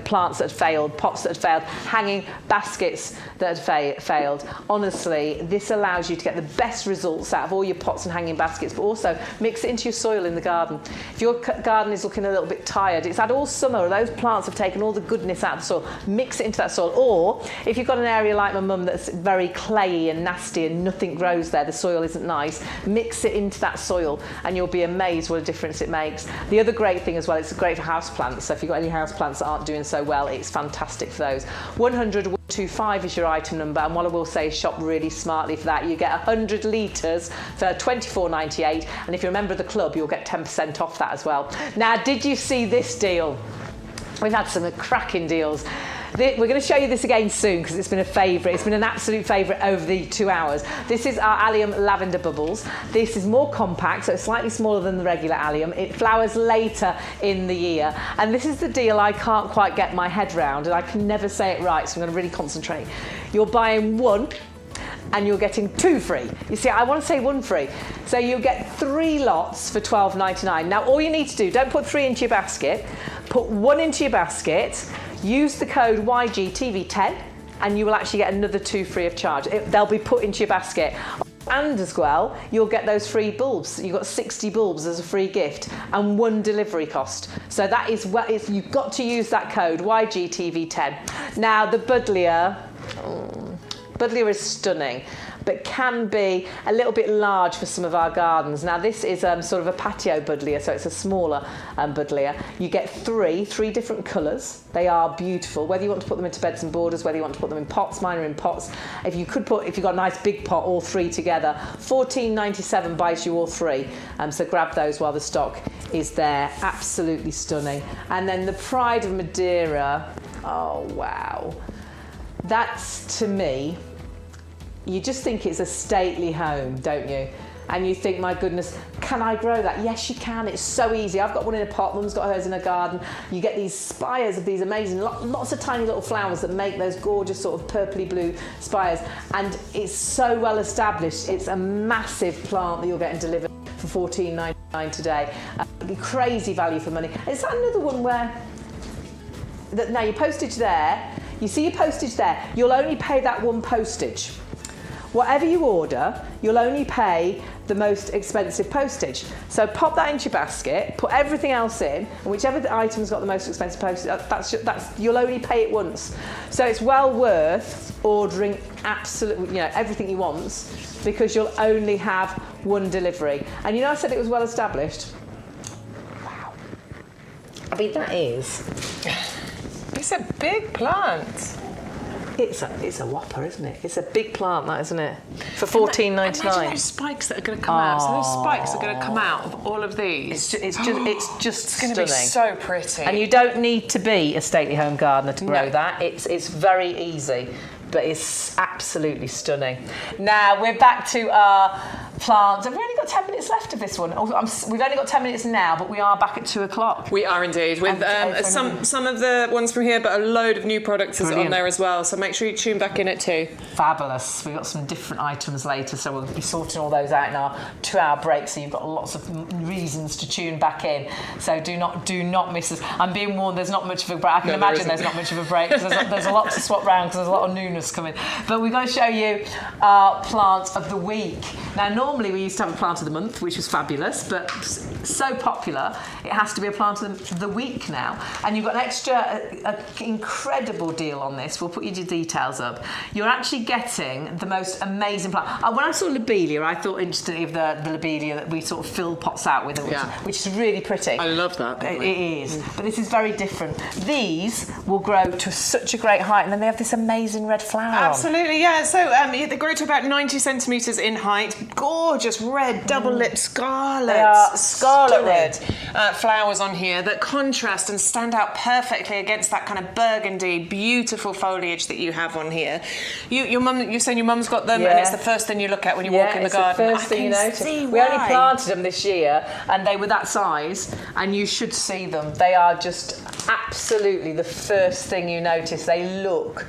plants that had failed, pots that had failed, hanging baskets that had failed. Honestly, this allows you to get the best results out of all your pots and hanging baskets, but also mix it into your soil in the garden. If your garden is looking a little bit tired, it's had all summer, those plants have taken all the goodness out of the soil, mix it into that soil. Or if you've got an area like my mum that's very clayey and nasty and nothing grows there, the soil isn't nice, mix it into that soil, and you'll be amazed what a difference it makes. The other great thing as well, it's great for houseplants. So if you've got any houseplants that aren't doing so well, it's fantastic for those. 100-125 is your item number, and what I will say is shop really smartly for that. You get 100 litres for $24.98, and if you're a member of the club, you'll get 10% off that as well. Now, did you see this deal? We've had some cracking deals. We're going to show you this again soon, because it's been a favourite. It's been an absolute favourite over the 2 hours. This is our allium lavender bubbles. This is more compact, so it's slightly smaller than the regular allium. It flowers later in the year. And this is the deal I can't quite get my head round, and I can never say it right, so I'm going to really concentrate. You're buying 1 and you're getting 2 free. You see, I want to say 1 free. So you'll get 3 lots for $12.99. Now, all you need to do, don't put 3 into your basket, put 1 into your basket, use the code YGTV10, and you will actually get another 2 free of charge. They'll be put into your basket. And as well, you'll get those free bulbs. You've got 60 bulbs as a free gift and 1 delivery cost. So that is what you've got to use that code YGTV10. Now the Buddleia is stunning, but can be a little bit large for some of our gardens. Now this is sort of a patio Buddleia, so it's a smaller Buddleia. You get three different colours. They are beautiful, whether you want to put them into beds and borders, whether you want to put them in pots. Mine are in pots. If you've got a nice big pot, all 3 together, $14.97 buys you all 3. So grab those while the stock is there. Absolutely stunning. And then the Pride of Madeira, oh wow. That's, to me, you just think it's a stately home, don't you? And you think, my goodness, can I grow that? Yes, you can. It's so easy. I've got one in a pot. Mum's got hers in her garden. You get these spires of these amazing, lots of tiny little flowers that make those gorgeous sort of purpley blue spires. And it's so well established. It's a massive plant that you're getting delivered for $14.99 today. Crazy value for money. Is that another one where, now your postage there, you see your postage there, you'll only pay that 1 postage. Whatever you order, you'll only pay the most expensive postage. So pop that into your basket, put everything else in, and whichever item's got the most expensive postage, you'll only pay it once. So it's well worth ordering absolutely, everything you want, because you'll only have 1 delivery. And I said it was well established. Wow. I mean, that is. It's a big plant. It's a whopper, isn't it? It's a big plant, that, isn't it? For $14.99. Imagine those spikes that are going to come out. So those spikes are going to come out of all of these. It's just going to be so pretty. And you don't need to be a stately home gardener to grow that. It's very easy, but it's absolutely stunning. Now we're back to our plants. We've only got 10 minutes left of this one. We've only got 10 minutes now, but we are back at 2 o'clock. We are indeed, with some of the ones from here, but a load of new products is on there as well. So make sure you tune back in at 2. Fabulous. We've got some different items later, so we'll be sorting all those out in our 2-hour break. So you've got lots of reasons to tune back in. So do not miss us. I'm being warned. There's not much of a break. I can imagine there's not much of a break because there's a lot to swap round because there's a lot of newness coming. But we're going to show you our plant of the week. Now, normally we used to have a plant of the month, which was fabulous, but so popular, it has to be a plant of the week now. And you've got an incredible deal on this. We'll put your details up. You're actually getting the most amazing plant. When I saw lobelia, I thought instantly of the lobelia that we sort of fill pots out with, which is really pretty. I love that. It is, but this is very different. These will grow to such a great height, and then they have this amazing red flower. Absolutely, yeah. So they grow to about 90 centimetres in height. Gorgeous red double-lipped scarlet. They are scarlet red flowers on here that contrast and stand out perfectly against that kind of burgundy, beautiful foliage that you have on here. You're saying your mum's got them, and it's the first thing you look at when you walk in the garden. The first thing you notice. We only planted them this year, and they were that size, and you should see them. They are just absolutely the first thing you notice. They look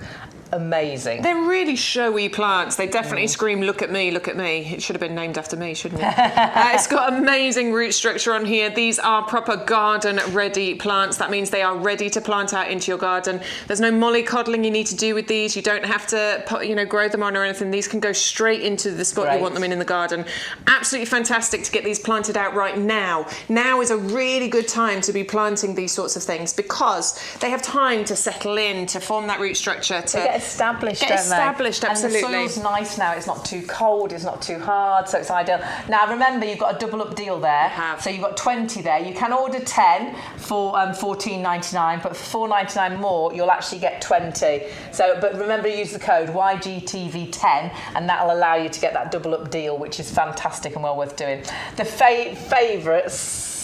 amazing. They're really showy plants. They definitely scream, look at me, look at me. It should have been named after me, shouldn't it? It's got amazing root structure on here. These are proper garden ready plants. That means they are ready to plant out into your garden. There's no mollycoddling you need to do with these. You don't have to grow them on or anything. These can go straight into the spot you want them in the garden. Absolutely fantastic to get these planted out right now. Now is a really good time to be planting these sorts of things because they have time to settle in, to form that root structure, to established, absolutely. And the soil's nice now. It's not too cold. It's not too hard, so it's ideal. Now remember, you've got a double up deal there. So you've got 20 there. You can order 10 for $14.99, but for $4.99 more, you'll actually get 20. So, but remember, use the code YGTV10, and that'll allow you to get that double up deal, which is fantastic and well worth doing. The favourites.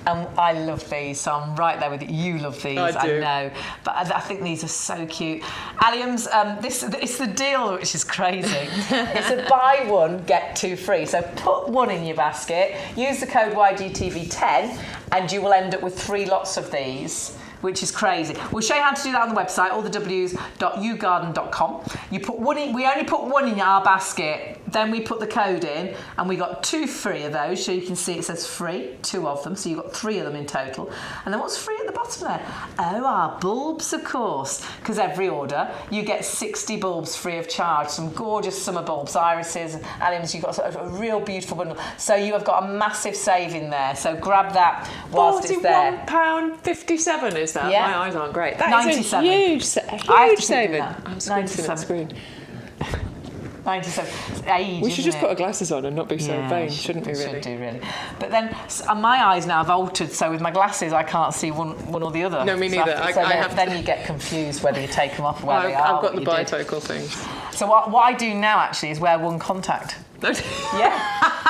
I love these, so I'm right there with you. You love these, I know. But I think these are so cute. Alliums, it's the deal, which is crazy. It's a buy one, get 2 free. So put 1 in your basket, use the code YGTV10, and you will end up with 3 lots of these, which is crazy. We'll show you how to do that on the website, allthews.yougarden.com. You put 1 in, we only put 1 in our basket Then we put the code in, and we got 2 free of those. So you can see it says free, 2 of them. So you've got 3 of them in total. And then what's free at the bottom there? Oh, our bulbs, of course. Because every order, you get 60 bulbs free of charge. Some gorgeous summer bulbs, irises, alliums. You've got sort of a real beautiful bundle. So you have got a massive saving there. So grab that whilst it's there. £41.57 is that? Yeah. My eyes aren't great. That 97. is a huge saving. I'm squinting 97. at the screen. 97. It's age, We should isn't just it? put our glasses on and not be so Yeah, vain, shouldn't we, really? Should do, really. But then my eyes now have altered, so with my glasses I can't see one or the other. No, me neither. Then you get confused whether you take them off or where they are. I've got the what you do. bifocal thing. So what I do now actually is wear one contact. Yeah,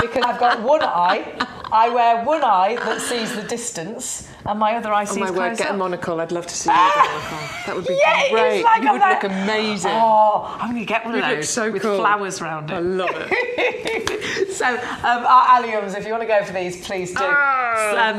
because I've got one eye. I wear one eye that sees the distance, and my other eye sees Oh my word, get a up. monocle. I'd love to see you with a monocle. That would be great. It's like You would that. look amazing. Oh, I'm going to get one of You'd look those so with cool. flowers around it. I love it. So our alliums, if you want to go for these, please do.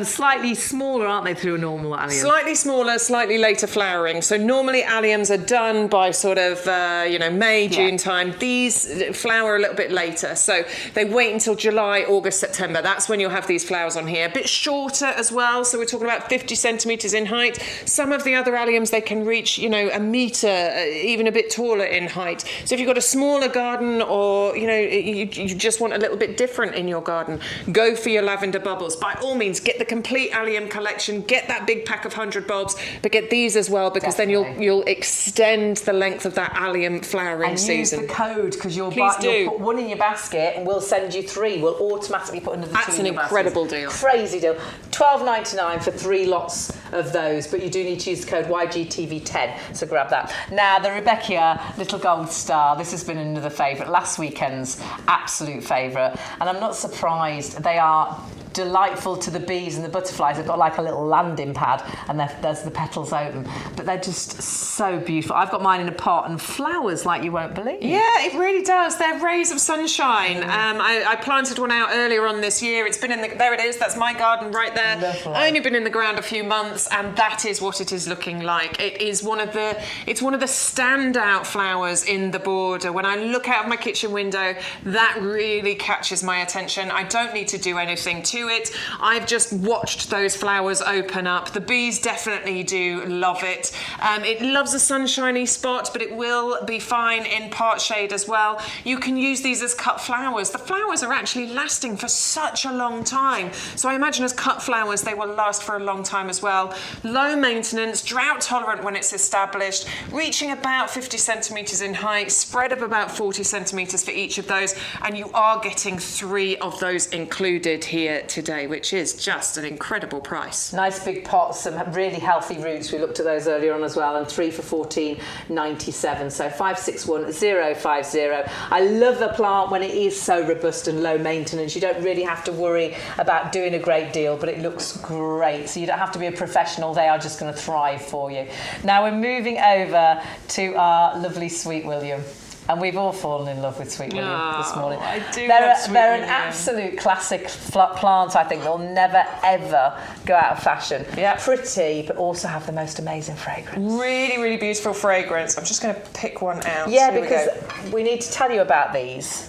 Slightly smaller, aren't they, through a normal allium? Slightly smaller, slightly later flowering. So normally alliums are done by sort of, May, June time. These flower a little bit later. So they wait until July, August, September. That's when you'll have these flowers on here. A bit shorter as well. So we're talking about 50 centimetres in height. Some of the other alliums, they can reach, a metre, even a bit taller in height. So if you've got a smaller garden or, you just want a little bit different in your garden, go for your lavender bubbles. By all means, get the complete allium collection, get that big pack of 100 bulbs, but get these as well, because Definitely. then you'll extend the length of that allium flowering season. Use the code, because you'll do. put one in your basket and we'll send you 3. We'll automatically put another 2 That's in an your incredible basket. deal. Crazy deal. $12.99 for 3 lots of those, but you do need to use the code YGTV10, so grab that. Now, the Rebecca Little Gold Star, this has been another favourite. Last weekend's absolute favourite, and I'm not surprised. They are delightful to the bees and the butterflies. They've got like a little landing pad, and there's the petals open, but they're just so beautiful. I've got mine in a pot and flowers like you won't believe. Yeah, it really does. They're rays of sunshine. I planted one out earlier on this year. It's been there it is. That's my garden right there. Lovely. Only been in the ground a few months, and that is what it is looking like. It's one of the standout flowers in the border. When I look out of my kitchen window, that really catches my attention. I don't need to do anything to it. I've just watched those flowers open up. The bees definitely do love it. It loves a sunshiny spot, but it will be fine in part shade as well. You can use these as cut flowers. The flowers are actually lasting for such a long time. So I imagine as cut flowers, they will last for a long time as well. Low maintenance, drought tolerant when it's established, reaching about 50 centimetres in height, spread of about 40 centimetres for each of those, and you are getting 3 of those included here today, which is just an incredible price. Nice big pots, some really healthy roots. We looked at those earlier on as well, and 3 for $14.97. So 561050. I love the plant when it is so robust and low maintenance. You don't really have to worry about doing a great deal, but it looks great. So you don't have to be a professional. They are just going to thrive for you. Now we're moving over to our lovely Sweet William. And we've all fallen in love with Sweet William this morning. I do They're love Sweet an William. absolute classic plant, I think. They'll never, ever go out of fashion. Yeah. Pretty, but also have the most amazing fragrance. Really, really beautiful fragrance. I'm just going to pick one out. Yeah, Here we go. because we need to tell you about these.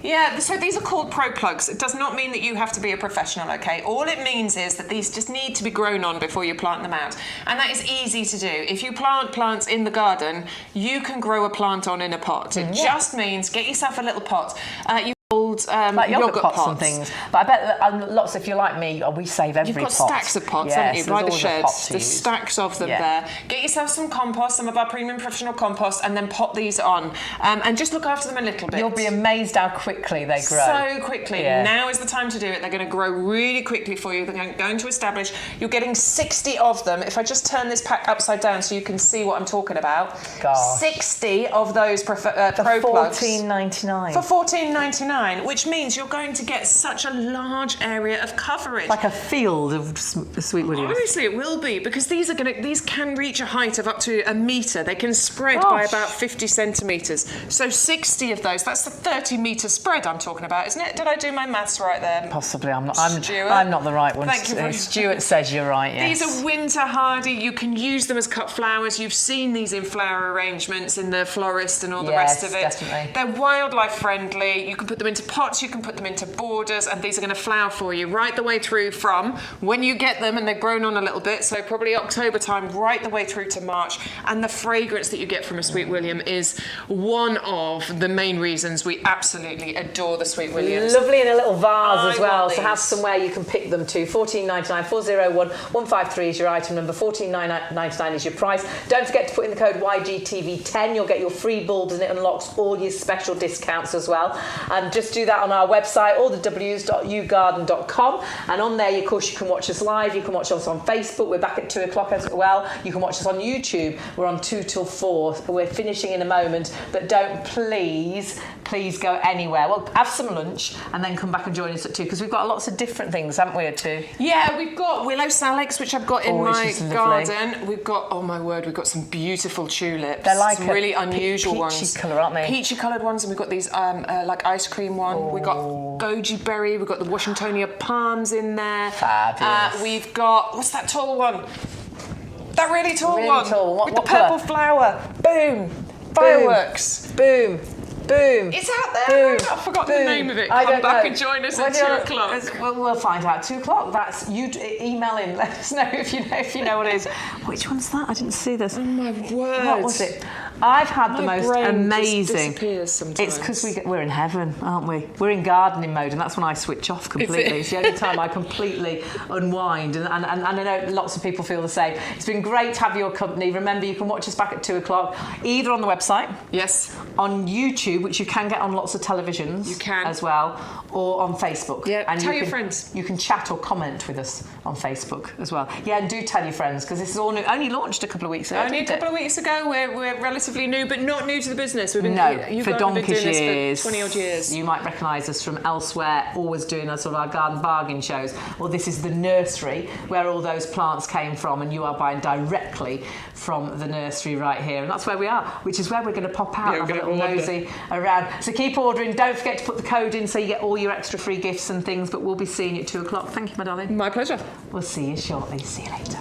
Yeah, so these are called pro plugs. It does not mean that you have to be a professional, okay? All it means is that these just need to be grown on before you plant them out. And that is easy to do. If you plant plants in the garden, you can grow a plant on in a pot. It just means get yourself a little pot. You old like yogurt pots pots and things. But I bet that lots, if you're like me, we save every pot. You've got stacks of pots, haven't you? By the sheds. There's stacks of them there. Get yourself some compost, some of our premium professional compost, and then pop these on. And just look after them a little bit. You'll be amazed how quickly they grow. So quickly. Yeah. Now is the time to do it. They're going to grow really quickly for you. They're going to establish. You're getting 60 of them. If I just turn this pack upside down so you can see what I'm talking about. Gosh. 60 of those pro plugs. $14.99. For $14.99, which means you're going to get such a large area of coverage. Like a field of sweet williams. Honestly, it will be, because these can reach a height of up to a metre. They can spread by about 50 centimetres. So 60 of those, that's the 30-metre spread I'm talking about, isn't it? Did I do my maths right there? Possibly. I'm not the right one. Thank you. Stuart says you're right, yes. These are winter hardy. You can use them as cut flowers. You've seen these in flower arrangements in the florist and all the rest of it. Definitely. They're wildlife friendly. You can put them into pots, you can put them into borders, and these are going to flower for you right the way through from when you get them and they're grown on a little bit, so probably October time, right the way through to March. And the fragrance that you get from a Sweet William is one of the main reasons we absolutely adore the Sweet Williams. Lovely in a little vase as well, want so have these. somewhere you can pick them to. $14.99, 401 153 is your item number, $14.99 is your price. Don't forget to put in the code YGTV10. You'll get your free bulbs and it unlocks all your special discounts as well. And just do that on our website, allthews.yougarden.com. And on there, of course, you can watch us live. You can watch us on Facebook. We're back at 2 o'clock as well. You can watch us on YouTube. We're on 2 till 4. We're finishing in a moment, but don't please go anywhere. Well, have some lunch and then come back and join us at 2, because we've got lots of different things, haven't we, at 2? Yeah, we've got willow salix, which I've got in my which is garden. We've got, oh my word, we've got some beautiful tulips. They're like some really unusual ones. peachy colour, aren't they? Peachy coloured ones, and we've got these like ice cream one. We've got goji berry. We've got the Washingtonia palms in there. Fabulous. We've got, what's that tall one? That really tall one. Tall. With the purple flower. Boom. Fireworks. Boom. Boom. It's out there. Boom. I've forgotten the name of it. I Come don't back know. and join us at 2 o'clock. We'll find out. 2 o'clock. That's you. Email in. Let us know if you know what it is. Which one's that? I didn't see this. Oh my word. What was it? I've had the My most brain amazing. just disappears sometimes. It's because we're in heaven, aren't we? We're in gardening mode, and that's when I switch off completely. It's the only time I completely unwind, and I know lots of people feel the same. It's been great to have your company. Remember, you can watch us back at 2 o'clock, either on the website, Yes. on YouTube, which you can get on lots of televisions, You can. as well, or on Facebook. Yeah, and tell your friends. You can chat or comment with us on Facebook as well. Yeah, and do tell your friends, because this is all new. Only launched a couple of weeks ago. Only a couple of weeks ago. We're relatively new, but not new to the business. We've been for donkey's doing years. this for 20 odd years. You might recognise us from elsewhere, always doing our sort of our garden bargain shows. Well, this is the nursery where all those plants came from, and you are buying directly from the nursery right here, and that's where we are, which is where we're going to pop out and have a little nosy around. So keep ordering. Don't forget to put the code in so you get all your extra free gifts and things. But we'll be seeing you at 2 o'clock. Thank you, my darling. My pleasure. We'll see you shortly. See you later.